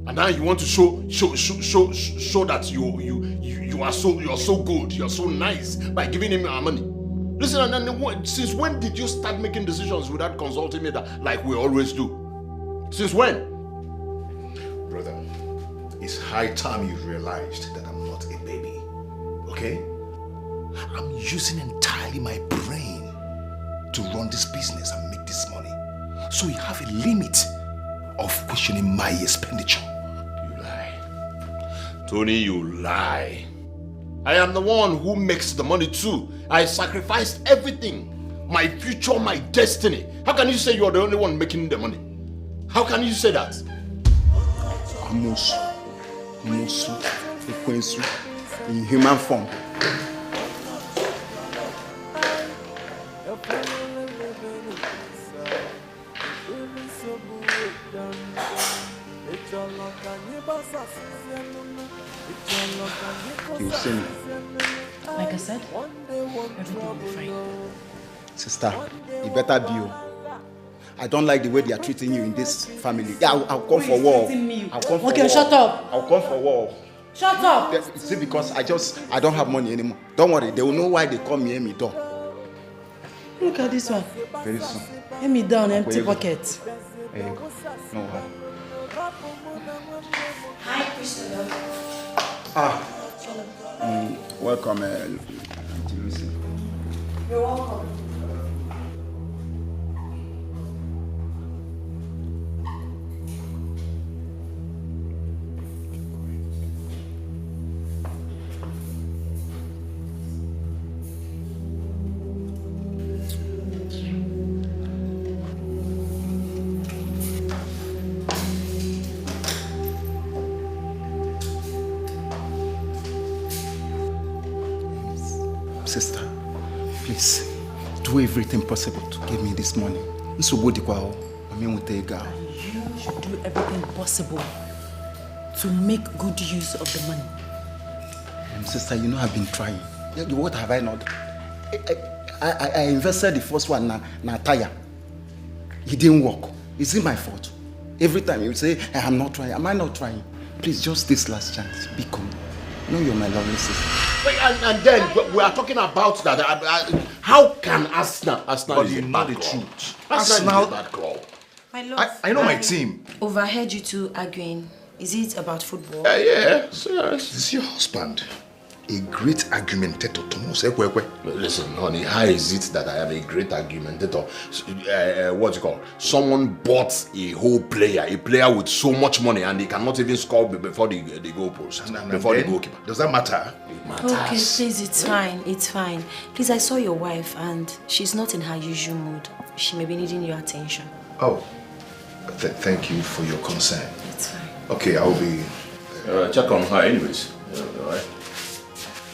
And now you want to show that you are so good, you are so nice by giving him our money. Listen, and since when did you start making decisions without consulting me like we always do? Since when? Brother, it's high time you realized that I'm not a baby, okay? I'm using entirely my brain to run this business and make this money. So you have a limit of questioning my expenditure. You lie. Tony, you lie. I am the one who makes the money too. I sacrificed everything. My future, my destiny. How can you say you are the only one making the money? How can you say that? Amosu, Ekwensu, in human form. You see me? Like I said, everything will be fine. Sister, you better be you. I don't like the way they are treating you in this family. Yeah, I'll come for war. I'll come for war. Shut up. I'll come for war. Shut up. See, because I don't have money anymore. Don't worry, they will know why they call me Amy Door. Look at this one. Very soon. Let me down, empty pocket. There you go. No worry. Hi, Christopher. Welcome, Auntie Lucia. You're welcome. Sister, please do everything possible to give me this money. You should do everything possible to make good use of the money. Sister, you know I've been trying. What have I not? I invested the first one na tire. It didn't work. Is it my fault? Every time you say, I'm not trying. Am I not trying? Please, just this last chance. Become. No, you're my lovely sister. Wait, and then we are talking about that. How can Arsenal But is you a know bad the club? truth. Arsenal is a bad club. My love, I know my team. Overheard you two arguing. Is it about football? Yes. This is your husband. A great argumentator, Thomas Ekwekwe. Listen, honey, how is it that I am a great argumentator? What's it called? Someone bought a whole player, a player with so much money, and they cannot even score before the goalpost, before the goalkeeper. Does that matter? It matters. Okay, please, it's fine. It's fine. Please, I saw your wife and she's not in her usual mood. She may be needing your attention. Oh, thank you for your concern. It's fine. Okay, I'll be... Check on her anyways. Alright.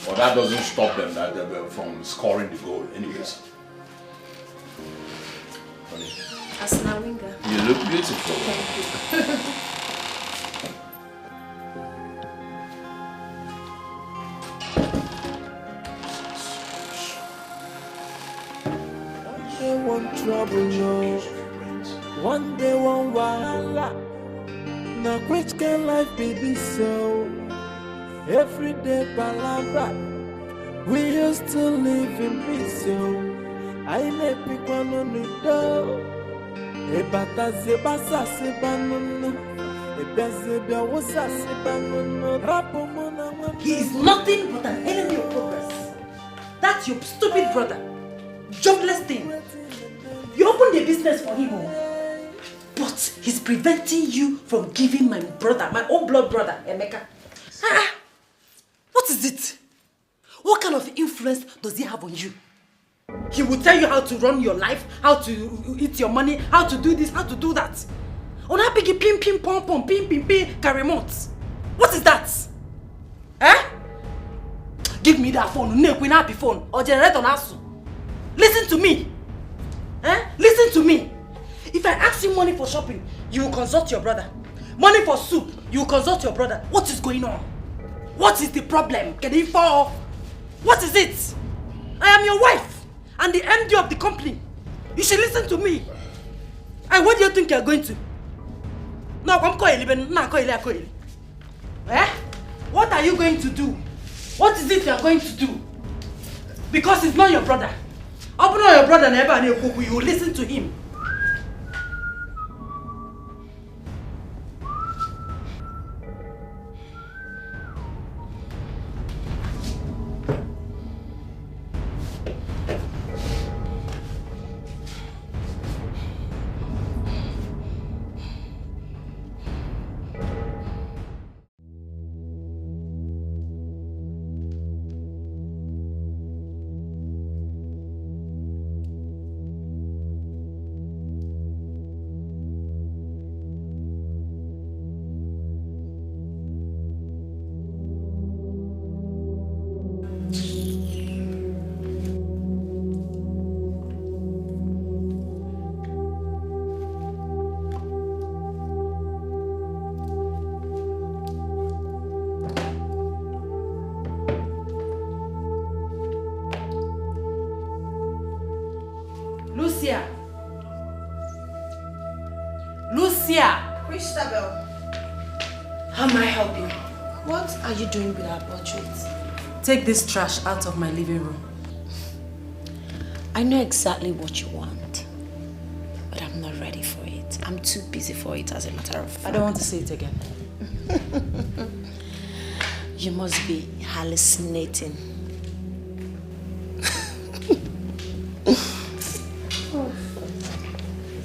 But that doesn't stop them from scoring the goal anyways. Honey, Asna Winger. you look beautiful. Thank you. One day one trouble, no. One day one wahala. Now which can life be this so? Every day palabra. We used to live in peace, so I let pick one on the door. Ebata zebasa sebanuna. Ebezebia wasa sebanuna. Rapomona. He is nothing but an enemy of progress. That's your stupid brother. Jobless thing. You opened a business for him, but he's preventing you from giving my brother, my own blood brother, Emeka. What is it? What kind of influence does he have on you? He will tell you how to run your life, how to eat your money, how to do this, how to do that. On how big pim pim pom pom pim pim pim remote. What is that? Eh? Give me that phone, happy phone, or generator nasu. Listen to me. Eh? Listen to me. If I ask you money for shopping, you will consult your brother. Money for soup, you will consult your brother. What is going on? What is the problem? Can you fall? What is it? I am your wife and the MD of the company. You should listen to me. And what do you think you are going to? No, I'm going. Eh? What are you going to do? What is it you are going to do? Because he's not your brother. Open on your brother and you will listen to him. Lucia. Lucia. Christabel. How may I help you? What are you doing with our portrait? Take this trash out of my living room. I know exactly what you want, but I'm not ready for it. I'm too busy for it, as a matter of fact. I don't want to say it again. You must be hallucinating.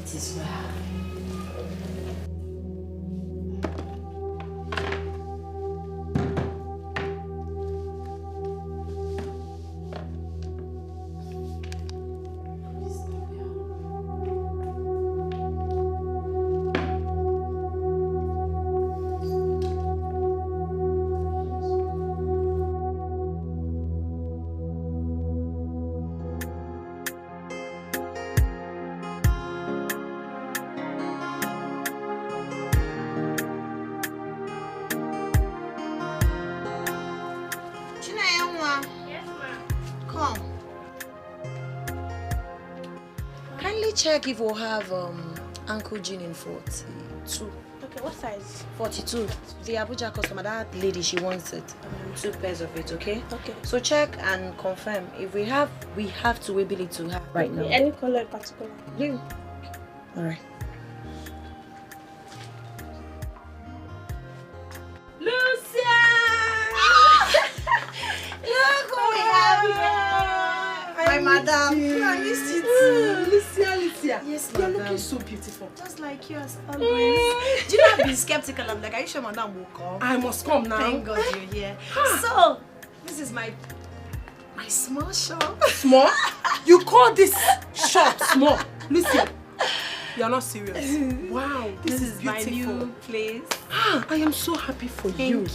It is well. check if we'll have Uncle Jean in 42. Okay, what size? 42. The Abuja customer, that lady, she wants it. 2 pairs of it, okay? Okay. So check and confirm. If we have to be able to have right now. Any color in particular? Blue. Alright. Lucia! Look who we have here! My madam. I missed you too. Lucia. Yes, You're madam. looking so beautiful. Just like you as always. Do you know I've been skeptical? I'm like, are you sure madam will come? I must come now. Thank God you're here. So, this is my small shop. Small? You call this shop small? Lucia, you're not serious. Wow, This is my beautiful. new place. I am so happy for you.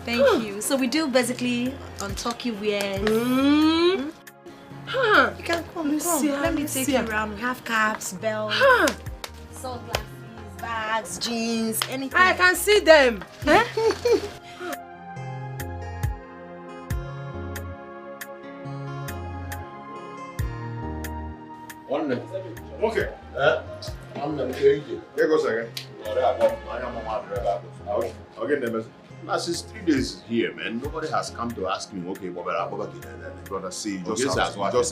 Thank you. So we do basically on Turkey wear. You can come, Lucia, Let me take you Lucia. around. We have caps, belts, sunglasses, bags, jeans, anything. I can see them. Eh? Okay. Here goes again. Okay, now, since 3 days here, man, nobody has come to ask me, okay, Brother, see, you Okay, just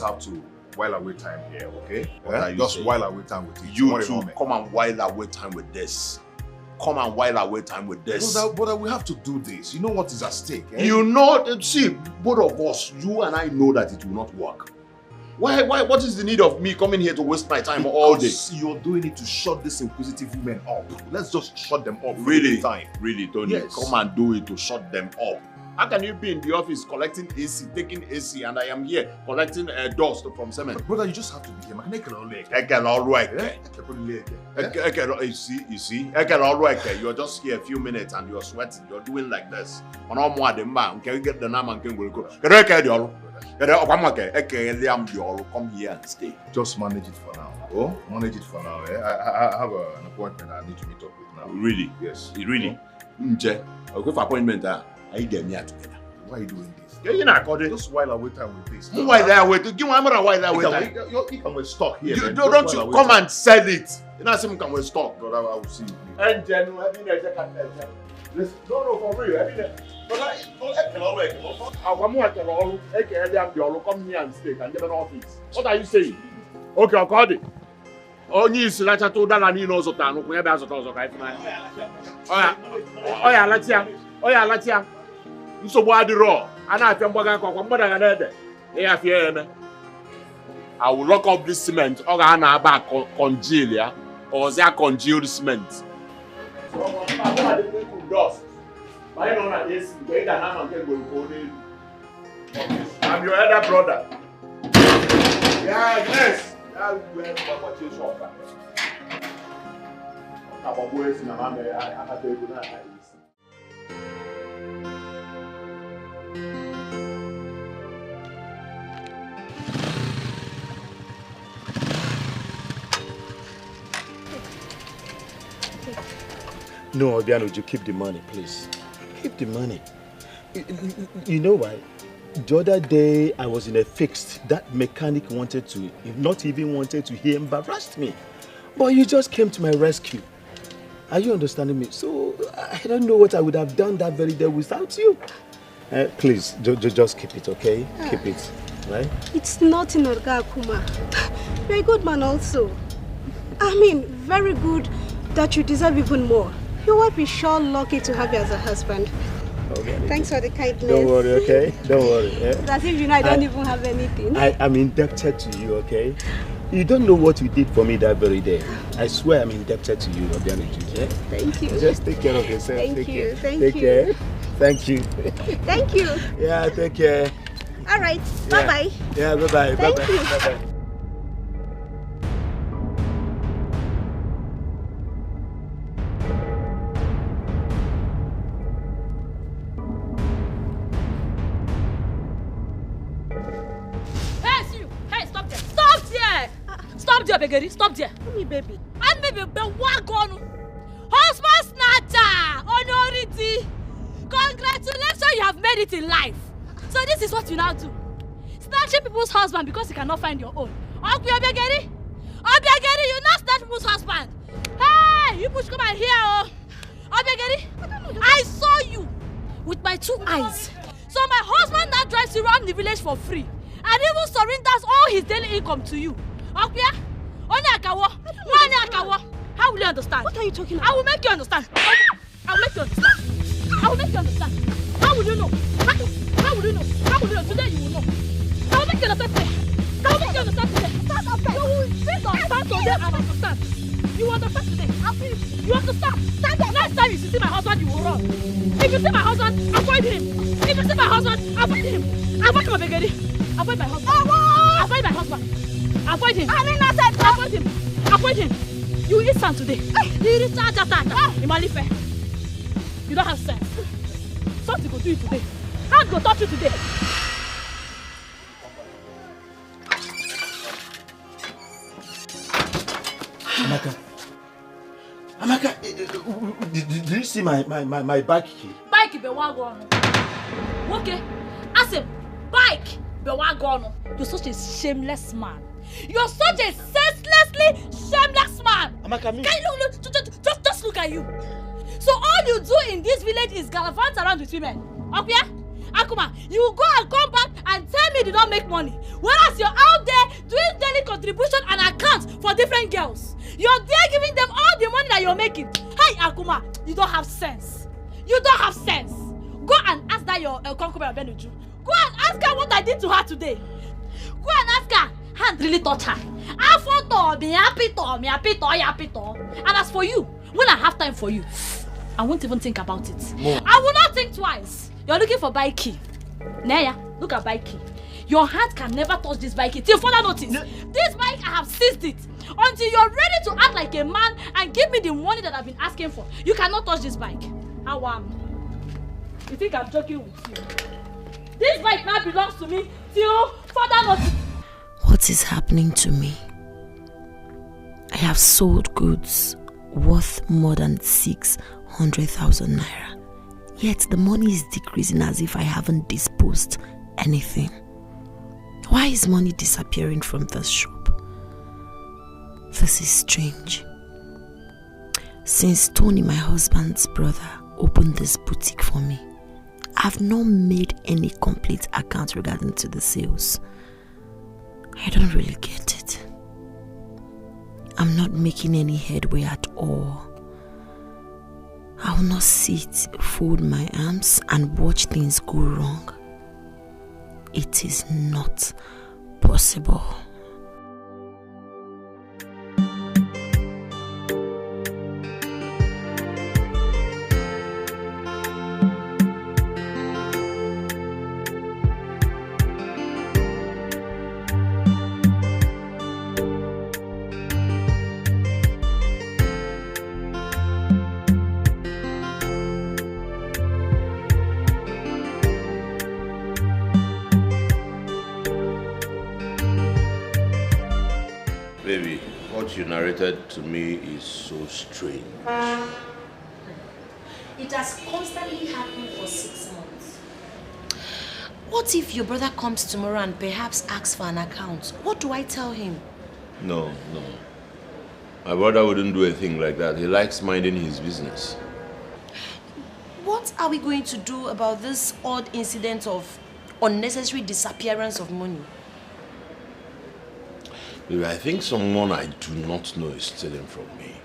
have to while away time here, okay? What are you Just saying? while away time with it. You Worry two about me. come and while away time with this. Come and while away time with this. Brother, we have to do this. You know what is at stake. Eh? You know, see, both of us, you and I know that it will not work. Why, what is the need of me coming here to waste my time all day? Because you're doing it to shut these inquisitive women up. Let's just shut them up. Really? Time. Really, Tony? Yes. Come and do it to shut them up. How can you be in the office collecting AC, taking AC, and I am here collecting dust from cement? Brother, you just have to be here. You see, you're just here a few minutes and you're sweating. You're doing like this. Can you get the name and can go? Come here and stay. Just manage it for now. Oh, manage it for now. Eh? I have an appointment I need to meet up with now. Really? Yes. Really? Okay, for appointment, I get me together. Why are you doing this? You're not according. Just while I wait time with this. Why that way? Give me why that way. You can stock here. You man. don't Just you while I come wait and sell it. You know, some can we stock. Brother, I will see you. And no, for real. Come here and stay and get an office. What are you saying? Okay, I'll call it. Onye isi lacha to dala ni no zota no kunya ba zota zo kai funa. Oya latia. Nsogbu adiro. Ana afia mgbaga kwa mgbada ga na ede. E afia eme. I will lock up this cement. O ga na aba congeal ya. Or za congealed cement. So I'm your elder brother. Yeah, yes. No, Obiano, you keep the money, please. Keep the money. You know why? The other day, I was in a fix. That mechanic wanted to, not even wanted to, he embarrassed me. But you just came to my rescue. Are you understanding me? So, I don't know what I would have done that very day without you. Please, just keep it, okay? Keep it, right? It's nothing, Olga Akuma. You're a good man also. I mean, very good that you deserve even more. Your wife is sure lucky to have you as a husband. Okay. Thanks for the kindness. Don't worry, okay? Don't worry. Yeah? It's as if you know I don't even have anything. I'm indebted to you, okay? You don't know what you did for me that very day. I swear I'm indebted to you, Obiano. Yeah? Thank you. Just take care of yourself. Thank take you. Care. Thank take you. Care. Thank you. Thank you. Yeah, take care. All right. Yeah. Bye-bye. Yeah, bye-bye. Thank Bye-bye. you. Bye-bye. Stop there, Begeri. Stop there. Me, baby. And maybe the wagon. Husband snatcher. Honority. Congratulations, you have made it in life. So this is what you now do. Snatching people's husband because you cannot find your own. Begeri. Obiageri, you not that people's husband. Hey, you push come out here, oh. Obiageri, I saw you with my 2 eyes. So my husband now drives you around the village for free and even surrenders all his daily income to you. Okay? How will you understand? What are you talking about? I will make you understand. I will make you understand. I will make you understand. How will you know? How will you know? How will you know? Today you will know. I will make you understand today. I will make you understand today. You will sit on stand today and understand. You will understand today. You understand? Stand up. Next time you see my husband, you will run. If you see my husband, avoid him. If you see my husband, avoid him. Avoid him, Begedi. Avoid my husband. Avoid my husband. Avoid him. Avoid him. Avoid him. You eat sand today. You eat sand Imalife. You don't have sense. Something will do you today. Hand go touch you today. Amaka, did you see my bike key? Bike be wagon. Okay. As a bike be wagon. You're such a shameless man. You're such a senselessly shameless man. Amaka, me. Can you look, just look at you. So all you do in this village is gallivant around with women. Okay? Akuma, you go and come back and tell me you did not make money. Whereas you're out there doing daily contribution and accounts for different girls. You're there giving them all the money that you're making. Hey Akuma, you don't have sense. You don't have sense. Go and ask that your concubine Benuju. Go and ask her what I did to her today. Go and ask her. Hand really touch her. And as for you, when I have time for you, I won't even think about it. No. I will not think twice. You're looking for bike key. Naya, look at bike key. Your hand can never touch this bike key till further notice. No. This bike, I have seized it. Until you're ready to act like a man and give me the money that I've been asking for, you cannot touch this bike. How am? You think I'm joking with you? This bike now belongs to me till further notice. What is happening to me? I have sold goods worth more than 600,000 naira. Yet the money is decreasing as if I haven't disposed anything. Why is money disappearing from this shop? This is strange. Since Tony, my husband's brother, opened this boutique for me, I've not made any complete account regarding to the sales. I don't really get it. I'm not making any headway at all. I will not sit, fold my arms and watch things go wrong. It is not possible. Baby, what you narrated to me is so strange. It has constantly happened for 6 months. What if your brother comes tomorrow and perhaps asks for an account? What do I tell him? No. My brother wouldn't do a thing like that. He likes minding his business. What are we going to do about this odd incident of unnecessary disappearance of money? Baby, I think someone I do not know is stealing from me.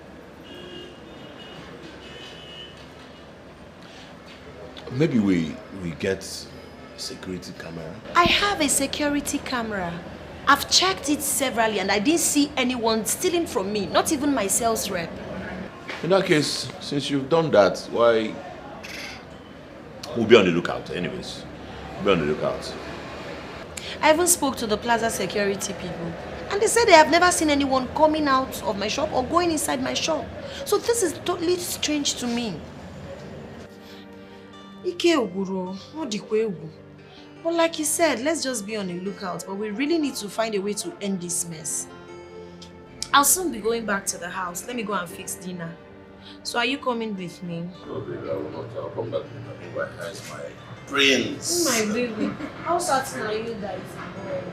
Maybe we get a security camera. I have a security camera. I've checked it severally and I didn't see anyone stealing from me, not even my sales rep. In that case, since you've done that, why... We'll be on the lookout anyways. We'll be on the lookout. I even spoke to the plaza security people. And they said they have never seen anyone coming out of my shop or going inside my shop. So this is totally strange to me. But like you said, let's just be on the lookout. But we really need to find a way to end this mess. I'll soon be going back to the house. Let me go and fix dinner. So are you coming with me? No, baby, I will not. I'll come back with my eyes, my prince. Oh, my baby. How certain are you that it's a boy?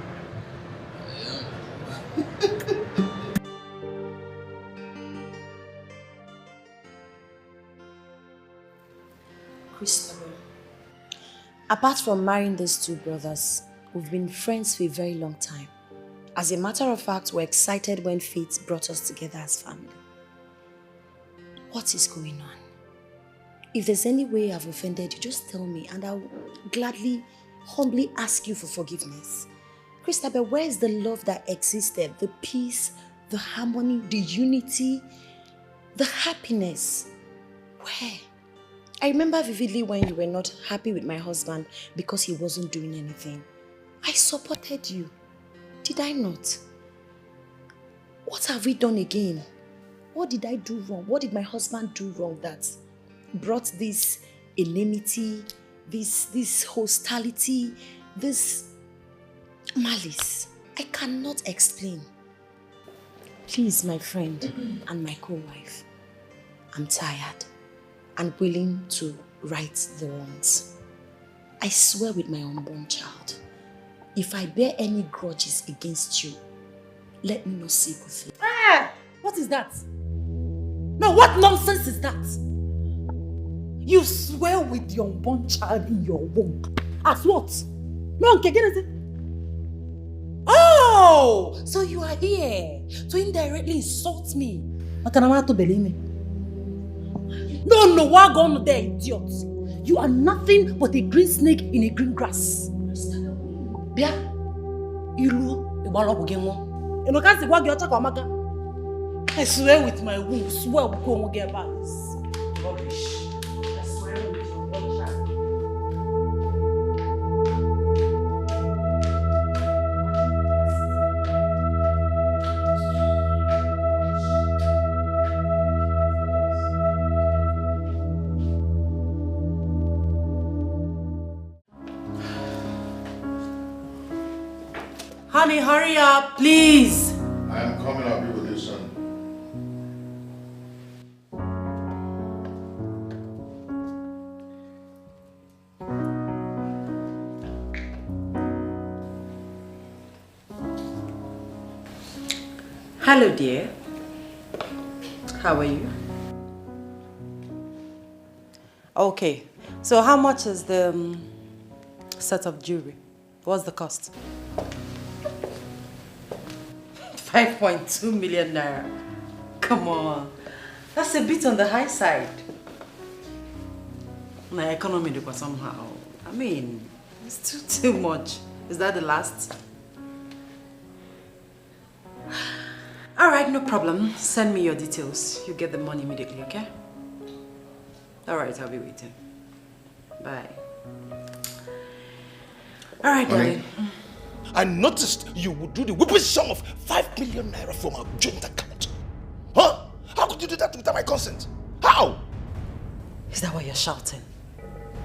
Apart from marrying these two brothers, we've been friends for a very long time. As a matter of fact, we're excited when fate brought us together as family. What is going on? If there's any way I've offended you, just tell me and I'll gladly, humbly ask you for forgiveness. Christabel, where is the love that existed? The peace, the harmony, the unity, the happiness? Where? I remember vividly when you were not happy with my husband because he wasn't doing anything. I supported you. Did I not? What have we done again? What did I do wrong? What did my husband do wrong that brought this enmity, this hostility, this malice? I cannot explain. Please, my friend and my co-wife, I'm tired and willing to right the wrongs. I swear with my unborn child, if I bear any grudges against you, let me not see with you. Ah! What is that? No, what nonsense is that? You swear with your unborn child in your womb. As what? No, okay, get it. Oh! So you are here to indirectly insult me. No, what going there, idiot? You are nothing but a green snake in a green grass. Bia, Ilu, I swear with my womb, swear we'll go and get back. Rubbish. I swear with your one child. Honey, hurry up, please. I am coming, I'll be with you soon. Hello, dear. How are you? Okay, so how much is the set of jewelry? What's the cost? 5.2 million naira. Come on. That's a bit on the high side. My economy was somehow. I mean, it's too much. Is that the last? Alright, no problem. Send me your details. You get the money immediately, okay? Alright, I'll be waiting. Bye. Alright, darling. I noticed you would do the whooping sum of 5 million naira from our joint account. Huh? How could you do that without my consent? How? Is that why you're shouting?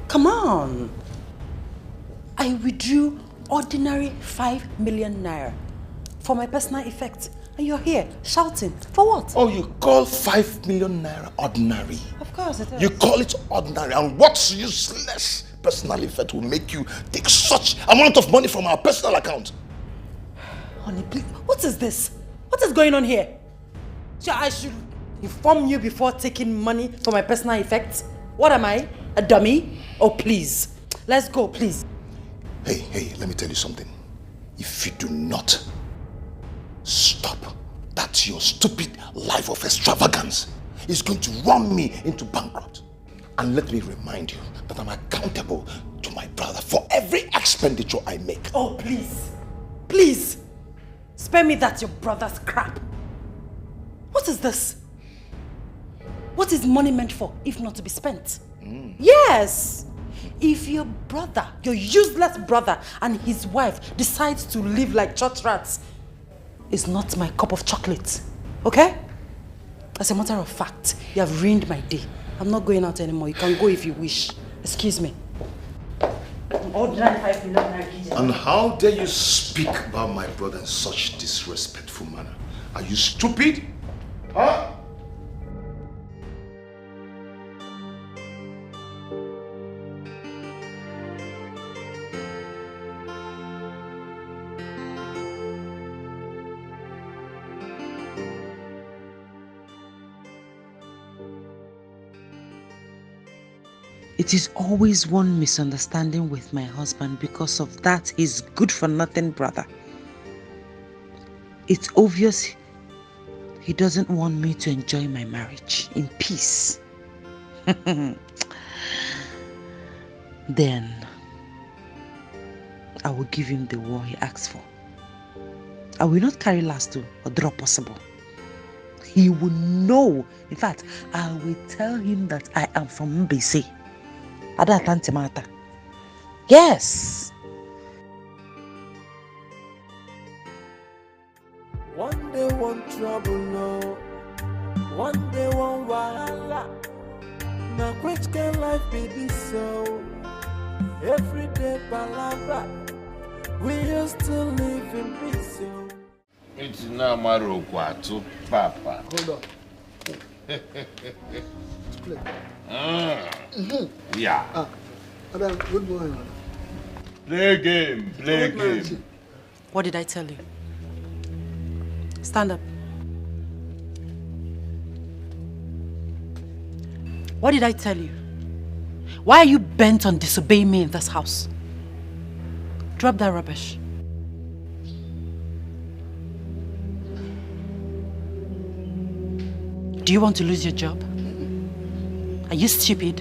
Come on. I withdrew ordinary 5 million naira for my personal effect. And you're here shouting. For what? Oh, you call 5 million naira ordinary? Of course it is. You call it ordinary, and what useless personal effect will make you take such amount of money from our personal account? Honey, please, what is this? What is going on here? So I should inform you before taking money for my personal effects? What am I? A dummy? Oh, please. Let's go, please. Hey, let me tell you something. If you do not stop, that your stupid life of extravagance is going to run me into bankrupt. And let me remind you that I'm accountable to my brother for every expenditure I make. Oh, please. Please. Spare me that your brother's crap. What is this? What is money meant for if not to be spent? Yes. If your brother, your useless brother and his wife decides to live like church rats, it's not my cup of chocolate. Okay? As a matter of fact, you have ruined my day. I'm not going out anymore. You can go if you wish. Excuse me. And how dare you speak about my brother in such disrespectful manner? Are you stupid? Huh? It is always one misunderstanding with my husband because of that his good-for-nothing brother. It's obvious he doesn't want me to enjoy my marriage in peace. Then I will give him the war he asks for. I will not carry last to or draw possible. He will know. In fact, I will tell him that I am from Mbese. Ada Tantimata. Yes. One day one trouble, no. One day one wahala. Now which can life be this so? Every day palabra. We used to live in peace, yo. It's now Marokwato, Papa. Hold on. Play. Yeah. Madam, good morning. Play game, play game. What did I tell you? Stand up. What did I tell you? Why are you bent on disobeying me in this house? Drop that rubbish. Do you want to lose your job? Are you stupid?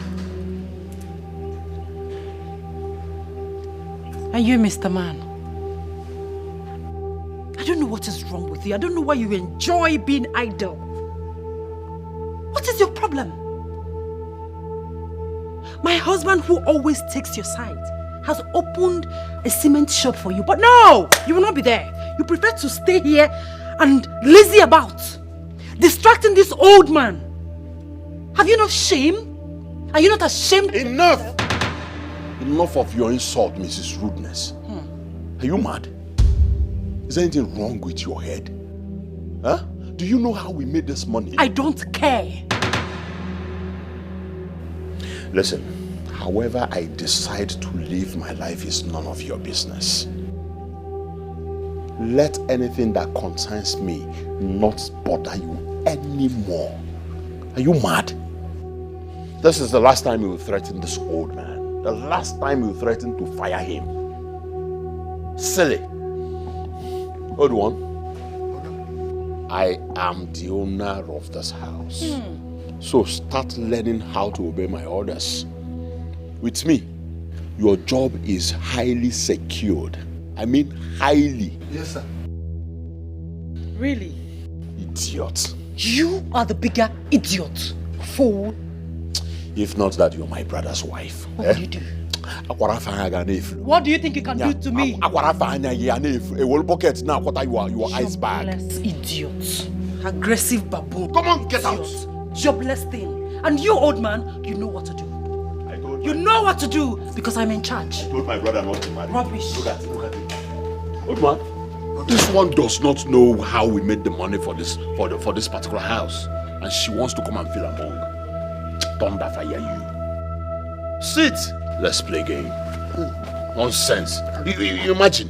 Are you Mr. Man? I don't know what is wrong with you. I don't know why you enjoy being idle. What is your problem? My husband, who always takes your side, has opened a cement shop for you. But no, you will not be there. You prefer to stay here and lazy about, distracting this old man. Have you no shame? Are you not ashamed? Enough! Enough of your insult, Mrs. Rudeness. Are you mad? Is there anything wrong with your head? Huh? Do you know how we made this money? I don't care. Listen, however I decide to live my life is none of your business. Let anything that concerns me not bother you anymore. Are you mad? This is the last time you will threaten this old man. The last time you threatened to fire him. Silly. Old one. I am the owner of this house. So start learning how to obey my orders. With me, your job is highly secured. I mean highly. Yes, sir. Really? Idiot. You are the bigger idiot. Fool. If not that, you're my brother,'s wife. What will you do? What do you think you can do to me? A whole bucket now, what are your ice bag? Jobless idiot. Aggressive baboon. Come on, get out. Jobless thing. And you, old man, you know what to do. You know what to do because I'm in charge. I told my brother not to marry. Rubbish. Look at it. Old man, this one does not know how we made the money for this particular house. And she wants to come and feel among. Thunder fire you. Sit. Let's play game. Nonsense. You imagine.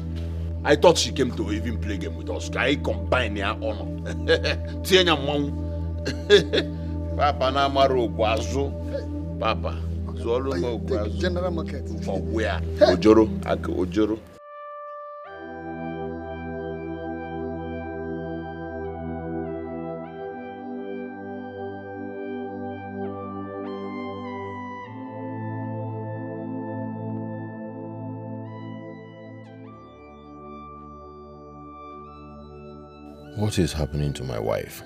I thought she came to even play game with us. I combine their honor. Tienya mom. Papa na maro gwazo. Papa. Zolo mo gwazo. General market. For where? Ojoro. Ojoro. What is happening to my wife?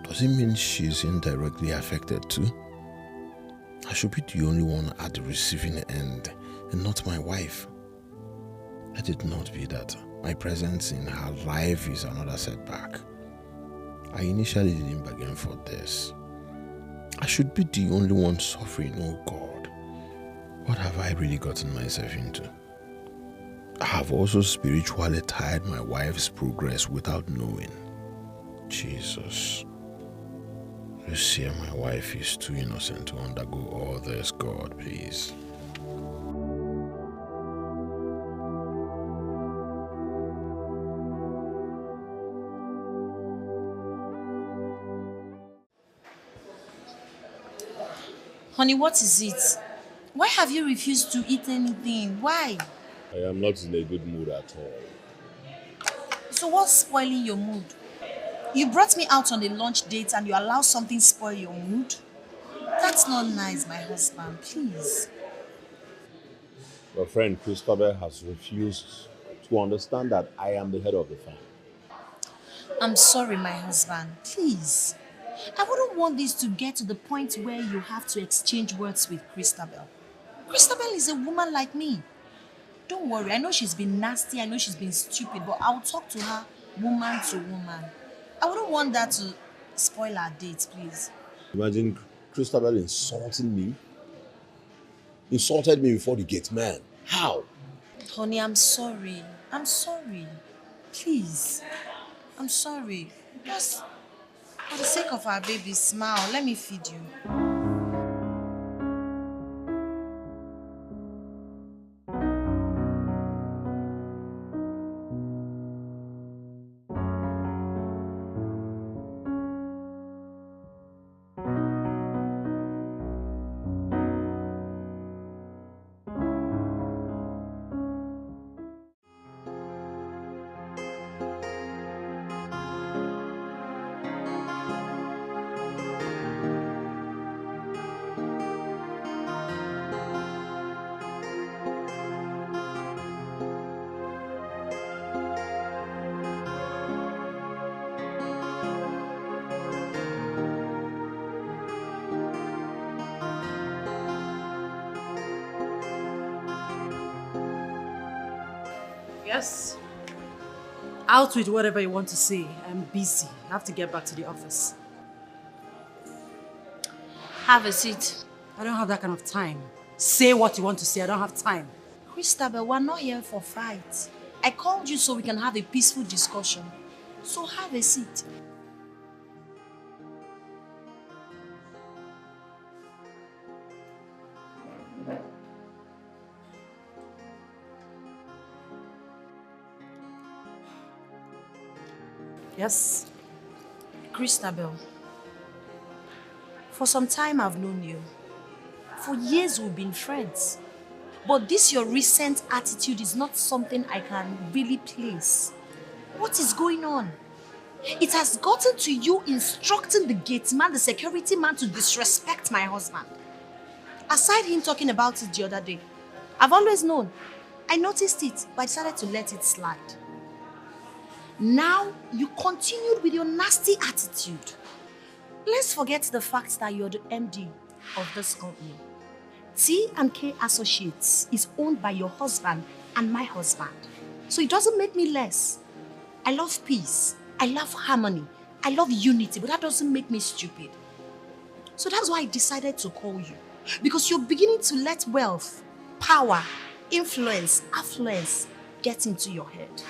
Does it mean she's indirectly affected too? I should be the only one at the receiving end and not my wife. Let it not be that my presence in her life is another setback. I initially didn't bargain for this. I should be the only one suffering, oh God. What have I really gotten myself into? I have also spiritually tied my wife's progress without knowing. Jesus. Lucia, my wife, is too innocent to undergo all this, God, please. Honey, what is it? Why have you refused to eat anything? Why? I am not in a good mood at all. So what's spoiling your mood? You brought me out on a lunch date and you allow something spoil your mood? That's not nice, my husband. Please. Your friend Christopher has refused to understand that I am the head of the family. I'm sorry, my husband. Please. I wouldn't want this to get to the point where you have to exchange words with Christabel. Christabel is a woman like me. Don't worry, I know she's been nasty, I know she's been stupid, but I'll talk to her woman to woman. I wouldn't want that to spoil our date, please. Imagine Christabel insulting me. Insulted me before the gate man. How? Honey, I'm sorry. I'm sorry. Please. I'm sorry. Just for the sake of our baby, smile. Let me feed you. Yes. Out with whatever you want to say. I'm busy. I have to get back to the office. Have a seat. I don't have that kind of time. Say what you want to say. I don't have time. Christabel, we're not here for fight. I called you so we can have a peaceful discussion. So have a seat. Yes? Christabel, for some time I've known you. For years we've been friends. But this your recent attitude is not something I can really place. What is going on? It has gotten to you instructing the gate man, the security man, to disrespect my husband. Aside him talking about it the other day, I've always known. I noticed it, but I decided to let it slide. Now, you continued with your nasty attitude. Let's forget the fact that you're the MD of this company. T&K Associates is owned by your husband and my husband. So it doesn't make me less. I love peace. I love harmony. I love unity, but that doesn't make me stupid. So that's why I decided to call you. Because you're beginning to let wealth, power, influence, affluence get into your head.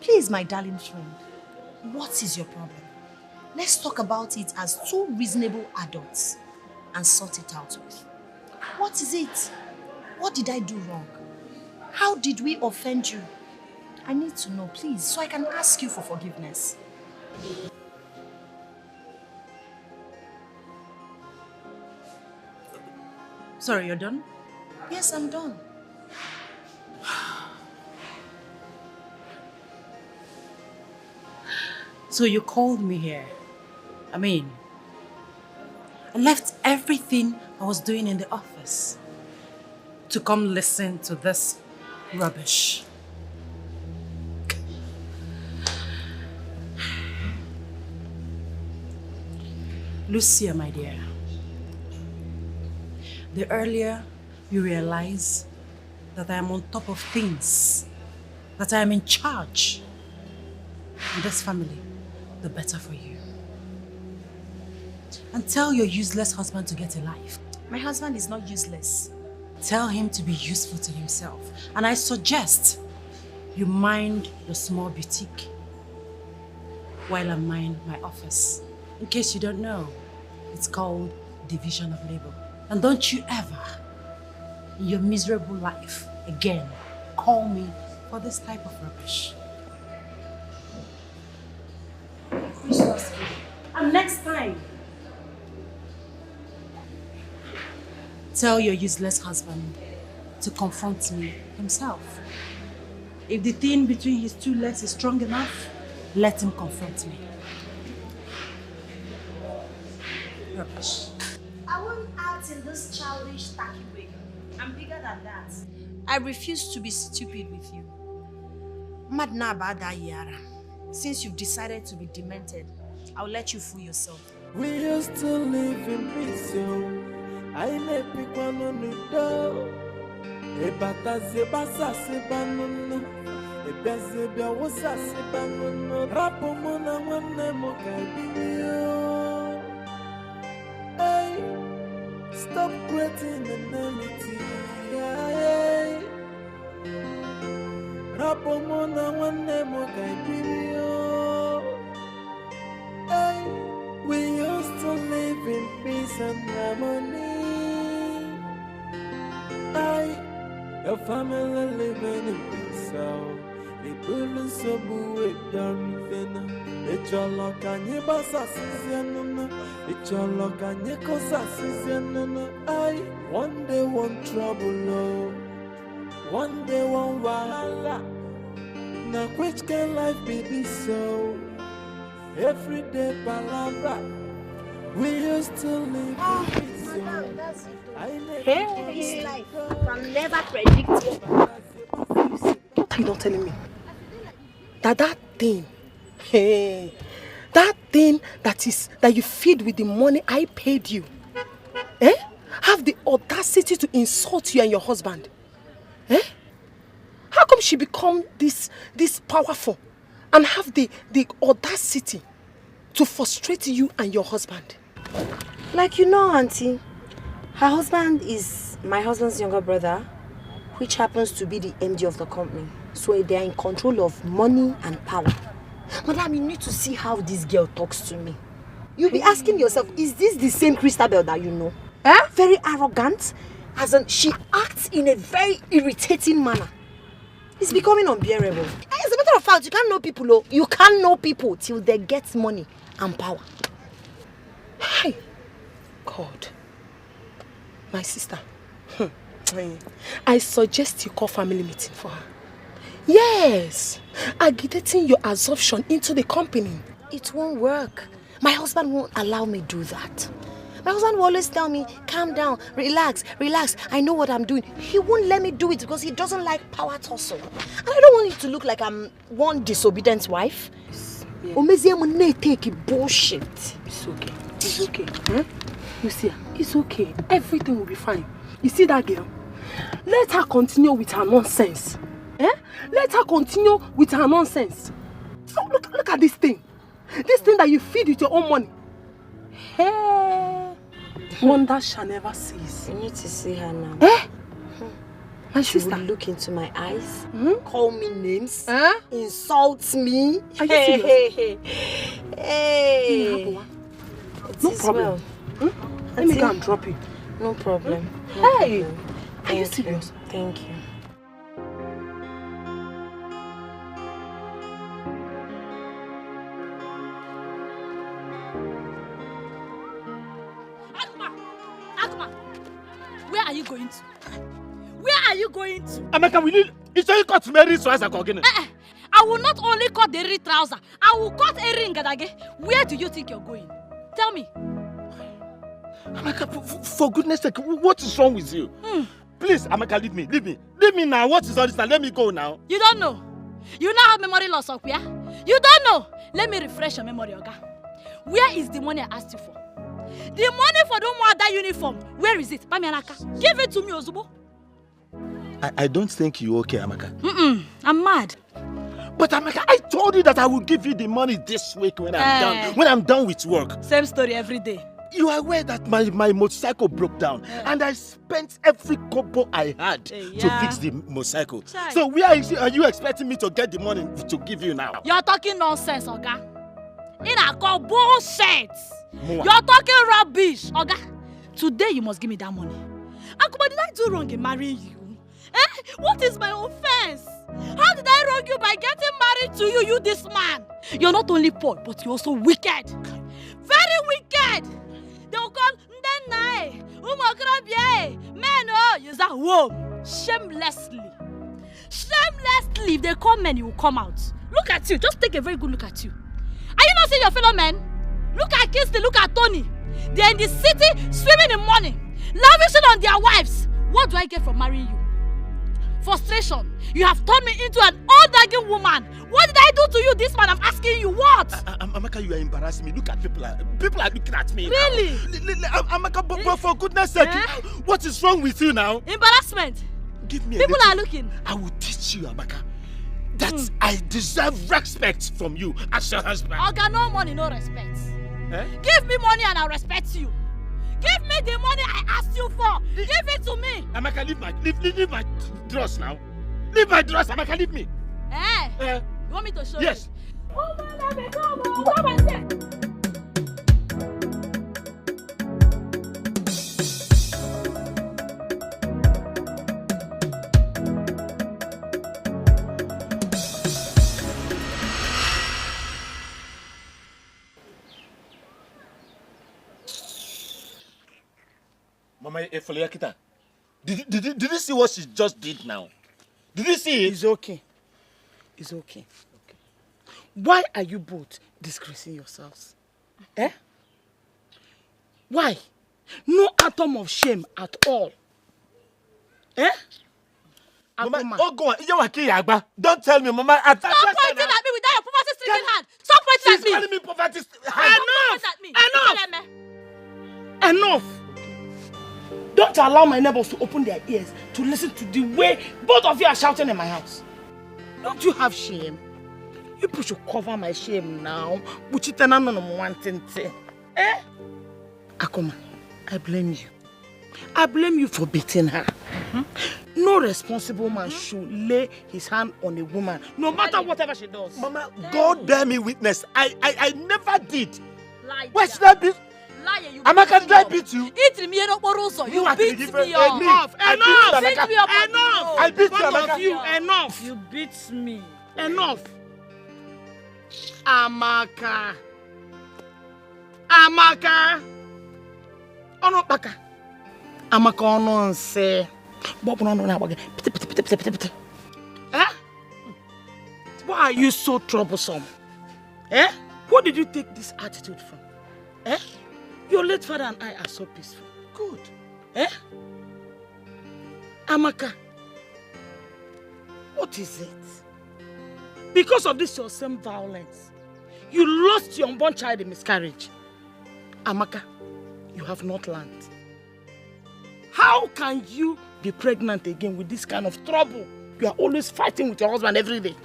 Please, my darling friend, what is your problem? Let's talk about it as two reasonable adults and sort it out with. What is it? What did I do wrong? How did we offend you? I need to know, please, so I can ask you for forgiveness. Sorry, you're done? Yes, I'm done. So you called me here. I left everything I was doing in the office to come listen to this rubbish. Lucia, my dear, the earlier you realize that I am on top of things, that I am in charge in this family, the better for you. And tell your useless husband to get a life. My husband is not useless. Tell him to be useful to himself. And I suggest you mind the small boutique while I mind my office. In case you don't know, it's called division of labor. And don't you ever, in your miserable life, again, call me for this type of rubbish. And next time, Tell your useless husband to confront me himself. If the thing between his two legs is strong enough, let him confront me. Rubbish. I won't act in this childish, tacky way. I'm bigger than that. I refuse to be stupid with you. Madna Bada Yara. Since you've decided to be demented, I'll let you fool yourself. We used to live in peace, I let pick one on the door. Ebata zebasa sebanuna. Ebezebia wasa sebanuna. Rapo mona wane mokaibio. Hey, stop creating enmity. Hey, Rapo mona wane mokaibio. Hey, we used to live in peace and harmony. Your family living in peace. It couldn't so with everything. It's your luck and your boss assistant. It's your luck and your cause assistant. One day one trouble, one day one wahala. Now which can life be so? Every day palabra. We used to live in peace. Hey, life. You can never predict it. What are you not telling me? That thing, hey, that thing that you feed with the money I paid you, have the audacity to insult you and your husband, How come she become this powerful and have the audacity to frustrate you and your husband? Like you know, Auntie, her husband is my husband's younger brother, which happens to be the MD of the company. So they are in control of money and power. Madam, you need to see how this girl talks to me. You'll be asking yourself, is this the same Christabel that you know? Very arrogant, as in she acts in a very irritating manner. It's becoming unbearable. As a matter of fact, you can't know people, oh. You can't know people till they get money and power. Hi, God. My sister, I suggest you call family meeting for her. Yes, agitating your absorption into the company. It won't work. My husband won't allow me do that. My husband will always tell me, calm down, relax, I know what I'm doing. He won't let me do it because he doesn't like power tussle. And I don't want it to look like I'm one disobedient wife. Yeah. Take bullshit. It's okay. It's okay. Lucia, it's okay. Everything will be fine. You see that girl? Let her continue with her nonsense. Let her continue with her nonsense. Oh, look at this thing. This thing that you feed with your own money. Hey, wonder shall never cease. You need to see her now. My she sister. will look into my eyes, call me names, insult me. Are you serious? Hey. No problem. Let me go and drop you. No problem. Hey, are you serious? Thank you. Where are you going to? Where are you going to? Amaka, we need... It's only cut Mary so as a cogin. I will not only cut the red trouser, I will cut a ring again. Where do you think you're going? Tell me. Amaka, for goodness sake, what is wrong with you? Please, Amaka, leave me. Leave me now. What is all this now? Let me go now. You don't know. You now have memory loss, Okuya. You don't know. Let me refresh your memory, Oga. Where is the money I asked you for? The money for the mother uniform. Where is it? Pamianaka. Give it to me, Ozubo. I don't think you're okay, Amaka. I'm mad. But Amaka, I told you that I will give you the money this week when I'm done. When I'm done with work. Same story every day. You are aware that my motorcycle broke down and I spent every kobo I had to fix the motorcycle. So where are you expecting me to get the money to give you now? You're talking nonsense, Oga. In a call bullshit. You're talking rubbish, Oga. Today you must give me that money. Akuma, did I do wrong in marrying you? What is my offense? How did I wrong you by getting married to you, this man? You're not only poor, but you're also wicked. Very wicked. They'll call Ndenai, Men, oh, use that womb. Shamelessly. Shamelessly, if they come men, you will come out. Look at you. Just take a very good look at you. Are you not seeing your fellow men? Look at Kinsley, look at Tony. They're in the city, swimming in money, lavishing on their wives. What do I get from marrying you? Frustration. You have turned me into an old-nagging woman. What did I do to you this man? I'm asking you what? Amaka, you are embarrassing me. Look at people. People are looking at me. Really? Now. Amaka, but for goodness sake, what is wrong with you now? Embarrassment. Give me people are looking. I will teach you, Amaka, that I deserve respect from you as your husband. Oga, no money, no respect. Give me money and I'll respect you. Give me the money I asked you for. Give it to me. Amaka, leave my dress now. Leave my dress, Amaka, leave me. You want me to show you? Yes. Come and say. Mama Efoliakita, did you see what she just did now? Did you see it? It's okay. It's okay. Why are you both disgracing yourselves? Why? No atom of shame at all. Mama, go on. Don't tell me, Mama. Stop pointing at me without your poverty-stricken hand. Stop pointing at me. She's calling me poverty-stricken. Enough! Don't allow my neighbors to open their ears to listen to the way both of you are shouting in my house. Don't you have shame? You people should cover my shame now. Akoma, I blame you. I blame you for beating her. No responsible man should lay his hand on a woman, no matter whatever she does. Mama, God bear me witness. I never did. Why should I beat? Amaka, did I beat you? You beat me up. Enough! I beat you, Amaka. Enough! You beat me. Enough! Amaka! Onopaka! Amaka ononse. Why are you so troublesome? Where did you take this attitude from? Your late father and I are so peaceful. Good. Amaka, what is it? Because of this your same violence, you lost your unborn child in miscarriage. Amaka, you have not learned. How can you be pregnant again with this kind of trouble? You are always fighting with your husband every day.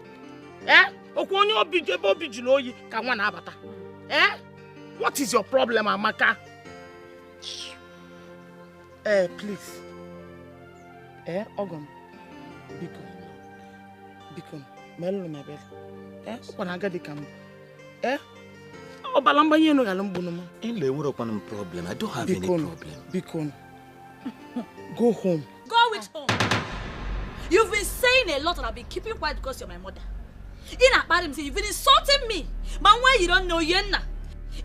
What is your problem, Amaka? Please. Ogum. Bikon. Melu na bel. Okwana di kam. Obalamba yeno galumbu no. Enle wuro kwanum problem. I don't have any problem. Bikon. Go home. Go with home. You've been saying a lot and I've been keeping quiet because you're my mother. You've been insulting me. But when you don't know Yenna,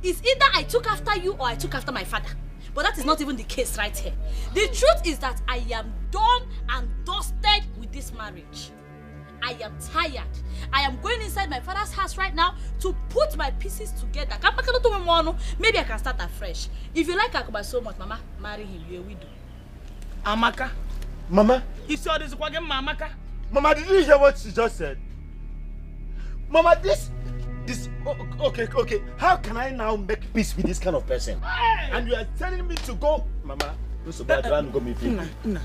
it's either I took after you or I took after my father. But that is not even the case right here. The truth is that I am done and dusted with this marriage. I am tired. I am going inside my father's house right now to put my pieces together. Maybe I can start afresh. If you like Akuba so much, Mama, marry him. You will do. Amaka. Mama. You saw this again, Amaka. Mama, did you hear what she just said? Mama, this. Okay. How can I now make peace with this kind of person? Hey! And you are telling me to go, Mama. No.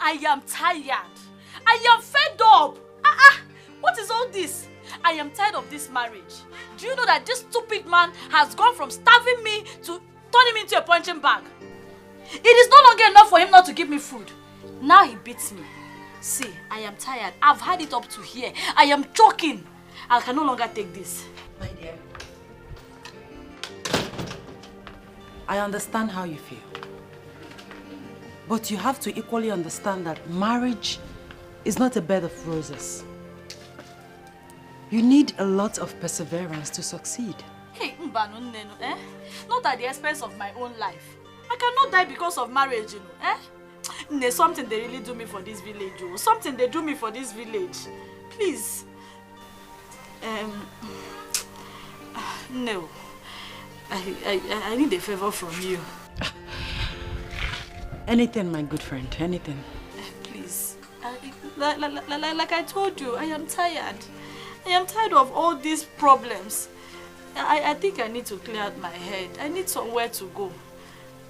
I am tired. I am fed up. What is all this? I am tired of this marriage. Do you know that this stupid man has gone from starving me to turning me into a punching bag? It is no longer enough for him not to give me food. Now he beats me. See, I am tired. I've had it up to here. I am choking. I can no longer take this. My dear, I understand how you feel. But you have to equally understand that marriage is not a bed of roses. You need a lot of perseverance to succeed. Hey, Mbano Neno, eh? Not at the expense of my own life. I cannot die because of marriage, you know, eh? There's something they really do me for this village, oh. Something they do me for this village. Please. No. I need a favor from you. Anything, my good friend, anything. Please. Like I told you, I am tired. I am tired of all these problems. I think I need to clear out my head. I need somewhere to go.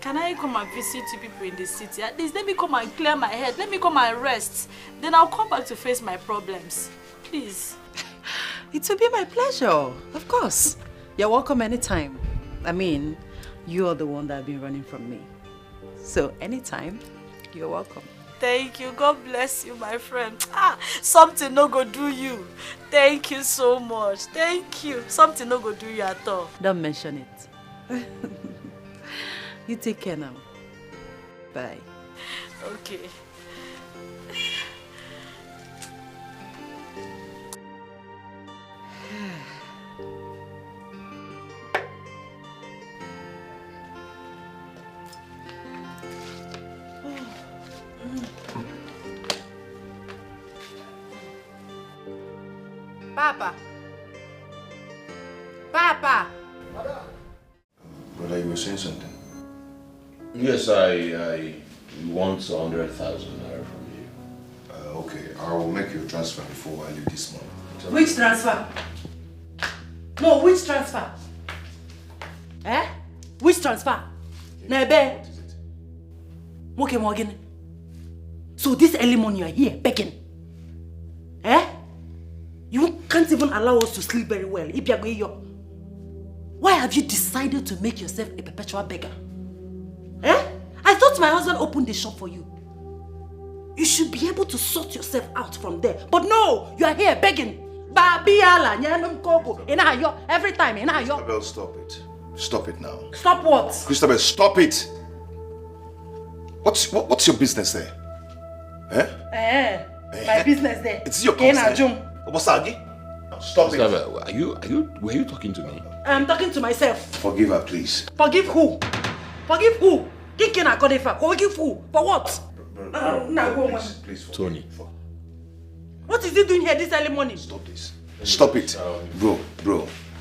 Can I come and visit you people in the city? At least let me come and clear my head. Let me come and rest. Then I'll come back to face my problems. Please. It will be my pleasure. Of course. You're welcome anytime. I mean, you are the one that has been running from me. So anytime, you're welcome. Thank you. God bless you, my friend. Something no go do you. Thank you so much. Thank you. Something no go do you at all. Don't mention it. You take care now. Bye. Okay. Papa. Papa. Brother, you were saying something? Yes, I want 100,000 naira from you. Okay, I will make you a transfer before I leave this month. Which transfer? No, which transfer? Eh? Which transfer? Nebe? Okay, Morgan. So this early morning you are here begging? Eh? You can't even allow us to sleep very well. Why have you decided to make yourself a perpetual beggar? Eh? I thought my husband opened the shop for you. You should be able to sort yourself out from there. But no, you are here begging. Every time. Christabel, stop it. Stop it now. Stop what? Christabel, stop it. What's your business there? Eh? My business there. It's your concern. Stop it. Were you talking to me? I'm talking to myself. Forgive her, please. Forgive who? Forgive who? Forgive who? For what? Please, Tony. What is he doing here this early morning? Stop this. Stop it. Bro.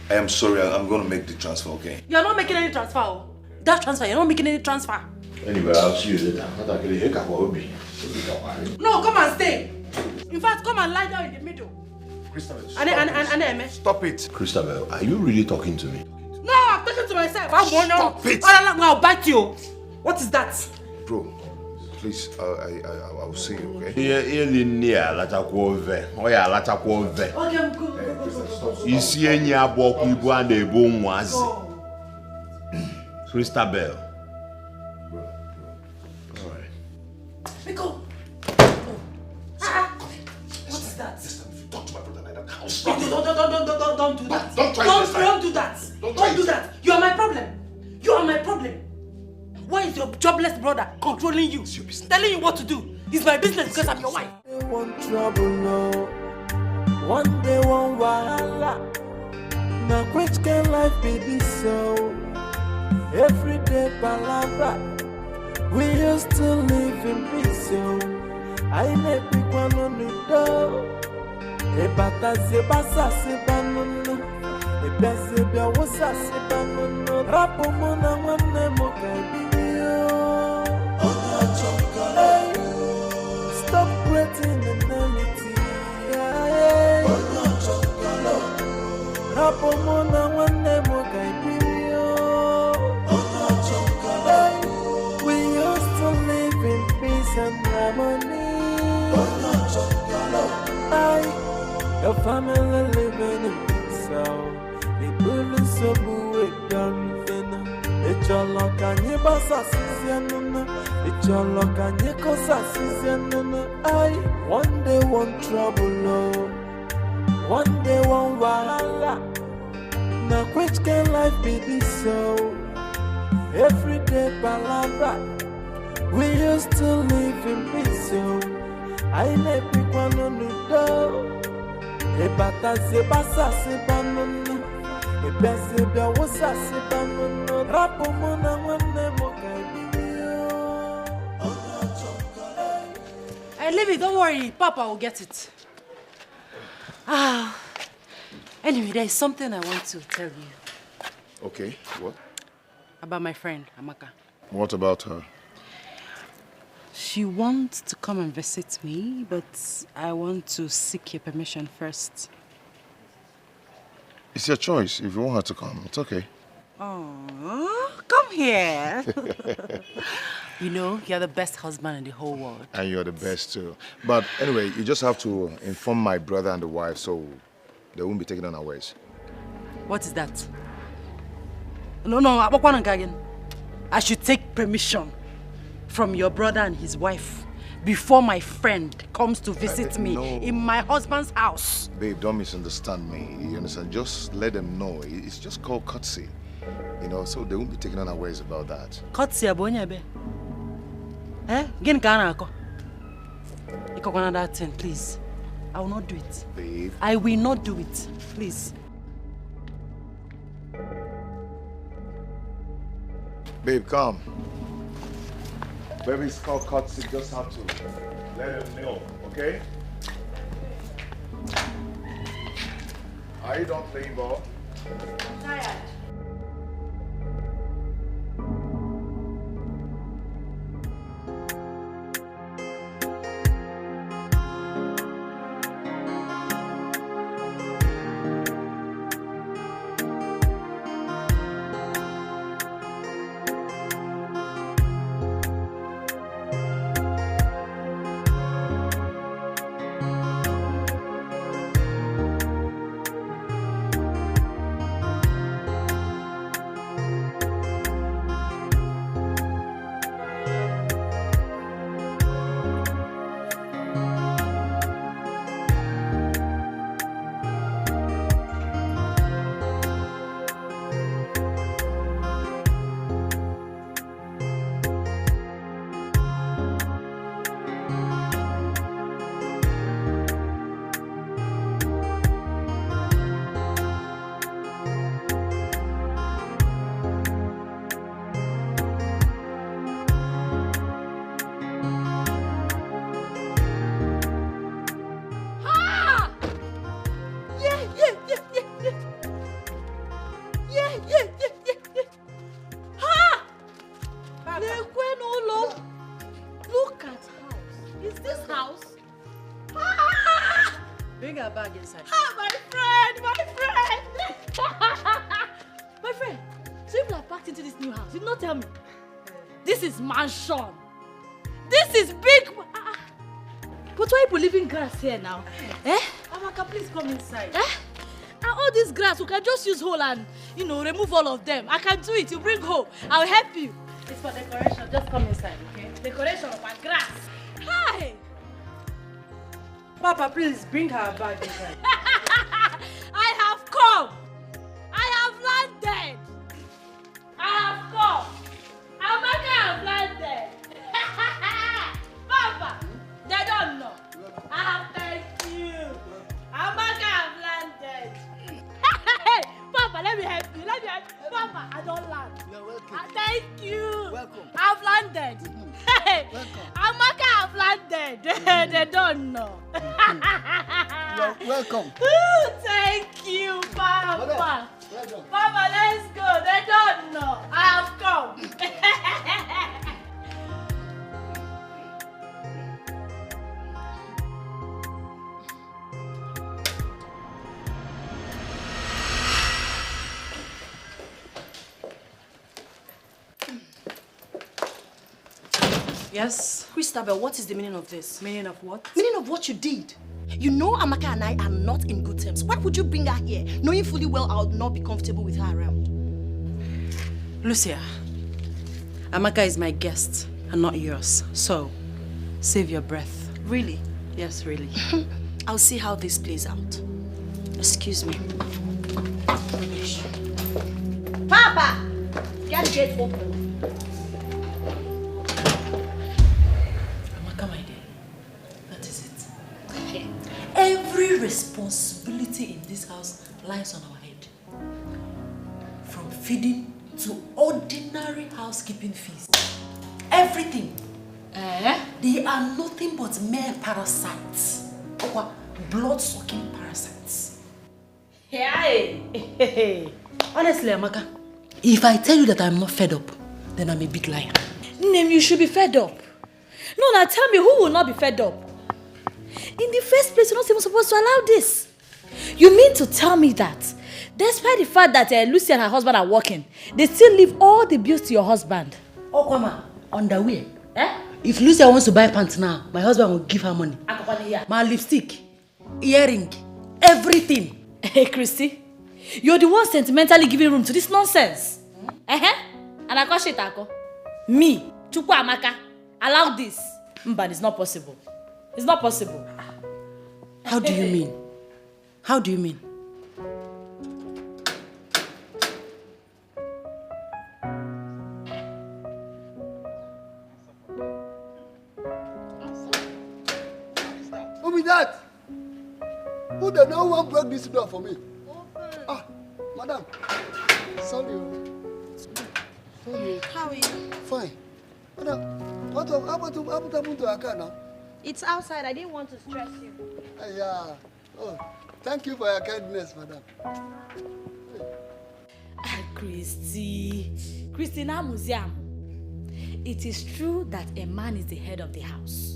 I am sorry. I'm going to make the transfer, okay? You're not making any transfer. That transfer, you're not making any transfer. Anyway, I'll see you later. No, come and stay. In fact, come and lie down in the middle. Christabel, stop it. Christabel, are you really talking to me? No, I'm talking to myself. Stop it. I'll bite you. What is that? Bro, please, I'll see you, okay? Christabel. Miko. What is that? Talk to my brother like that. Don't do that. Don't try this time. Don't do that. Don't do that. You are my problem. You are my problem. Why is your jobless brother controlling you? Telling you what to do? It's my business because I'm your wife. One trouble, no. One day, one wahala. Now, which can life be this so? Every day, palabra. We used to live in peace, yo. I may pick one on the door. A bata se basa se banono. A bese bia wasa se banono. Rapo mona wane mo kaibio. Stop creating enmity. Rapo mona wane mo kaibio. We used to live in peace and harmony. Icholo kanye basa sizianuna. Icholo kanye kosa sizianuna. One day one trouble, oh. One day one wahala. Now which can life be this so? Everyday palabra. We used to live in peace, so I let people know. Ebata sebasa sebanuna. Ebasebia wosa sebanuna. Rapo mona wane Hey, leave it, don't worry. Papa will get it. Anyway, there is something I want to tell you. Okay, what? About my friend, Amaka. What about her? She wants to come and visit me, but I want to seek your permission first. It's your choice. If you want her to come, it's okay. Oh, come here. You know, you're the best husband in the whole world. And you're the best too. But anyway, you just have to inform my brother and the wife so they won't be taken unawares. What is that? No, I should take permission from your brother and his wife before my friend comes to visit me in my husband's house. Babe, don't misunderstand me. You understand? Just let them know. It's just called courtesy. You know, so they won't be taken unawares about that. Courtesy, abonyabe. Eh? Again, can't that thing, please. I will not do it. Babe. I will not do it. Please. Babe, come. Baby, it's called courtesy. You just have to let them know, okay? Are you done playing ball? I'm tired. Mansion. This is big. But why are you leaving grass here now? Eh? Amaka, please come inside. Eh? And all this grass, we can just use hole and, remove all of them. I can do it. You bring hole. I'll help you. It's for decoration. Just come inside, okay? Decoration of my grass. Hi. Papa, please bring her bag inside. I have come. I have landed. I have come. Amaka have landed. Papa, they don't know. I have thanked you. Amaka have landed. Papa, let me help you. Papa, I don't land. You're welcome. Thank you. Welcome. I've landed. Amaka have landed. They don't know. You're welcome. Thank you, Papa. Papa, let's go. They don't know. I have come. Yes? Christabel, what is the meaning of this? Meaning of what? Meaning of what you did. You know Amaka and I are not in good terms. Why would you bring her here, knowing fully well I would not be comfortable with her around? Lucia, Amaka is my guest and not yours. So, save your breath. Really? Yes, really. I'll see how this plays out. Excuse me. Papa! Get the gate open. Amaka, my dear, that is it. Every responsibility in this house lies on our head. From feeding to ordinary housekeeping fees. Everything. They are nothing but mere parasites. Or blood-sucking parasites. Hey! Honestly, Amaka, if I tell you that I'm not fed up, then I'm a big liar. Name, you should be fed up. No, now tell me, who will not be fed up? In the first place, you're not even supposed to allow this. You mean to tell me that, despite the fact that Lucia and her husband are working, they still leave all the bills to your husband? Oh, come on. Underwear. If Lucia wants to buy pants now, my husband will give her money. My lipstick, earring, everything. Hey, Christy, you're the one sentimentally giving room to this nonsense. And I call shit, me, Chukwu Amaka, allow this. But it's not possible. It's not possible. How do you mean? How do you mean? Who be that? Who the no one broke this door for me? Ah, madam. Sorry. Sorry. How are you? Fine. Madam, what happened to our car now? It's outside. I didn't want to stress you. Yeah. Oh, thank you for your kindness, madam. Christy Namuziam. It is true that a man is the head of the house.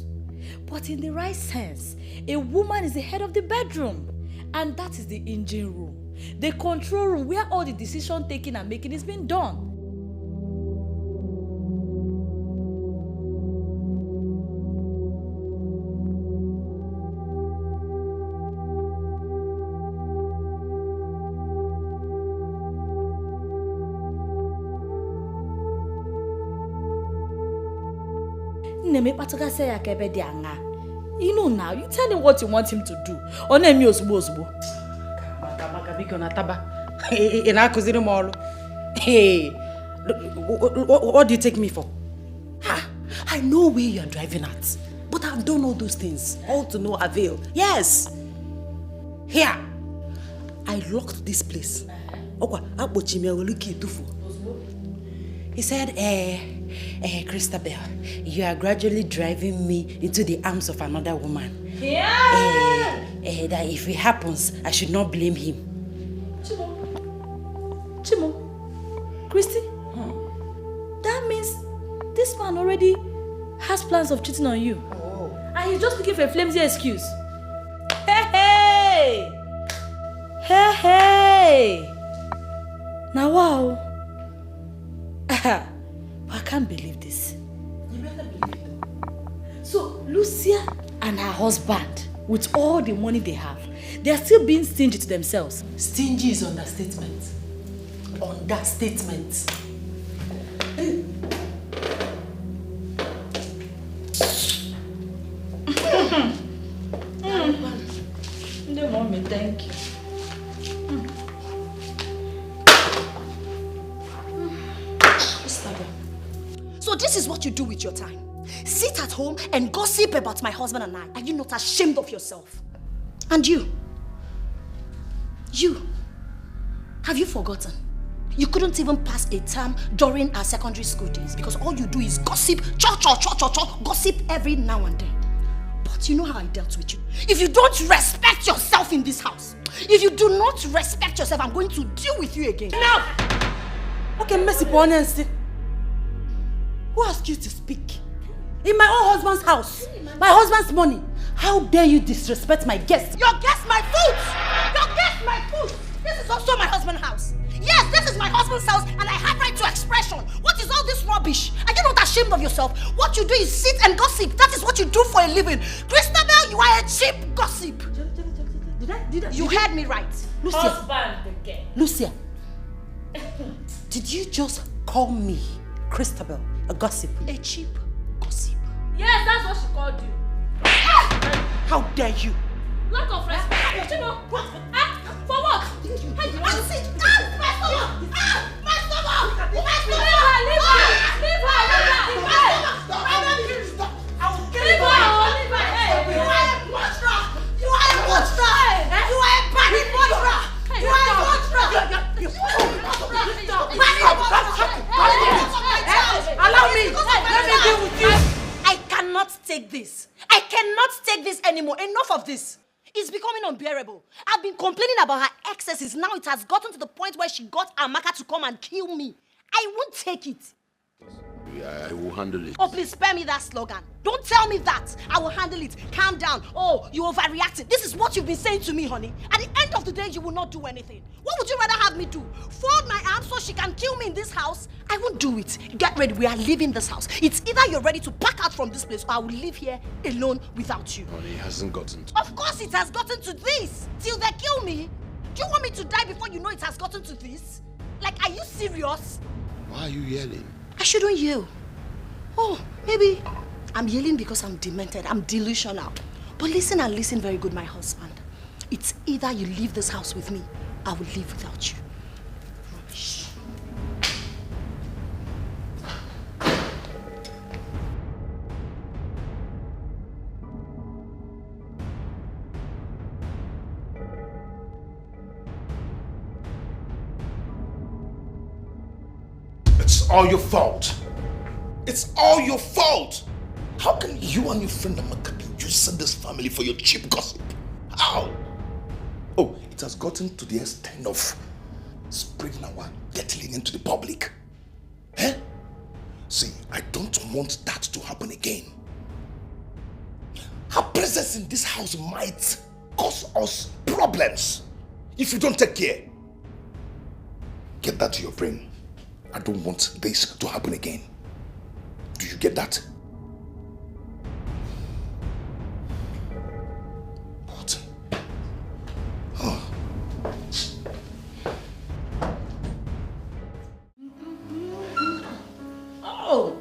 But in the right sense, a woman is the head of the bedroom. And that is the engine room. The control room where all the decision taking and making is being done. You know now, you tell him what you want him to do. Hey, what do you take me for? I know where you are driving at, but I've done all those things, all to no avail. Yes. Here, I locked this place. He said, Christabel, you are gradually driving me into the arms of another woman. That if it happens, I should not blame him. Chimo, Christy, that means this man already has plans of cheating on you. And he's just looking for a flimsy excuse. Hey! Now, wow. I can't believe this. You better believe it. So, Lucia and her husband, with all the money they have, they are still being stingy to themselves. Stingy is understatement. Understatement. Mommy, thank you. So this is what you do with your time. Sit at home and gossip about my husband and I. Are you not ashamed of yourself? And you? Have you forgotten? You couldn't even pass a term during our secondary school days because all you do is gossip, gossip every now and then. But you know how I dealt with you. If you don't respect yourself in this house, if you do not respect yourself, I'm going to deal with you again. Enough! Okay, Messi Bonensi. Who asked you to speak? In my own husband's house, my husband's money. How dare you disrespect my guest? Your guest, my food! Your guest, my food! This is also my husband's house. Yes, this is my husband's house and I have right to expression. What is all this rubbish? Are you not ashamed of yourself? What you do is sit and gossip. That is what you do for a living. Christabel, you are a cheap gossip. You heard me right. Lucia. Husband again. Lucia. Did you just call me Christabel A gossip. A cheap gossip. Yes, that's what she called you. How dare you? Lot of respect. For what? My stomach! My stomach! Leave her! Allow me! Let me deal with you! I cannot take this. I cannot take this anymore. Enough of this. It's becoming unbearable. I've been complaining about her excesses. Now it has gotten to the point where she got Amaka to come and kill me. I won't take it. I will handle it. Oh, please spare me that slogan. Don't tell me that. I will handle it. Calm down. Oh, you overreacted. This is what you've been saying to me, honey. At the end of the day, you will not do anything. What would you rather have me do? Fold my arms so she can kill me in this house? I won't do it. Get ready. We are leaving this house. It's either you're ready to pack out from this place or I will live here alone without you. Honey, it hasn't gotten to... Of course it has gotten to this. Till they kill me. Do you want me to die before you know it has gotten to this? Like, are you serious? Why are you yelling? I shouldn't yell. Oh, maybe I'm yelling because I'm demented. I'm delusional. But listen and listen very good, my husband. It's either you leave this house with me, I will live without you. Rubbish. It's all your fault. It's all your fault. How can you and your friend Amaka be using this family for your cheap gossip? How? Oh, it has gotten to the extent of spreading our dirty into the public. Eh? See, I don't want that to happen again. Her presence in this house might cause us problems if you don't take care. Get that to your brain. I don't want this to happen again. Do you get that? What? Oh. Oh.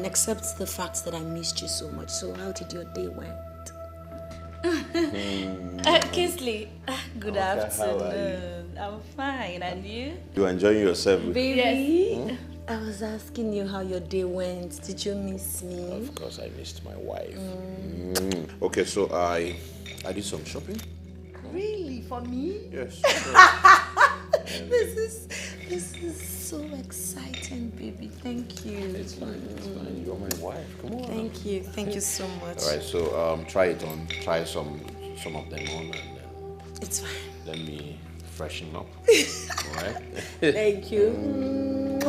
Except the fact that I missed you so much. So how did your day went? Kingsley, good afternoon. I'm fine, and you? You enjoying yourself? Baby, yes. I was asking you how your day went. Did you miss me? Of course, I missed my wife. Okay, so I did some shopping. Really? For me? Yes. This is so exciting, baby. Thank you. It's fine. You're my wife. Come on. Thank you so much. All right, so try it on. Try some of them on, and then it's fine. Let me freshen up. All right. Thank you.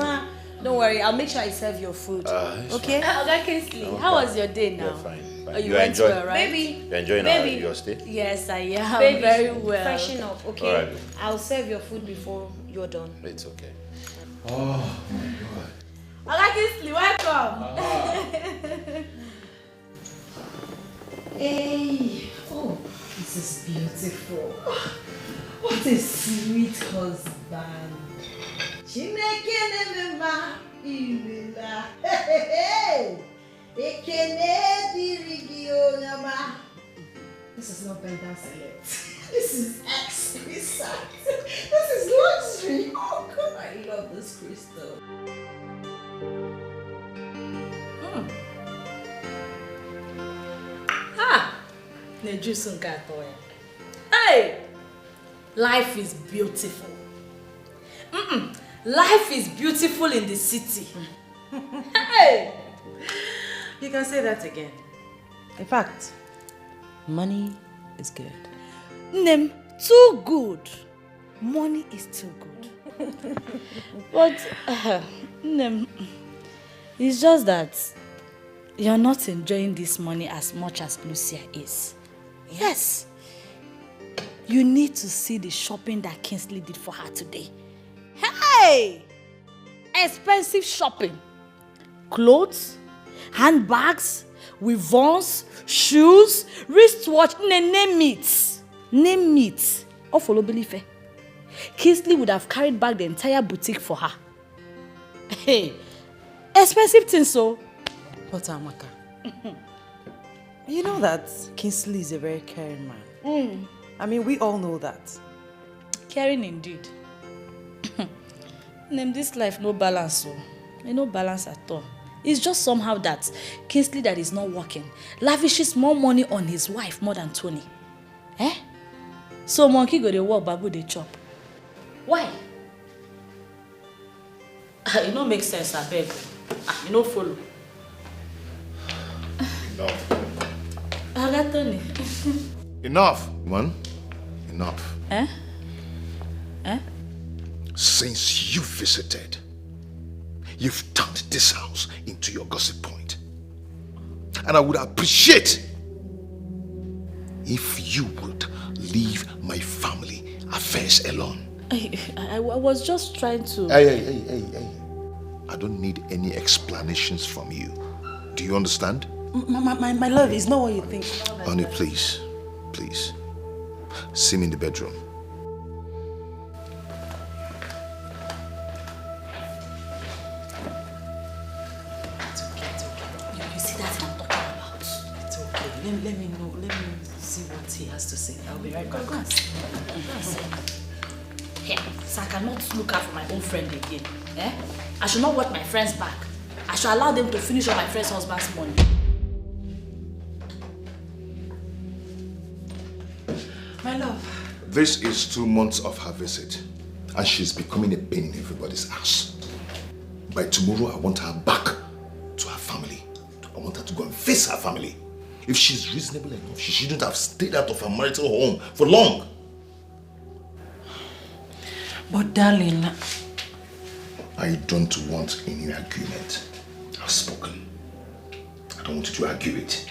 Don't worry, I'll make sure I serve your food. Okay? Okay, Kingsley, how was your day now? Yeah, fine. Oh, you went well, right? Baby. You're enjoying your stay? Yes, I am. Baby, very well. Freshen up, okay? All right. I'll serve your food before you're done. It's okay. Oh my God. Oga Kingsley, welcome. Hey, oh, this is beautiful. What a sweet husband. Chineke nemema imela. Ekene dirigi onyama. This is not bendance yet. This is exquisite. This is luxury. Oh God, I love this crystal. Hey! Life is beautiful. Life is beautiful in the city. Hey! You can say that again. In fact, money is good. Nem, too good. Money is too good. But, Nem, it's just that you're not enjoying this money as much as Lucia is. Yes. You need to see the shopping that Kingsley did for her today. Hey! Expensive shopping. Clothes, handbags, weavons, shoes, wristwatch, name it. Name it. All follow Belife. Kingsley would have carried back the entire boutique for her. Hey, expensive things so. But Amaka, you know that Kingsley is a very caring man. I mean, we all know that. Caring indeed. Name this life no balance so. No balance at all. It's just somehow that Kingsley that is not working lavishes more money on his wife more than Tony. Eh? So monkey go to work, babu they chop. Why? It don't make sense, I beg. You don't follow. Enough. I got Tony. Enough, man. Enough. Eh? Eh? Since you visited, you've turned this house into your gossip point. And I would appreciate if you would leave my family affairs alone. I was just trying to... Hey. I don't need any explanations from you. Do you understand? My love, it's not what you think. Honey, please. Please. See me in the bedroom. Let me know. Let me see what he has to say. I'll be right back. Go and see. Here, so I cannot look out for my own friend again. Eh? I should not work my friends back. I should allow them to finish up my friend's husband's money. My love. This is 2 months of her visit, and she's becoming a pain in everybody's ass. By tomorrow, I want her back to her family. I want her to go and face her family. If she's reasonable enough, she shouldn't have stayed out of her marital home for long. But darling... I don't want any argument. I've spoken. I don't want you to argue it.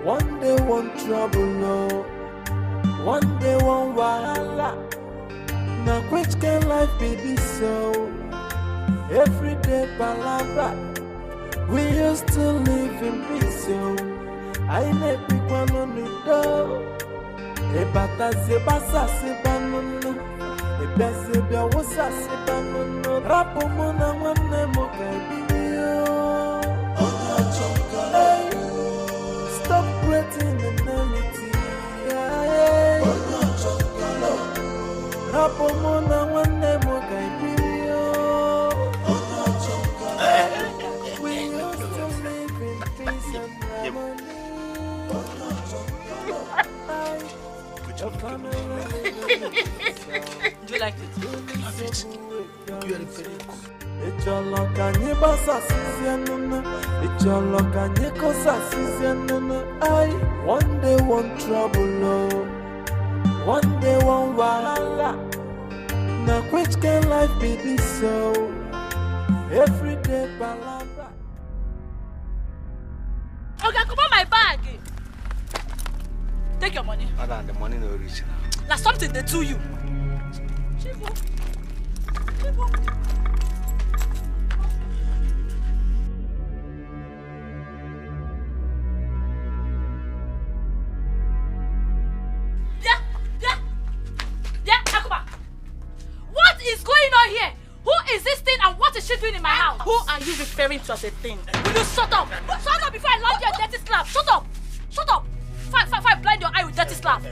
One day one trouble, no. One day one wahala. Now which can life be this so? Every day palabra. We used to live in peace, so I never pick one on the door. Ebata sebasa sebanuno. Ebezebia wosa sebanuno. Rapo mona wane mokaibio. Stop creating enmity. Rapo mona wane mokaibio. We used to live in peace and harmony. Do you like it? I love it. You are very good. It's your luck and you boss assistant. It's your luck and you cause assistant. One day one trouble, no. One day one wahala. Now which can life be this so? Every day palabra. Okay, come on my bag. Take your money. Madam, the money no reach now. Now something they do you. Chivo. Yeah, Akuma. What is going on here? Who is this thing and what is she doing in my house? Who are you referring to as a thing? Will you shut up? Shut up before I land you a dirty slap. Shut up. Shut up. Fine, blind your eye with dirty slap.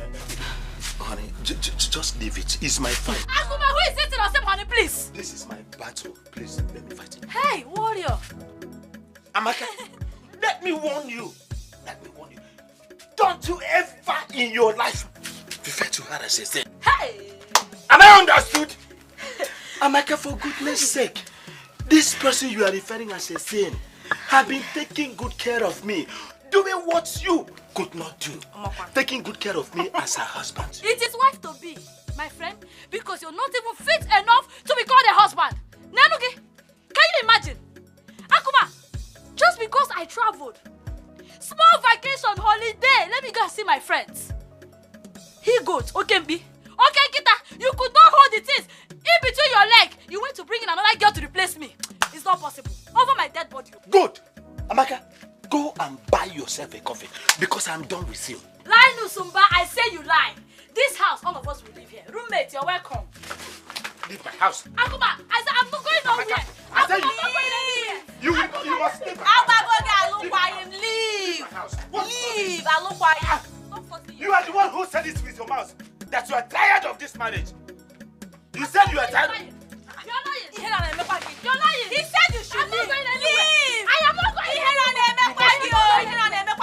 Honey, just leave it. It's my fight. Akuma, who is this in our same honey, please? This is my battle. Please, let me fight it. Hey, warrior. Amaka, let me warn you. Don't you ever in your life refer to her as a sin. Hey! Am I understood? Amaka, for goodness sake, this person you are referring as a sin have been taking good care of me, doing what you could not do. Taking good care of me as her husband. It is wife to be, my friend, because you're not even fit enough to be called a husband. Nanugi, can you imagine? Akuma, just because I traveled, small vacation, holiday, let me go and see my friends. He goes, Okembi. Okay, Kita, you could not hold the things in between your leg. You went to bring in another girl to replace me. It's not possible. Over my dead body. Good. Amaka, go and buy yourself a coffee because I'm done with you. Lie, Nusumba, I say you lie. This house, all of us will live here. Roommate, you're welcome. Leave my house. Akuma, I said I'm not going nowhere. I said I'm not going anywhere. You must leave my house. Leave. Leave. I look why him. You are the one who said it with your mouth that you are tired of this marriage. You said you are tired. You're lying. You're lying. He said you should leave. I am not going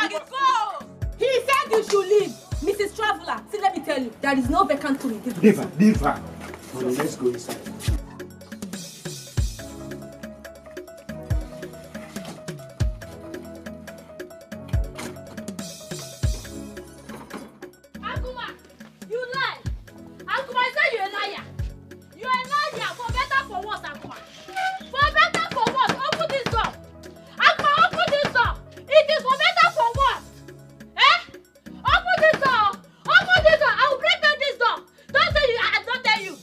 anywhere. Go. He said you should leave. Mrs. Traveler, see, let me tell you, there is no vacant room in this Leave her. Leave her. Honey, let's go inside. Akuma, you lie. Akuma, I said you're a liar. You're a liar. For better, for worse, Akuma. For better, for worse. Open this door. Akuma, open this door. It is for better, for worse. Eh? Open this door. Open this door. I will break down this door. Don't say I don't tell you.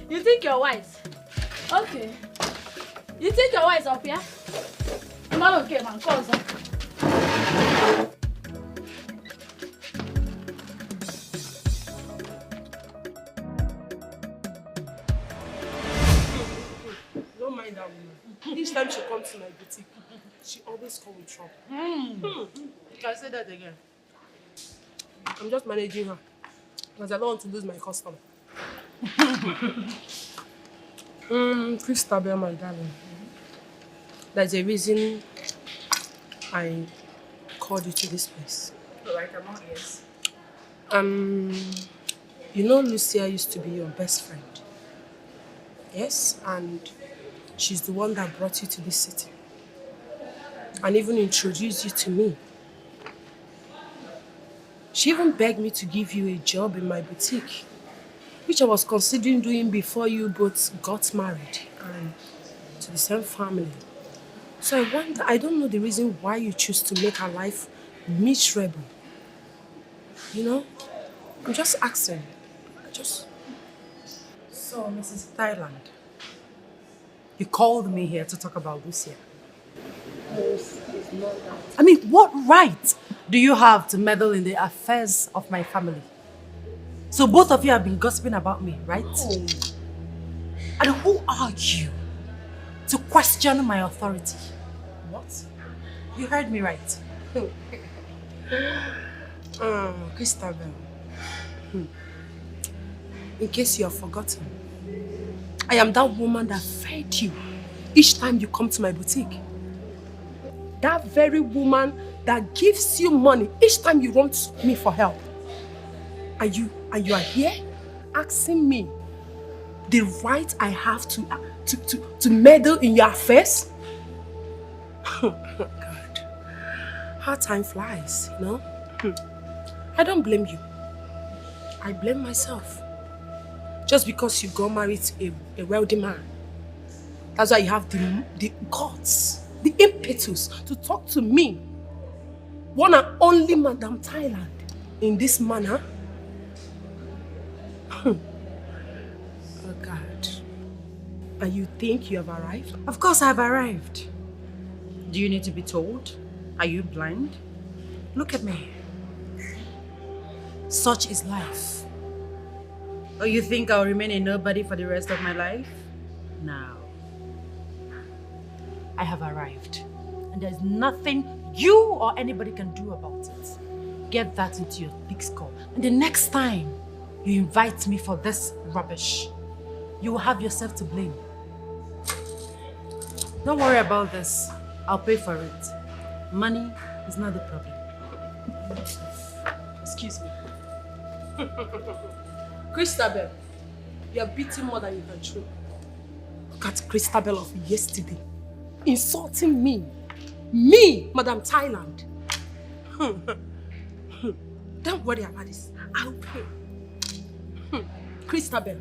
You think you're wise? Okay. You think you're wise up here? I'm not okay, man. Cause don't mind that woman. Each time she comes to my boutique, she always comes with trouble. You can say that again. I'm just managing her because I don't want to lose my customer. Christabel, my darling, there's a reason I called you to this place. Alright, I'm all ears. You know Lucia used to be your best friend. Yes, and she's the one that brought you to this city and even introduced you to me. She even begged me to give you a job in my boutique, which I was considering doing before you both got married and to the same family. So I wonder, I don't know the reason why you choose to make her life miserable. You know? I'm just asking. So, Mrs. Thailand, you called me here to talk about Lucia. It's not that. I mean, what right do you have to meddle in the affairs of my family? So both of you have been gossiping about me, right? No. And who are you to question my authority? What? You heard me right. Christabel. In case you have forgotten, I am that woman that fed you each time you come to my boutique. That very woman that gives you money each time you want me for help. And you are here asking me the right I have to meddle in your affairs? God, how time flies, you know? I don't blame you. I blame myself. Just because you got married to a wealthy man. That's why you have the guts, the impetus to talk to me, one and only Madam Thailand, in this manner. Oh God. And you think you have arrived? Of course I've arrived. Do you need to be told? Are you blind? Look at me. Such is life. Or you think I'll remain a nobody for the rest of my life? Now, I have arrived. And there's nothing you or anybody can do about it. Get that into your thick skull. And the next time you invite me for this rubbish, you will have yourself to blame. Don't worry about this. I'll pay for it. Money is not the problem. Excuse me. Christabel, you are beating more than you can chew. Look at Christabel of yesterday. Insulting me. Me, Madam Thailand. Don't worry about this. I'll pay. Christabel,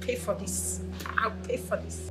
pay for this. I'll pay for this.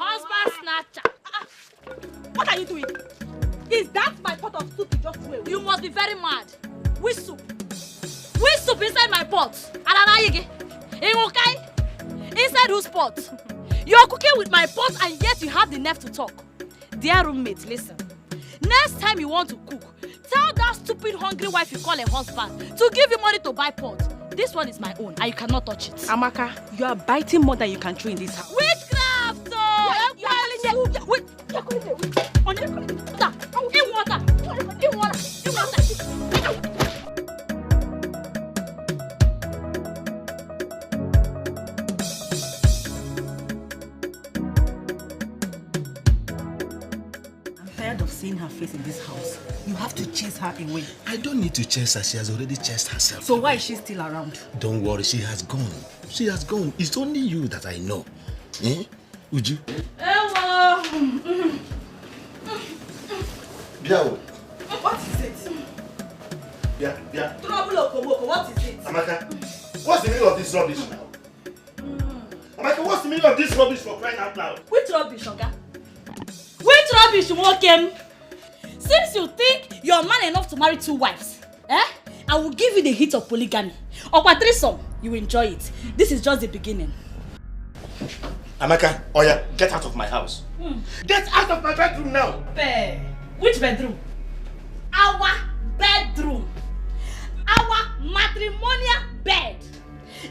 Husband snatcher. What are you doing? Is that my pot of soup you just threw away? You must be very mad. Which soup? Which soup inside my pot? Inside whose pot? You're cooking with my pot and yet you have the nerve to talk. Dear roommate, listen. Next time you want to cook, tell that stupid hungry wife you call a husband to give you money to buy pot. This one is my own and you cannot touch it. Amaka, you are biting more than you can chew in this house. Witchcraft! Tired of seeing her face in this house. You have to chase her away. I don't need to chase her. She has already chased herself. So why is she still around? Don't worry, she has gone. She has gone. It's only you that I know. Eh? Would you? Hello. Biao. What is it? Yeah. Trouble Okomoko, what is it? Amaka, what's the meaning of this rubbish now? Amaka, what's the meaning of this rubbish for crying out loud? Which rubbish, Oga? Which rubbish, Wokem? Since you think you're man enough to marry 2 wives, I will give you the hit of polygamy. Or threesome, you will enjoy it. This is just the beginning. Amaka, Oya, get out of my house. Get out of my bedroom now. Which bedroom? Our bedroom. Our matrimonial bed.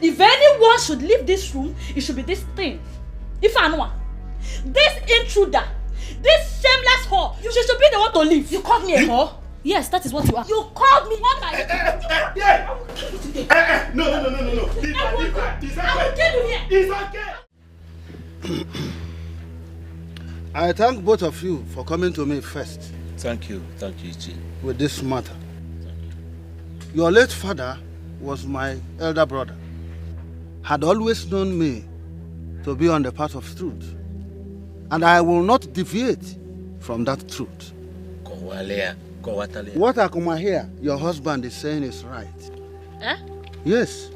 If anyone should leave this room, it should be this thing. If I know, this intruder, this shameless whore, she should be the one to leave. You called me a whore? Yes, that is what you are. You called me what I No. Leave her. It's okay. I will kill you here. It's okay. I thank both of you for coming to me first. Thank you, Ichi. With this matter. Your late father was my elder brother. Had always known me to be on the path of truth. And I will not deviate from that truth. What Akuma here, your husband is saying is right. Yes.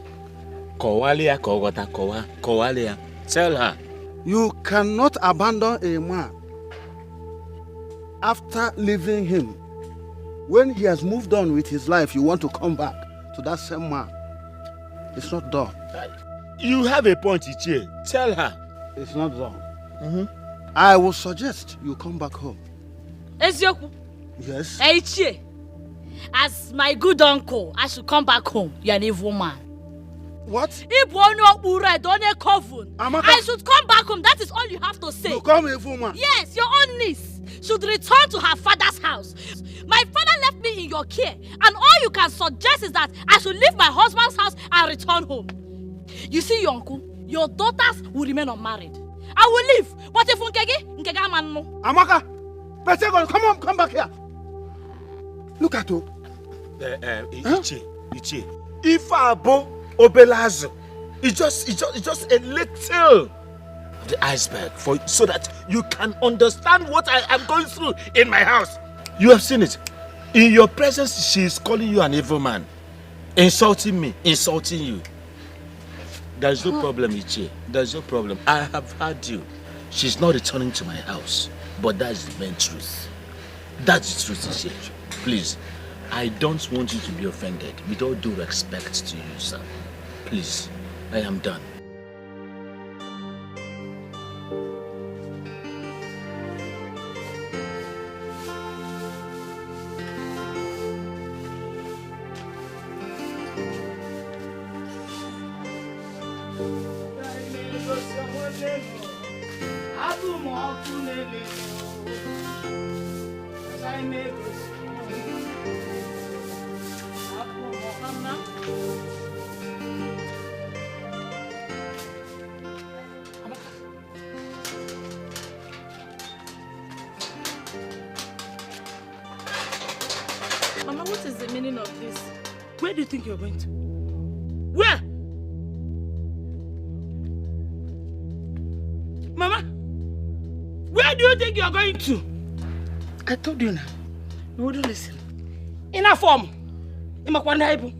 Tell her. You cannot abandon a man after leaving him. When he has moved on with his life, you want to come back to that same man. It's not done. You have a point, Ichie. Tell her. It's not done. I will suggest you come back home. Ezioku. Yes. Ichie. As my good uncle, I should come back home. You're an evil man. What? I should come back home. That is all you have to say. You come evil man? Yes, your own niece. should return to her father's house. My father left me in your care, and all you can suggest is that I should leave my husband's house and return home. You see, your uncle, your daughters will remain unmarried. I will leave, but if Nkega man no. Amaka, Pesegon, come on, come back here. Look at you. Ichi. If Abo Obelazo, it's just a little of the iceberg so that you can understand what I am going through in my house. You have seen it. In your presence, she is calling you an evil man, insulting me, insulting you. There is no problem, Ichi. There is no problem. I have heard you. She's not returning to my house, but that is the main truth. That's the truth, Ichi. Please, I don't want you to be offended. With all due respect to you, sir. Please, I am done. Mama, what is the meaning of this? Where do you think you're going to? Where? Mama, where do you think you're going to? I told you now. You wouldn't listen. In a form. In my kwandaibu.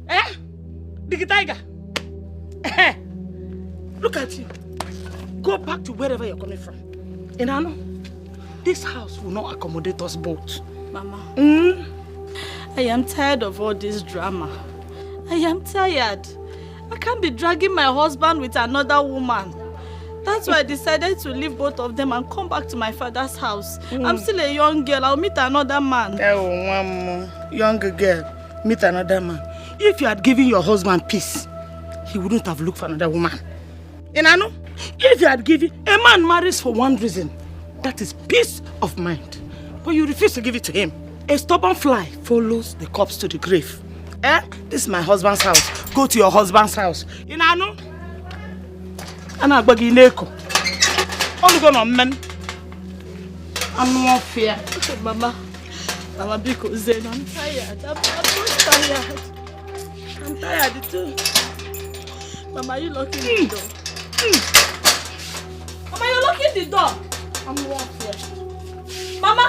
Eh? Big tiger. Eh? Look at you. Go back to wherever you're coming from. And I know this house will not accommodate us both. Mama. I am tired of all this drama. I am tired. I can't be dragging my husband with another woman. That's why I decided to leave both of them and come back to my father's house. I'm still a young girl. I'll meet another man. Oh, one more young girl, meet another man. If you had given your husband peace, he wouldn't have looked for another woman. And I know, if you had given, a man marries for one reason. That is peace of mind. But you refuse to give it to him. A stubborn fly follows the corpse to the grave. Eh? This is my husband's house. Go to your husband's house. You know? Ana agbagi neko. Only gonna men. I'm not fear. Mama, because then I'm tired. I'm tired. I'm tired too. Mama, you locking the door? Mama, you locking the door? I'm not fear. Mama!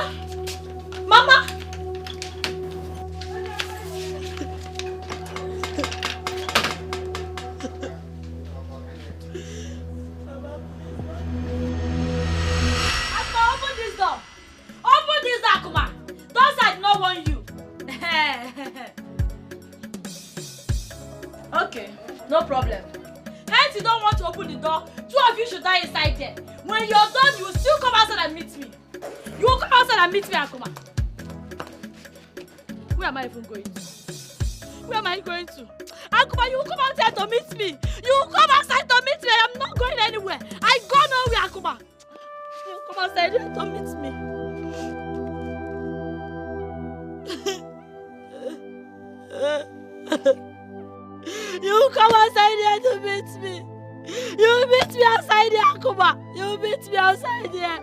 Mama! Open this door! Open this door, Kuma! Those I don't want you! Okay, no problem. Hence you don't want to open the door, two of you should die inside there. When you're done, you will still come outside and meet me. You will come outside and meet me, Akuma. Where am I even going to? Where am I going to? Akuma, you will come outside to meet me. You will come outside to meet me. I am not going anywhere. I go nowhere, Akuma. You will come outside here to meet me. You will come outside here to meet me. You will meet me outside here, Akuma. You will meet me outside here.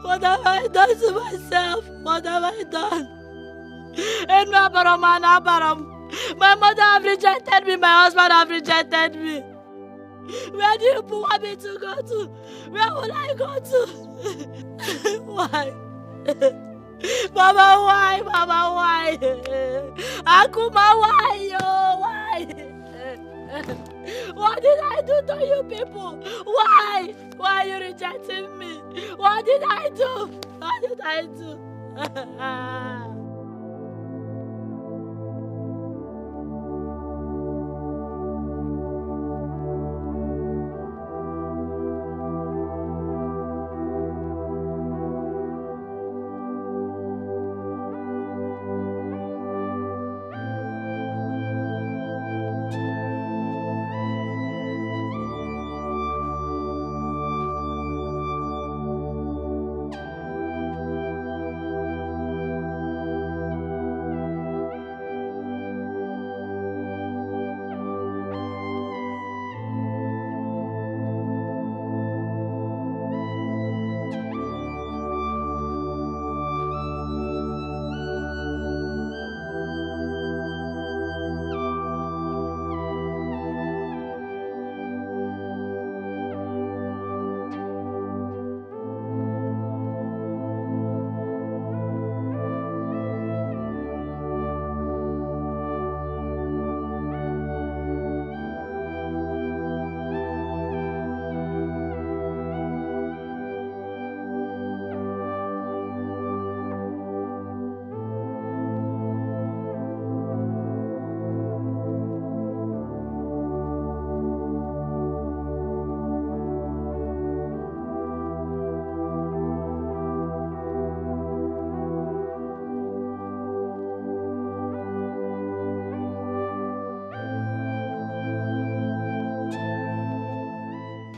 What have I done to myself? What have I done? And my mother have rejected me. My husband have rejected me. Where do you want me to go to? Where will I go to? Why? Mama, why? Mama, why? Akuma, why? Oh, why? What did I do to you people? Why? Why are you rejecting me? What did I do? What did I do?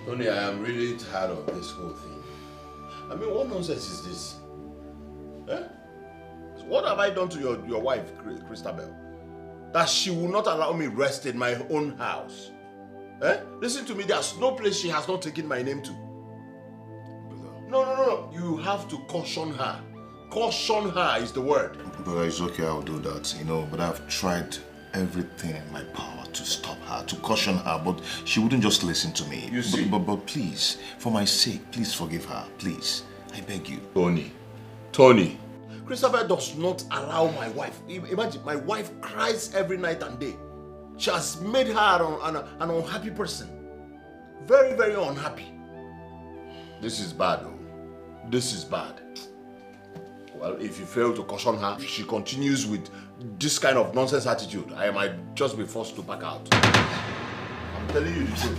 Tony, I am really tired of this whole thing. I mean, what nonsense is this? Eh? What have I done to your wife, Christabel? That she will not allow me rest in my own house. Eh? Listen to me, there's no place she has not taken my name to. No. You have to caution her. Caution her is the word. Brother, it's okay, I'll do that, but I've tried everything in my power to stop her, to caution her, but she wouldn't just listen to me. You see? But please, for my sake, please forgive her, please. I beg you. Tony. Christopher does not allow my wife. Imagine, my wife cries every night and day. She has made her an unhappy person. Very, very unhappy. This is bad, though. This is bad. Well, if you fail to caution her, she continues with this kind of nonsense attitude. I might just be forced to back out. I'm telling you the truth.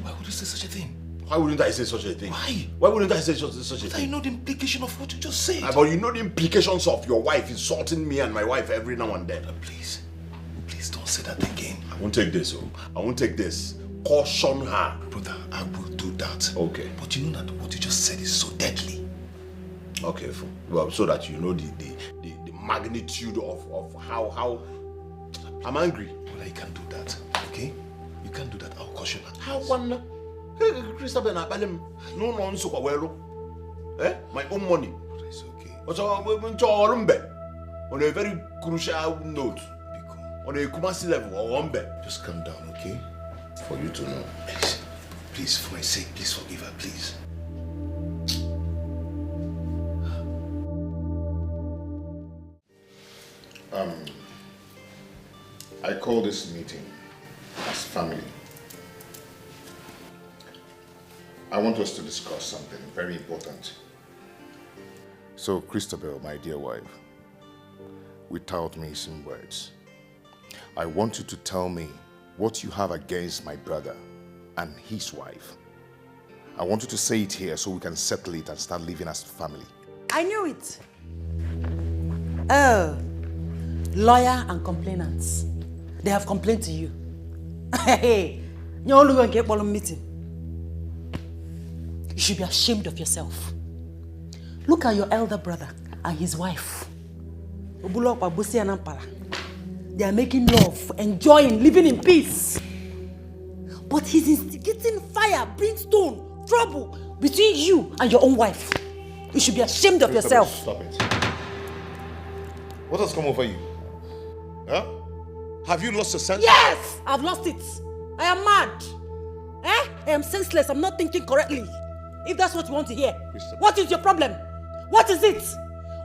Why would you say such a thing? Why wouldn't I say such a thing? Why? Why wouldn't I say such a thing? But I know the implication of what you just said. But you know the implications of your wife insulting me and my wife every now and then. Please don't say that again. I won't take this, I won't take this. Caution her. Brother, I will do that. Okay. But you know that what you just said is so deadly. Okay, well, so that you know the magnitude of how I'm angry. Well, you can't do that, okay? You can't do that. I'll caution her. How one? Hey, Christabel, no nonsense. My own money. It's okay. On a very crucial note, on a Kumasi level, just calm down, okay? For you to know. Please, for my sake, please forgive her, please. I call this meeting as family. I want us to discuss something very important. So, Christabel, my dear wife, without missing words, I want you to tell me what you have against my brother and his wife. I want you to say it here so we can settle it and start living as family. I knew it. Oh, lawyer and complainants. They have complained to you. Hey, you're only going to get one meeting. You should be ashamed of yourself. Look at your elder brother and his wife. They are making love, enjoying, living in peace. But he's instigating fire, brimstone, trouble between you and your own wife. You should be ashamed of yourself. Stop it. What has come over you? Huh? Have you lost your sense? Yes! I've lost it. I am mad. I am senseless. I'm not thinking correctly. If that's what you want to hear. What is your problem? What is it?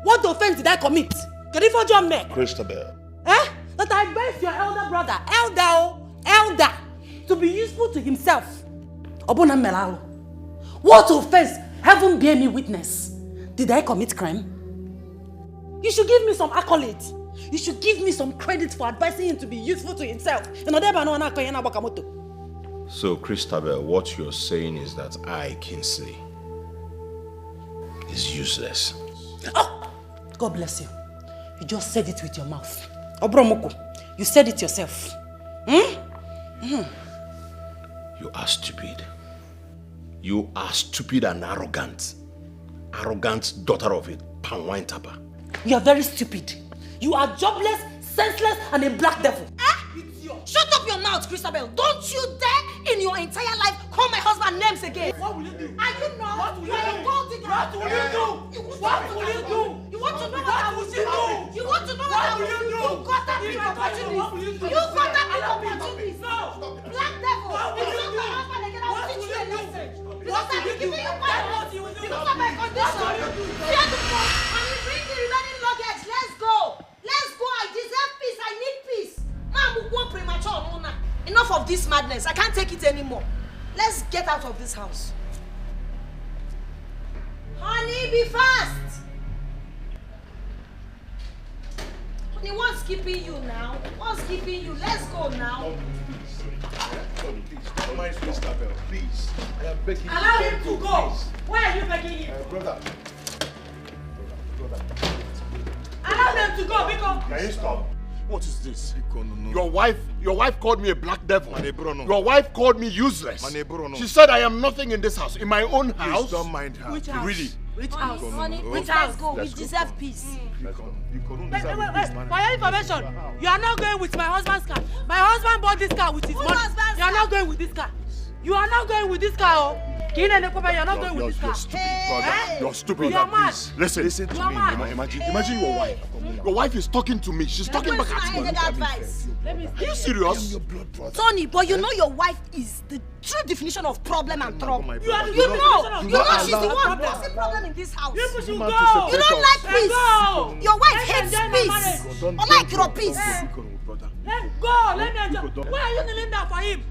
What offense did I commit? Can you forgive me? Christabel. That I advised your elder brother, elder, to be useful to himself. Obona Melalo. What offense? Heaven bear me witness. Did I commit crime? You should give me some accolades. You should give me some credit for advising him to be useful to himself. So, Christabel, what you're saying is that I, Kingsley, is useless. Oh! God bless you. You just said it with your mouth. Obromoko, you said it yourself. You are stupid. You are stupid and arrogant. Arrogant daughter of a palm wine tapper. You are very stupid. You are jobless, senseless, and a black devil. Shut up your mouth, Christabel. Don't you dare in your entire life call my husband names again. What will you do? Are you not? What will you do? What will you do? What will you do? You want to know what I will do? You want to know what I will do? You got that big opportunity. You got that big opportunity. Black devil. If you not my husband again, I will teach you a lesson. Because I've been giving you power. Because of my condition. Fear the force. And you bring the remaining luggage. Let's go. Let's go. I deserve peace. I need peace. Premature. Enough of this madness. I can't take it anymore. Let's get out of this house. Honey, be fast. Honey, what's keeping you now? What's keeping you? Let's go now. Tony, please. Don't mind Christabel, please. I am begging you. Allow him to go. Why are you begging him? Brother. Allow them to go because... Can you stop? What is this? Your wife called me a black devil. Your wife called me useless. She said I am nothing in this house. In my own house. Please don't mind her. Which house? Really? Which house? Honey, Which let's house? go. We deserve peace. Wait. For your information, you are not going with my husband's car. My husband bought this car with his money. You are not going with this car. You are not going with this car. You are not going with this car. You're stupid, brother. You're stupid. You're mad. Listen to me. Imagine your wife. Your wife is talking to me. She's talking back at me. Advice. Are you serious? Tony, but you know your wife is the true definition of problem and trouble. You know she's the one causing problem in this house. You don't like peace. Your wife hates peace. Unlike your peace. Let go. Let me enjoy. Why are you kneeling down for him?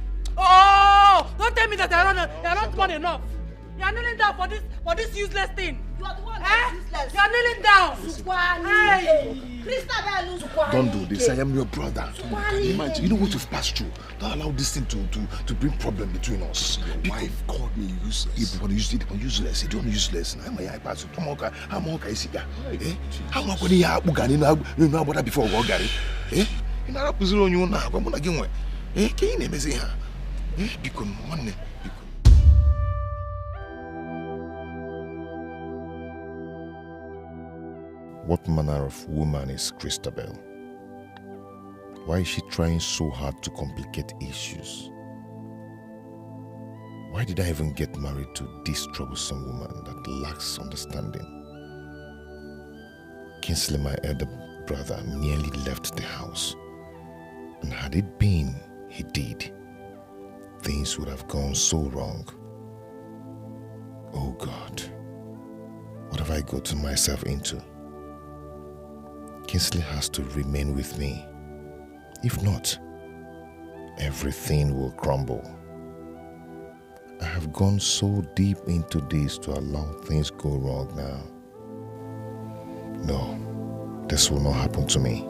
Oh, don't tell me that you're not smart enough. You're kneeling down for this useless thing. You are the one that's useless. You're kneeling down. Hey. Don't do this. I am your brother. Imagine, you know what you've passed through. Don't allow this thing to bring problem between us. Your wife called me useless. Useless. You don't useless. I'm a pass. I'm okay. I'm not going to have you know about that before we go. Eh? You know what I'm you now. I'm going to get eh? Can you name me here? Because one. What manner of woman is Christabel? Why is she trying so hard to complicate issues? Why did I even get married to this troublesome woman that lacks understanding? Kingsley, my elder brother, nearly left the house. And had it been he did, things would have gone so wrong. Oh God, what have I gotten myself into? Kingsley has to remain with me. If not, everything will crumble. I have gone so deep into this to allow things go wrong now. No, this will not happen to me.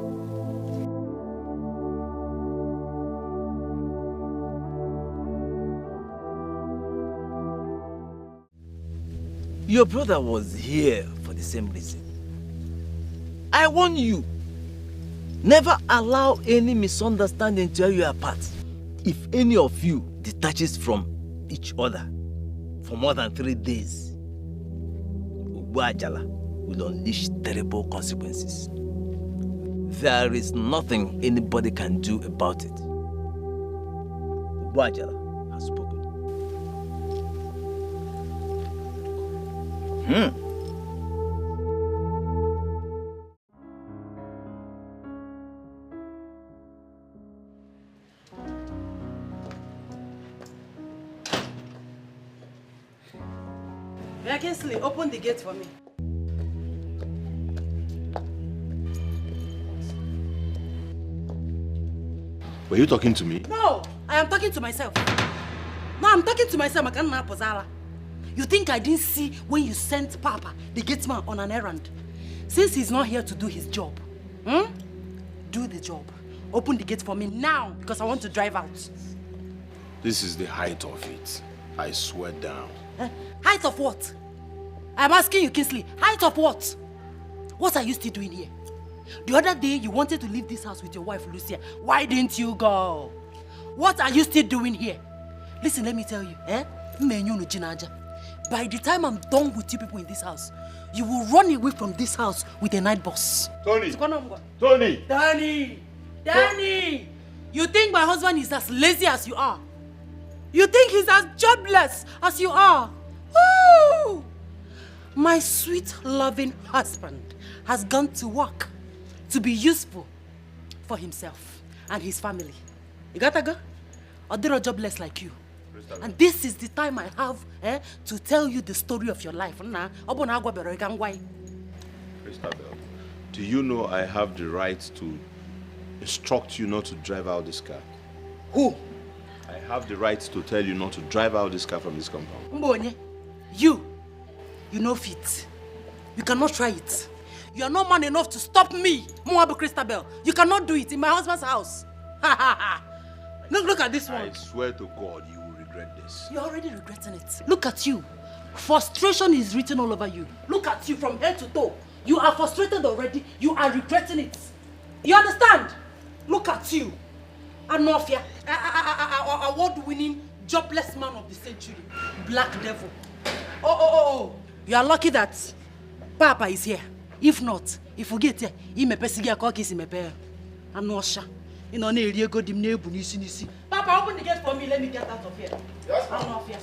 Your brother was here for the same reason. I warn you, never allow any misunderstanding to tear you apart. If any of you detaches from each other for more than 3 days, Ugwajala will unleash terrible consequences. There is nothing anybody can do about it. Ugwajala has spoken. Kingsley, open the gate for me. Were you talking to me? No, I am talking to myself. No, I'm talking to myself. You think I didn't see when you sent Papa, the gateman, on an errand? Since he's not here to do his job, do the job. Open the gate for me now, because I want to drive out. This is the height of it. I swear down. Height of what? I'm asking you, Kingsley, height of what? What are you still doing here? The other day, you wanted to leave this house with your wife, Lucia. Why didn't you go? What are you still doing here? Listen, let me tell you, by the time I'm done with you people in this house, you will run away from this house with a night boss. Tony! Danny! You think my husband is as lazy as you are? You think he's as jobless as you are? Woo! My sweet, loving husband has gone to work to be useful for himself and his family. You gotta go? Or they're jobless like you. And this is the time I have to tell you the story of your life. Christabel, do you know I have the right to instruct you not to drive out this car? Who? I have the right to tell you not to drive out this car from this compound. Mbonye, you know fit. You cannot try it. You are not man enough to stop me, Moabu Christabel. You cannot do it in my husband's house. Look at this one. I swear to God, you will regret this. You're already regretting it. Look at you. Frustration is written all over you. Look at you from head to toe. You are frustrated already. You are regretting it. You understand? Look at you. Anofia, award-winning jobless man of the century. Black devil. Oh. You are lucky that Papa is here. If not, if you get here, he may pesigia cookies in my pair. I'm not sure. You know, you go dim neighbor, nisi. Papa, open the gate for me. Let me get out of here. Yes, I'm not here.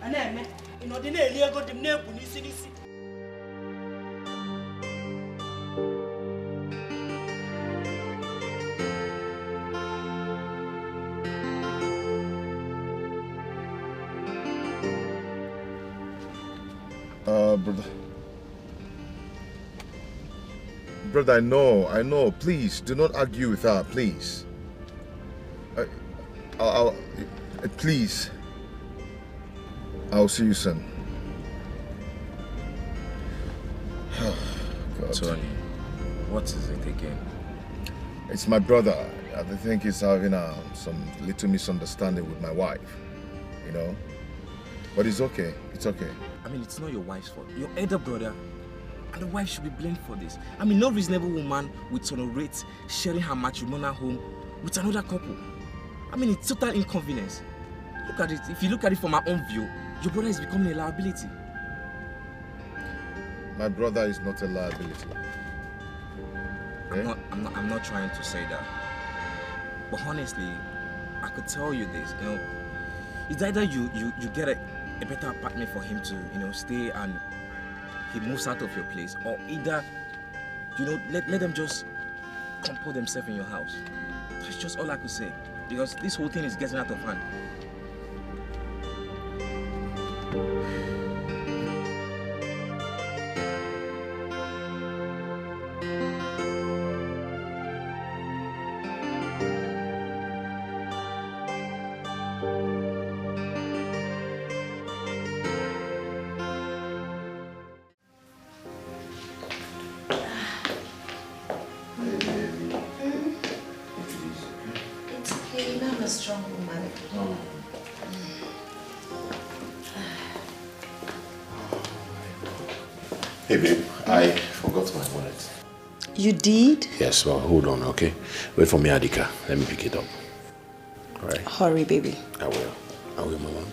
And then, you know, the you go dim neighbor, nisi. Brother, I know. Please, do not argue with her, please. Please. I'll see you soon. Tony, what is it again? It's my brother. I think he's having some little misunderstanding with my wife, you know. But it's okay. It's okay. I mean, it's not your wife's fault. Your elder brother and the wife should be blamed for this. I mean, no reasonable woman would tolerate sharing her matrimonial home with another couple. I mean, it's total inconvenience. Look at it. If you look at it from my own view, your brother is becoming a liability. My brother is not a liability. Okay? I'm not trying to say that. But honestly, I could tell you this, you know, it's either you get a better apartment for him to, you know, stay and he moves out of your place, or either, you know, let them just compose themselves in your house. That's just all I could say, because this whole thing is getting out of hand. Hey babe, I forgot my wallet. You did? Yes, well, hold on, okay? Wait for me at the car. Let me pick it up. Alright? Hurry, baby. I will, Mama.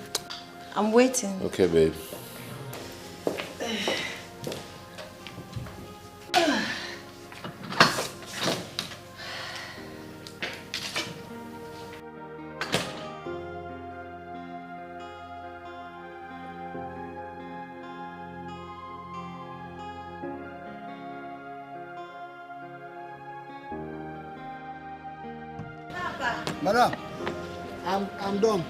I'm waiting. Okay, babe. Madam, I'm done.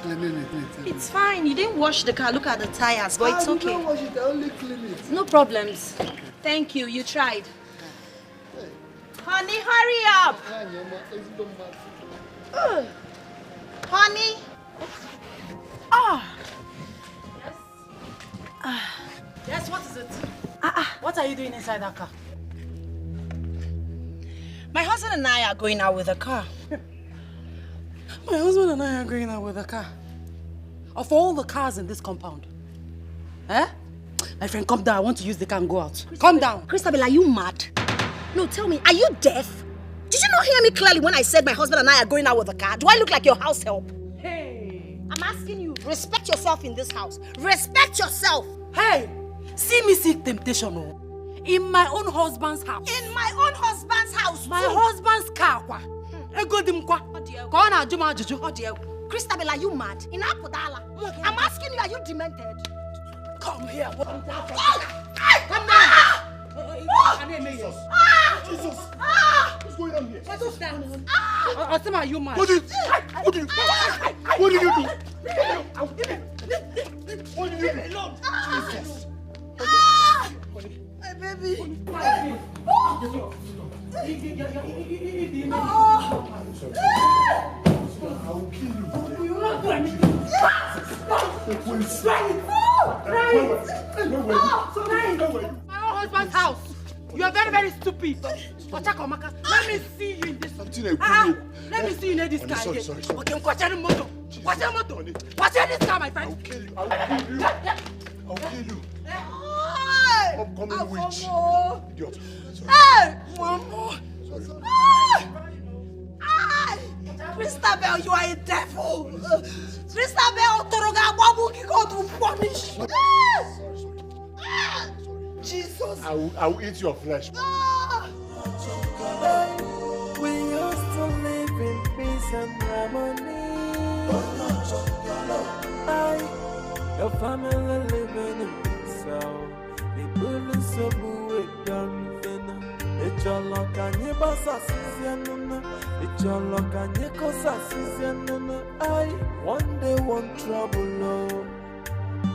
Cleaning it. It's fine. You didn't wash the car. Look at the tires, but it's okay. I didn't wash it. I only clean it. No problems. Thank you. You tried. Honey, hurry up. Honey. Yes, what is it? What are you doing inside that car? My husband and I are going out with a car. My husband and I are going out with a car. Of all the cars in this compound. Eh? My friend, come down. I want to use the car and go out. Come down. Christabel, are you mad? No, tell me, are you deaf? Did you not hear me clearly when I said my husband and I are going out with a car? Do I look like your house help? Hey. I'm asking you, respect yourself in this house. Respect yourself. Hey, see me seek temptation, oh. In my own husband's house. In my own husband's house. My husband's car. Christabel, are you mad? In Apodala. I'm asking you, are you demented? Come here. Come down. Jesus. Jesus. What's going on here? What's down? Asima, are you mad? What did you do? What did you do? Jesus. My baby. I will kill you. You will not do anything. My own husband's house. You are very, very stupid. Let me see you in this. Let me see you in this car. Sorry. Okay, watch this car, my friend. I'll kill you. I'm coming, witch. Idiot. Hey! One more. Sorry. Christabel, you are a devil. Christabel, God will punish you. Jesus. I will eat your flesh. We used to live in peace and harmony. Your family living in peace. The police are with them. It's your luck and your boss assistant. It's your luck and your cause assistant. One day one trouble,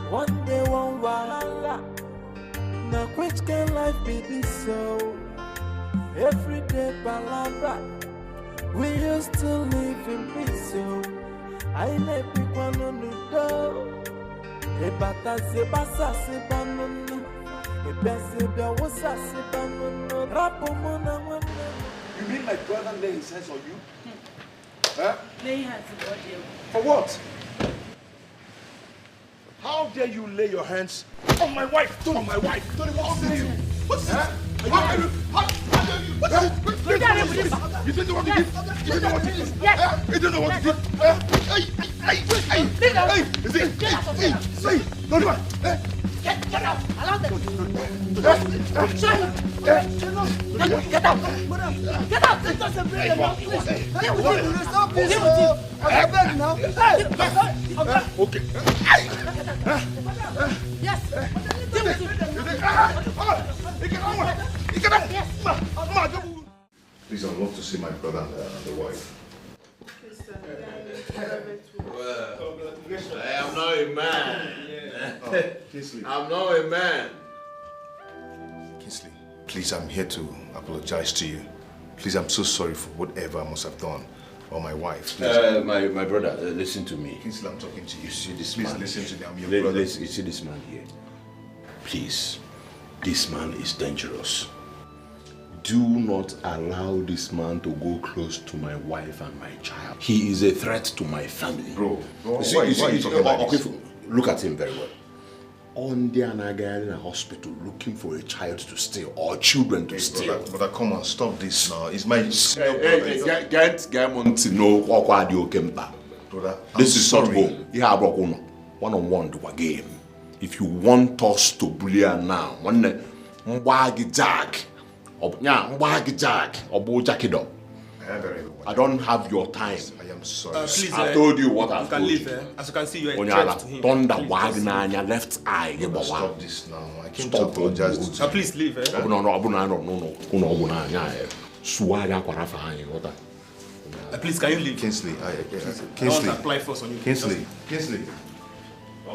one day one wahala. Now which can life be this so? Everyday palabra. We used to live in peace so. I let people on the door. E bata se basa se banana. E bese be wosa se banana. Rapo mona mona. You mean my brother lay his hands on you? Huh? Lay hands on you. For what? How dare you lay your hands on my wife? On my wife? How dare you? What's this? How dare you? What's this? You didn't know what to do? You didn't know what to do? Yes. You didn't know what to do? Hey! Don't do it! Get out! Allow them! Get out! Get out! It doesn't bring them out! Please! Deal with him! Deal with him! I'm back now! Okay. Yes! Deal with him! Please, I'd love to see my brother and the wife. I am not a man. Kingsley. I'm not a man. Kingsley, please, I'm here to apologize to you. Please, I'm so sorry for whatever I must have done. Or my wife. My brother, listen to me. Kingsley, I'm talking to you. You see this please man? Listen to me. I'm your brother. You see this man here? Please, this man is dangerous. Do not allow this man to go close to my wife and my child. He is a threat to my family. Bro, why are you talking like this? Look at him very well. On the Anaga in a hospital looking for a child to steal or children to steal. Brother, come on, stop this now. It's my Get to know what you came back. Brother, this is not home. You have one-on-one to a game. If you want us to bully her now, one Jack. I don't have your time. I am sorry. Please, I told you what I told leave, you. As you can see, you are a On threat to your him. thunder wagging on your left eye. Stop this now. I came to apologize to you. Please leave. No. Please, can you leave? Kingsley, I want Kingsley. to apply force on you. Kingsley.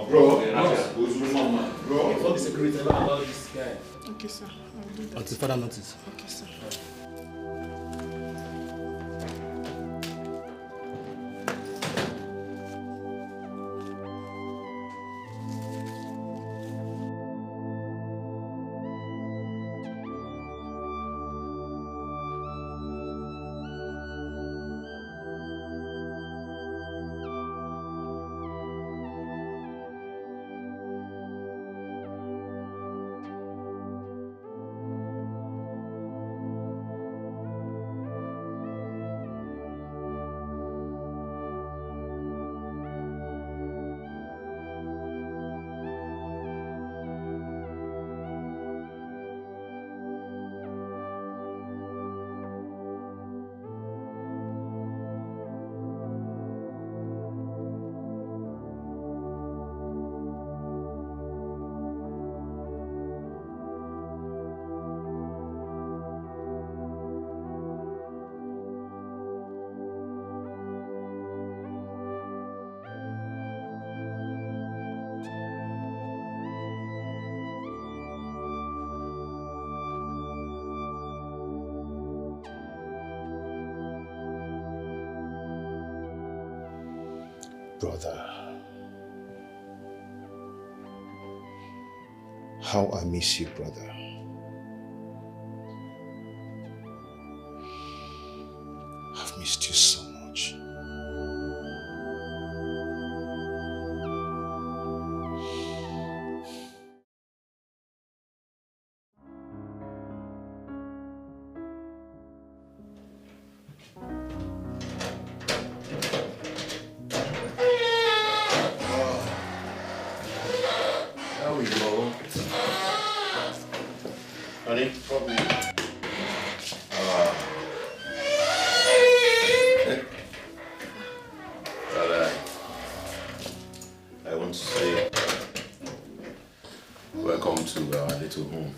Bro, inform the security about this guy. Okay, sir. I'll do that. Until further notice. Okay, sir. Brother, how I miss you, brother. I've missed you so much. to our little home.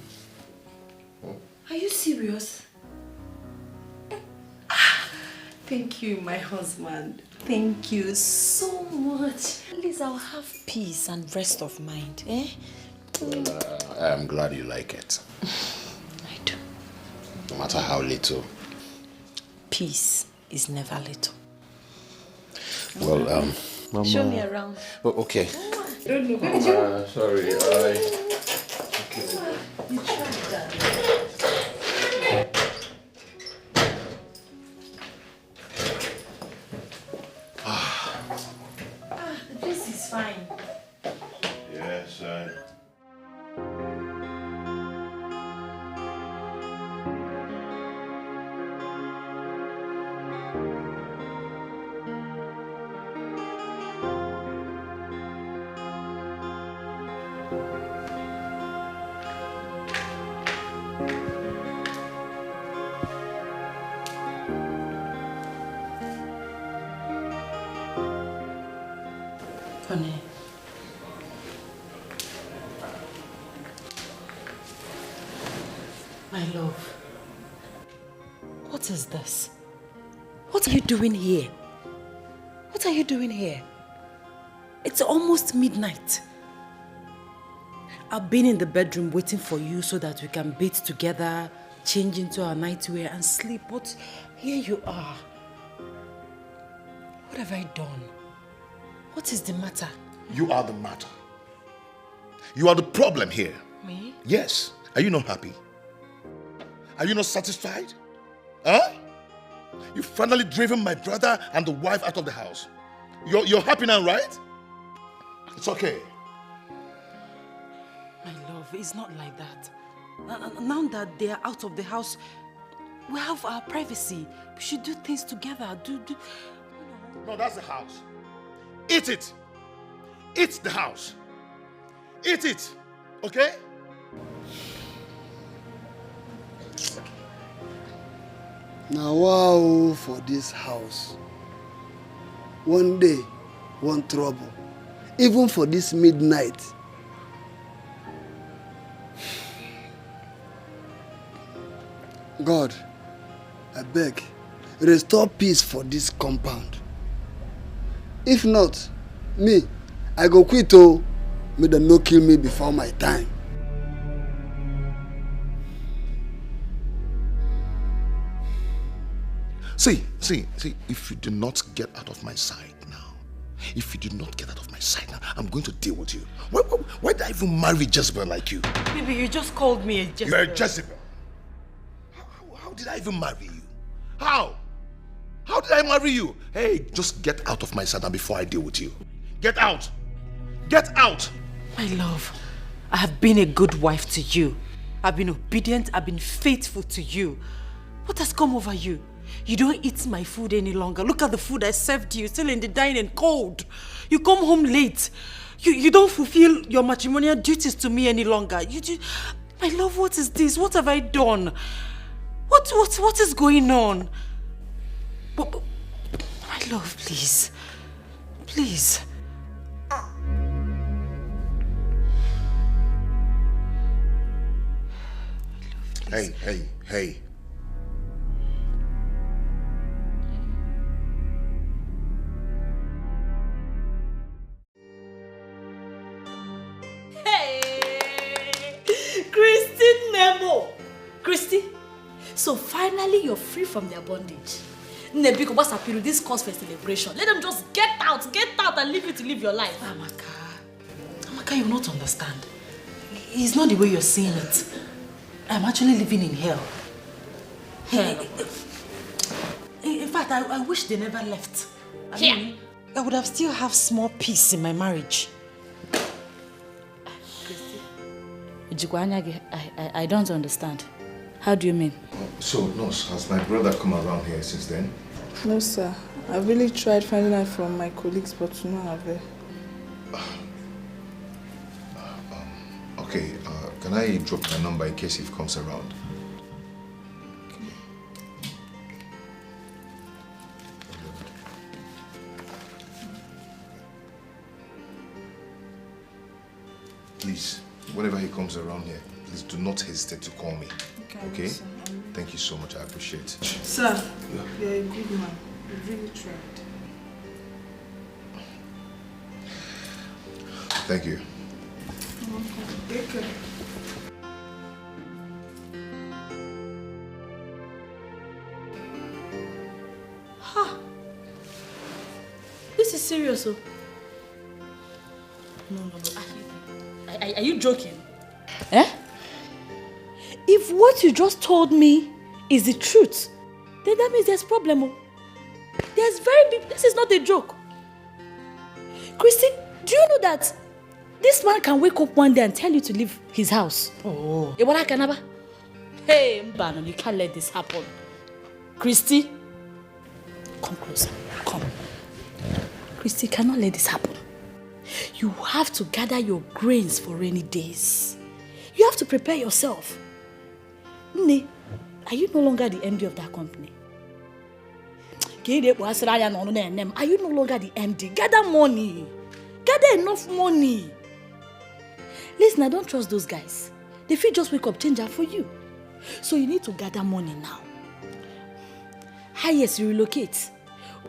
Are you serious? Thank you, my husband. Thank you so much. At least I'll have peace and rest of mind, eh? Well, I am glad you like it. I do. No matter how little. Peace is never little. Well, Mama. Show me around. Oh, okay. I don't know. Mama, sorry. You tried that. The place is fine. Yes, Honey. My love. What is this? What are you doing here? What are you doing here? It's almost midnight. I've been in the bedroom waiting for you so that we can bathe together, change into our nightwear and sleep. But here you are. What have I done? What is the matter? You are the matter. You are the problem here. Me? Yes. Are you not happy? Are you not satisfied? Huh? You've finally driven my brother and the wife out of the house. You're happy now, right? It's okay. My love, it's not like that. Now that they are out of the house, we have our privacy. We should do things together. No, that's the house. Eat it. Eat the house. Eat it. Okay? Now, wow, for this house. One day, one trouble. Even for this midnight. God, I beg, restore peace for this compound. If not, me, I go quit, oh. May them no kill me before my time. See, if you do not get out of my sight now, I'm going to deal with you. Why did I even marry Jezebel like you? Baby, you just called me a Jezebel. You're a Jezebel. How did I even marry you? How? How did I marry you? Hey, just get out of my sight now before I deal with you. Get out! Get out! My love, I have been a good wife to you. I've been obedient, I've been faithful to you. What has come over you? You don't eat my food any longer. Look at the food I served you, still in the dining, cold. You come home late. You don't fulfill your matrimonial duties to me any longer. My love, what is this? What have I done? What is going on? But, my love, please. Please. Hey. Christy, so finally you're free from their bondage. Nebiko, what's up with this cause for celebration? Let them just get out and leave you to live your life. Amaka, you not understand. It's not the way you're seeing it. I'm actually living in hell. In fact, I wish they never left. I mean, I would have still have small peace in my marriage. I don't understand. How do you mean? So, Nurse, has my brother come around here since then? No, sir. I really tried finding out from my colleagues, but no avail. Okay, can I drop my number in case he comes around? Please, Whenever he comes around here, please do not hesitate to call me. Okay? Sir. Thank you so much. I appreciate it. Sir, you're a good man. You really tried. Thank you. You're welcome. Take care. Ha! This is serious, oh. No. Are you joking? Eh? If what you just told me is the truth, then that means there's problem, oh. There's very big... This is not a joke. Christy, do you know that this man can wake up one day and tell you to leave his house? Oh. Hey, Mbano, you can't let this happen. Christy, come closer. Come. Christy, cannot let this happen. You have to gather your grains for rainy days. You have to prepare yourself. Nne, are you no longer the MD of that company? Are you no longer the MD? Gather money. Gather enough money. Listen, I don't trust those guys. They feel just wake up, change up for you. So you need to gather money now. Highest, you relocate.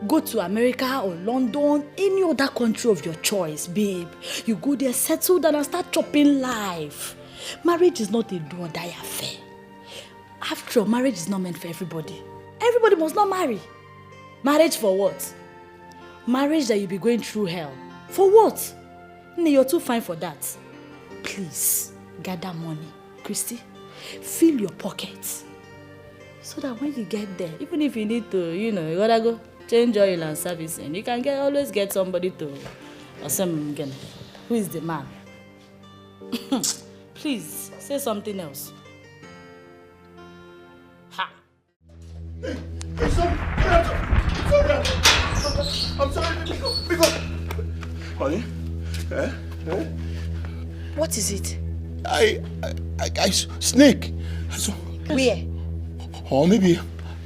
Go to America or London, any other country of your choice, babe. You go there, settle down and start chopping life. Marriage is not a do or die affair. After all, marriage is not meant for everybody. Everybody must not marry. Marriage for what? Marriage that you'll be going through hell. For what? You're too fine for that. Please, gather money. Christy, fill your pockets. So that when you get there, even if you need to, you gotta go change oil and servicing, you can always get somebody to again. Who is the man? Please, say something else. Ha! I'm sorry, because... Honey? What is it? I snake. Where? Or maybe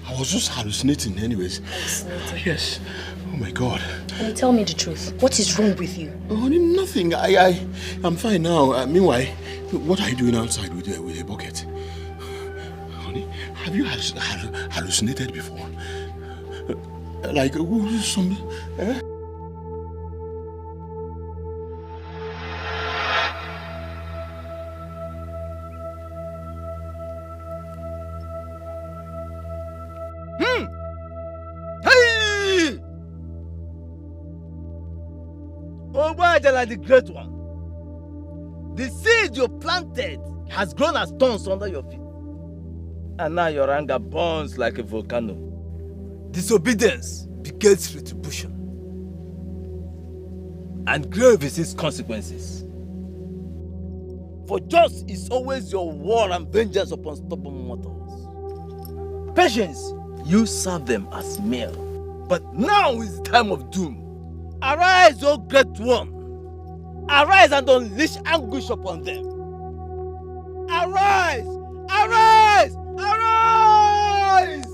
I was just hallucinating anyways. Hallucinating? Yes. Oh my God. Honey, tell me the truth. What is wrong with you? Oh, honey, nothing. I'm fine now. Meanwhile, what are you doing outside with a bucket? Honey, have you hallucinated before? Like some... Eh? The great one. The seed you planted has grown as thorns under your feet. And now your anger burns like a volcano. Disobedience begets retribution. And grave is its consequences. For just is always your war and vengeance upon stubborn mortals. Patience, you serve them as meal. But now is the time of doom. Arise, O great one! Arise and unleash anguish upon them. Arise! Arise! Arise!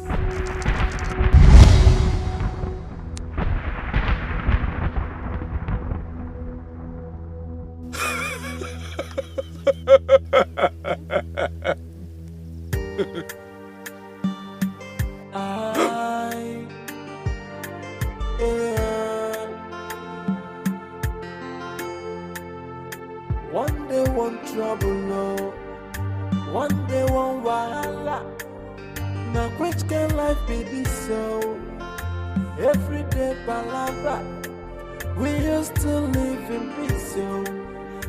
One day one trouble, no. One day one wahala. Now which can life be this so? Every day palabra. We used to live in peace, so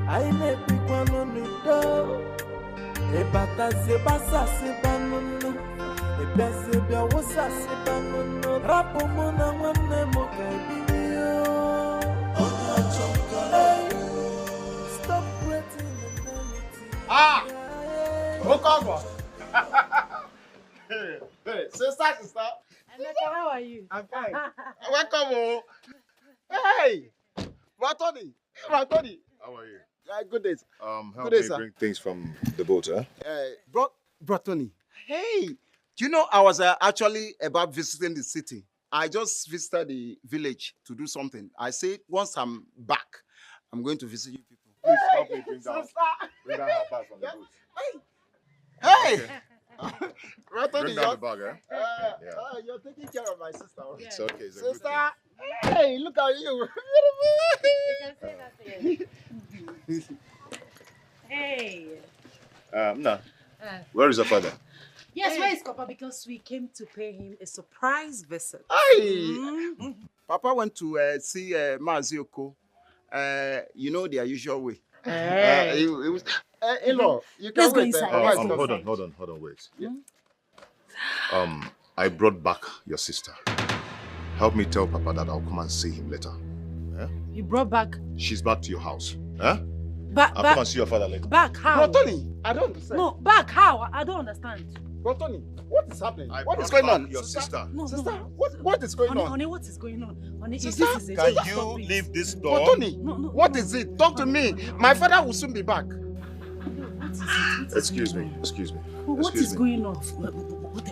I let me one on the door. Ebata sebasa sebanunu. Ebese wasa sebanunu. Rapo mona wane mokai biyo. Stop creating Ah! Okongwa! Hey, sister. Emeka, how are you? I'm fine. Welcome, oh. Hey! Bratoni! How are you? Good days. Help Good me days, sir. bring things from the boat, huh? Bratoni. Hey! Do you know I was actually about visiting the city? I just visited the village to do something. I said once I'm back, I'm going to visit you people. Please help me bring down her bag from the boot. Hey! Bring down the bag, eh? You're taking care of my sister. It's okay. It's a good Sister, thing. hey, look at you. You can say that Hey. No. Where is your father? Yes, where is Papa? Because we came to pay him a surprise visit. Hey! Papa went to see Mazioko. You know their usual way. Hey. It was, in-law, you can Let's go wait. inside. Hold on, wait. Yeah. I brought back your sister. Help me tell Papa that I'll come and see him later. Eh? You brought back? She's back to your house. Eh? Back, I'll come and see your father later. Back how? Tony, I don't understand. No, back how? I don't understand. Tony, what is happening? What is going on? Your sister. No, sister, what is going on? Honey, what is going on? Honey, Sister, this is a can joke. you Stop it. leave this door? Tony, what is it? Talk to me. My father will soon be back. Excuse me. What is going on?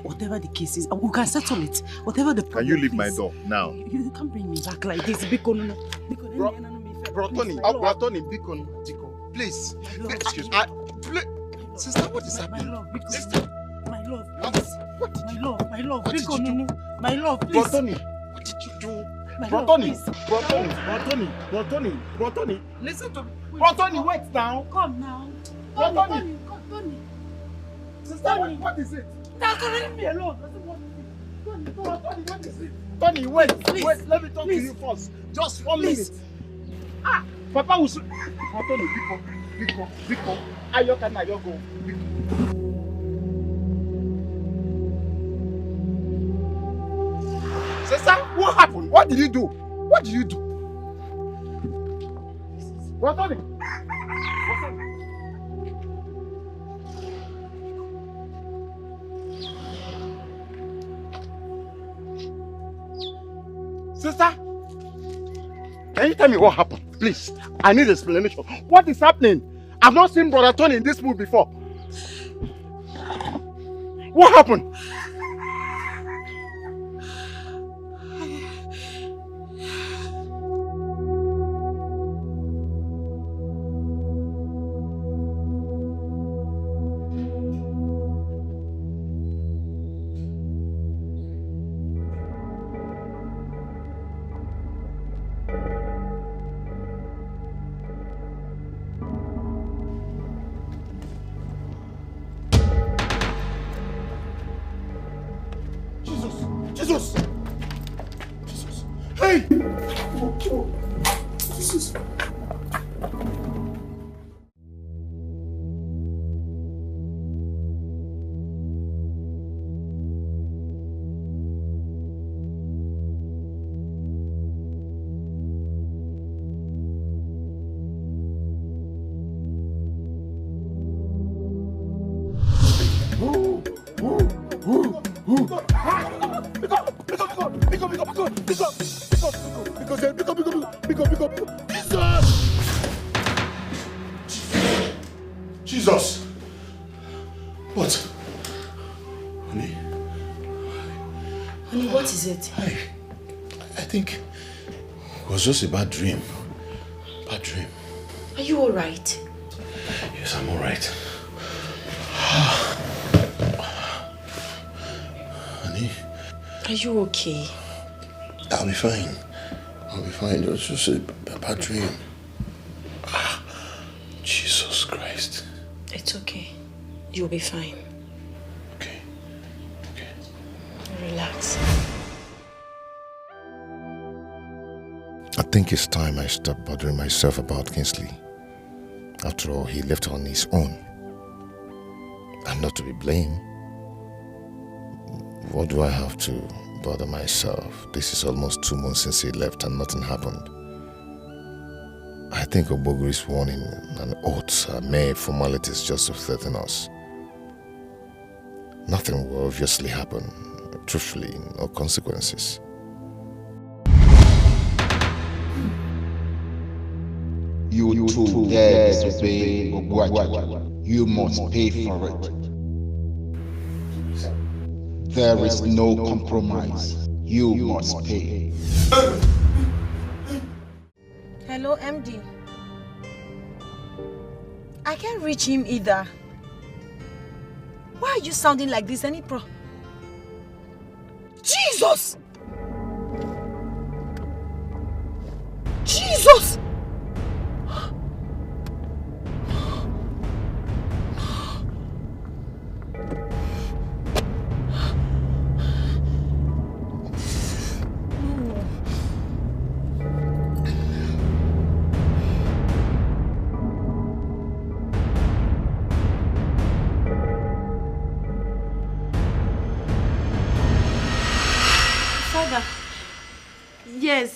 Whatever the case is, we can settle it. Whatever the problem. Can you leave please. my door now? You can't bring me back like this. Tony, please. Excuse me. Sister, what is happening? My love, please. My love, What did you do? My love, please. Tony, what did you do? My love, please. Tony, listen to me. Tony, wait now. Come now. Tony. Tony. Sister, what is it? Now, leave me alone. Tony, what is it? Tony, wait, Please. wait, let me talk to you first. Just 1 minute. Papa will soon. Tony, Biko. Ayoka na yogo. Sister, what happened? What did you do? Tony. Sister, can you tell me what happened? Please, I need explanation. What is happening? I've not seen Brother Tony in this mood before. What happened? Jesus! Hey! Jesus! Jesus! What? Honey? Honey, what is it? I think it was just a bad dream. Bad dream. Are you alright? Yes, I'm alright. Honey? Are you okay? I'll be fine. It was just a bad dream. Jesus Christ. It's okay. You'll be fine. Okay. Relax. I think it's time I stop bothering myself about Kingsley. After all, he left on his own. I'm not to be blamed. What do I have to bother myself? This is almost 2 months since he left and nothing happened. I think Obogri's warning and oaths are mere formalities just to threaten us. Nothing will obviously happen. Truthfully, no consequences. You too dare disobey Ogwaja. You must pay for it. There is no compromise. You must pay. Hello, MD. I can't reach him either. Why are you sounding like this? Jesus! Jesus!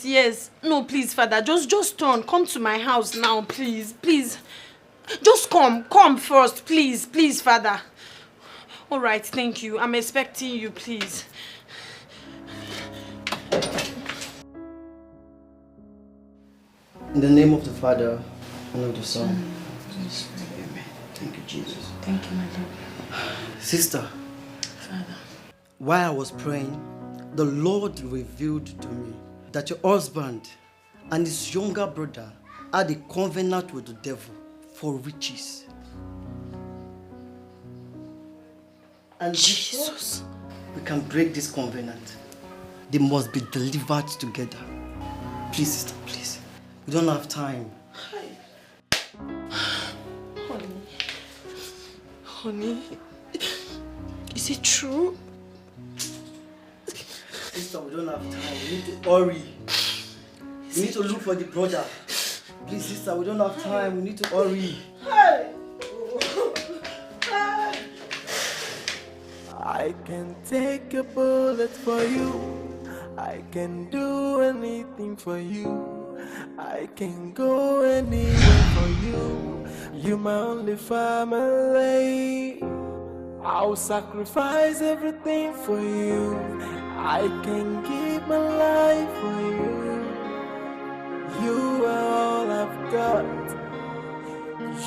Yes. No, please, Father. Just turn. Come to my house now, please. Please. Just come. Come first, please. Please, Father. All right, thank you. I'm expecting you, please. In the name of the Father, and of the Son, and of the Spirit. Amen. Thank you, Jesus. Thank you, my Lord. Sister, Father. while I was praying, the Lord revealed to me that your husband and his younger brother had a covenant with the devil for riches. And Jesus, we can break this covenant. They must be delivered together. Please, sister, please. We don't have time. Honey, is it true? Sister, we don't have time. We need to hurry. We need to look for the brother. Please, sister, we don't have time. We need to hurry. I can take a bullet for you. I can do anything for you. I can go anywhere for you. You're my only family. I'll sacrifice everything for you. I can give my life for you. You are all I've got.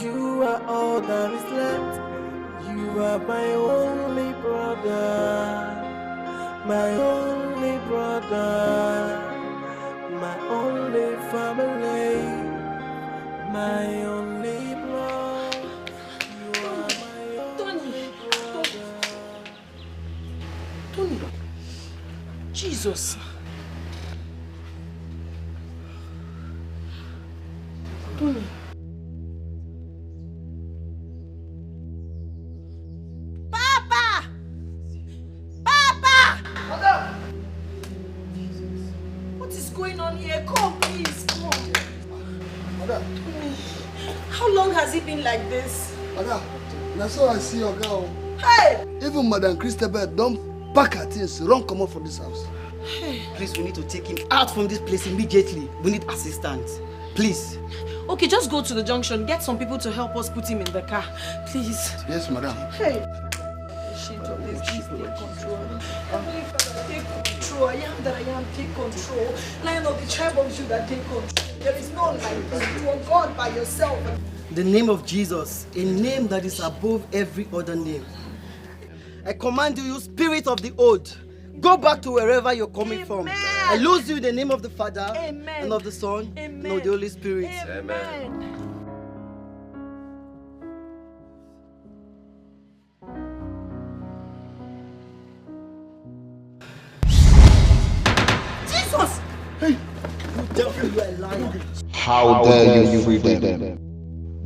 You are all that is left. You are my only brother. My only brother. My only family. My only blood. You are my only brother. Tony. Jesus. Tony. Papa! Papa! Mother! What is going on here? Come, please, come. Mother. How long has it been like this? Mother, that's all I see your girl. Hey! Even Madam Christabel don't pack her things, run come out from this house. Hey. Please, we need to take him out from this place immediately. We need assistance. Please. Okay, just go to the junction. Get some people to help us put him in the car. Please. Yes, madam. Hey. Shit of this, please take control. Heavenly Father, take control. I am that I am, take control. Lion of the tribe of Judah, take control. There is none like this. You are God by yourself. The name of Jesus, a name that is above every other name. I command you, spirit of the old, go back to wherever you're coming from. I lose you in the name of the Father, and of the Son, and of the Holy Spirit. Amen. Jesus! Hey! You devil, you are lying. How dare you free them?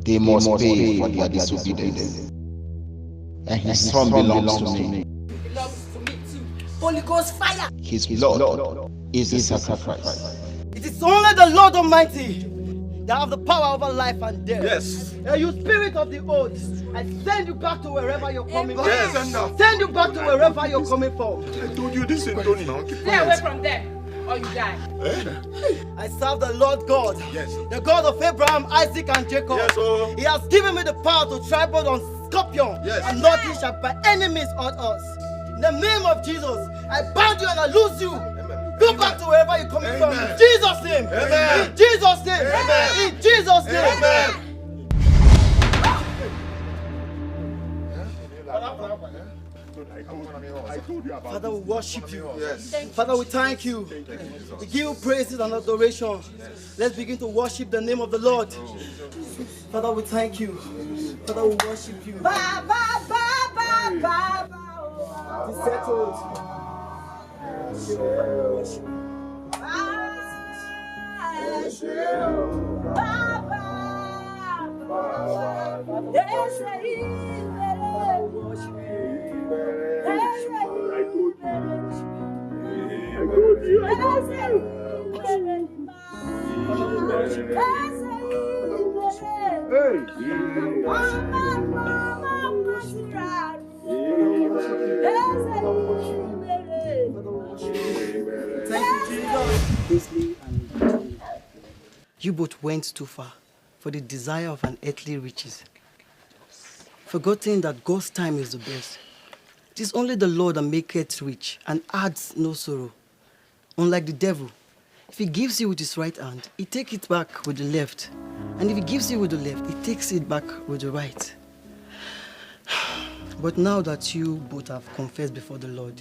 They must pay for their disobedience. And his son belongs to me. Belongs to me too. Holy Ghost fire! His blood is a sacrifice. It is only the Lord Almighty that have the power over life and death. Yes. You spirit of the old, I send you back to wherever you're coming from. Yes. Send you back to wherever you're coming from. I told you this ain't done now. Stay away from them, or you die. I serve the Lord God, the God of Abraham, Isaac, and Jacob. Yes, He has given me the power to trample on scorpion, and nothing shall by any means hurt us. In the name of Jesus, I bind you and I loose you. Go back to wherever you're coming from. In Jesus' name. Amen. In Jesus' name. Amen. In Jesus' name. Amen. Father, we worship you. Father, we thank you. We give you praises and adoration. Let's begin to worship the name of the Lord. Father, we thank you. Father, we worship you. It's settled. You both went too far for the desire of an earthly riches, forgetting that God's time is the best. It is only the Lord that maketh rich and adds no sorrow. Unlike the devil, if he gives you with his right hand, he takes it back with the left. And if he gives you with the left, he takes it back with the right. But now that you both have confessed before the Lord,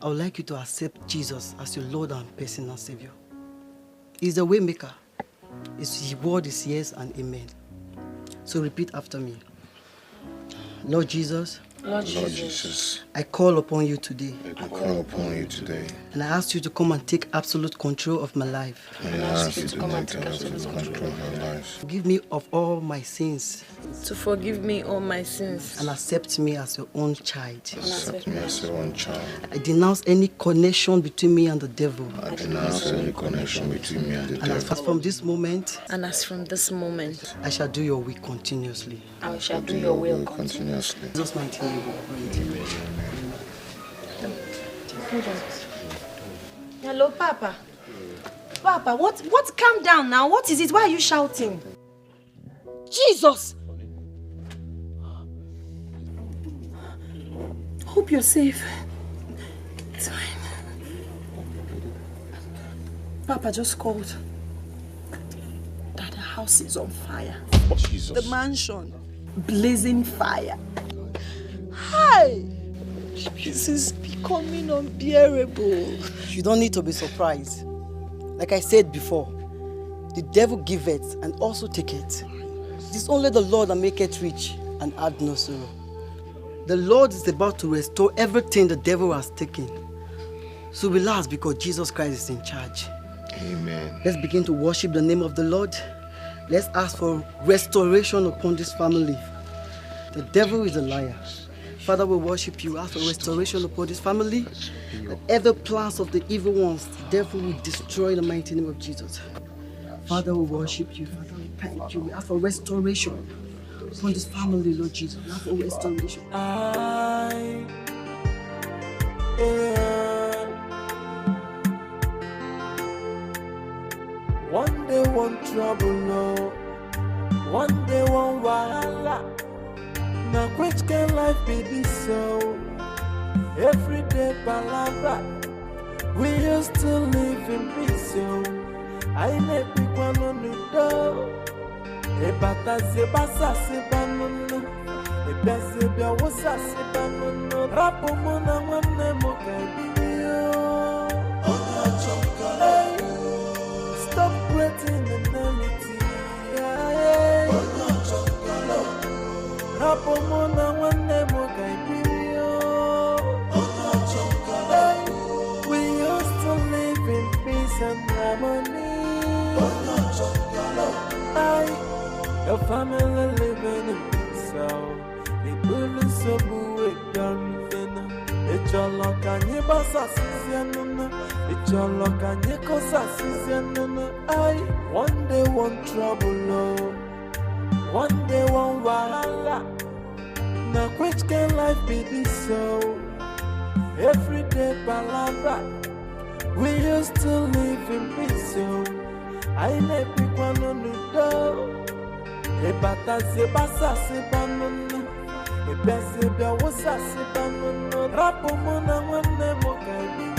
I would like you to accept Jesus as your Lord and personal Savior. He's the way maker. His word is yes and amen. So repeat after me. Lord Jesus. Lord Jesus, I call upon you today. I call upon you today. And I ask you to come and take absolute control of my life. And I ask you to come and take absolute control of my life. Forgive me of all my sins. To forgive me all my sins. And accept me as your own child. Accept me as your own child. I denounce any connection between me and the devil. I denounce any connection between me and the devil. And as from this moment, I shall do your will continuously. I shall do your will continuously. In Jesus' mighty name. Hello, Papa. Papa, what? Calm down now. What is it? Why are you shouting? Jesus! Hope you're safe. It's fine. Papa just called that the house is on fire. Jesus. The mansion, blazing fire. Hi! This is becoming unbearable. You don't need to be surprised. Like I said before, the devil giveth and also taketh. It is only the Lord that maketh rich and add no sorrow. The Lord is about to restore everything the devil has taken. So relax because Jesus Christ is in charge. Amen. Let's begin to worship the name of the Lord. Let's ask for restoration upon this family. The devil is a liar. Father, we worship you. Ask for restoration upon this family. That every plans of the evil ones, the devil will destroy in the mighty name of Jesus. Father, we worship you. Father, we thank you. We ask for restoration upon this family, Lord Jesus. We ask for restoration. One day, one trouble, no. One day, one wahala. Now, which can life be this so? Every day, palabra. We used to live in peace, so I never pick one on the door. A bata se basa se banana. A bese bia wasa se banana. Rapo mona wane mo kaibio. Stop creating enmity. Rapo mona wane mo kaibio. We used to live in peace and harmony. Your family living in peace. The bully so boo done. It's your luck and your boss assassin. It's your luck and your cause assassin. One day, one trouble, no. One day, one wahala. Now, which can life be this so? Every day, palabra. We used to live in peace, so I never pick one on the door. A bata se basa se banana. A bese bia wasa se banana. Rapo mona wane mo kaibio.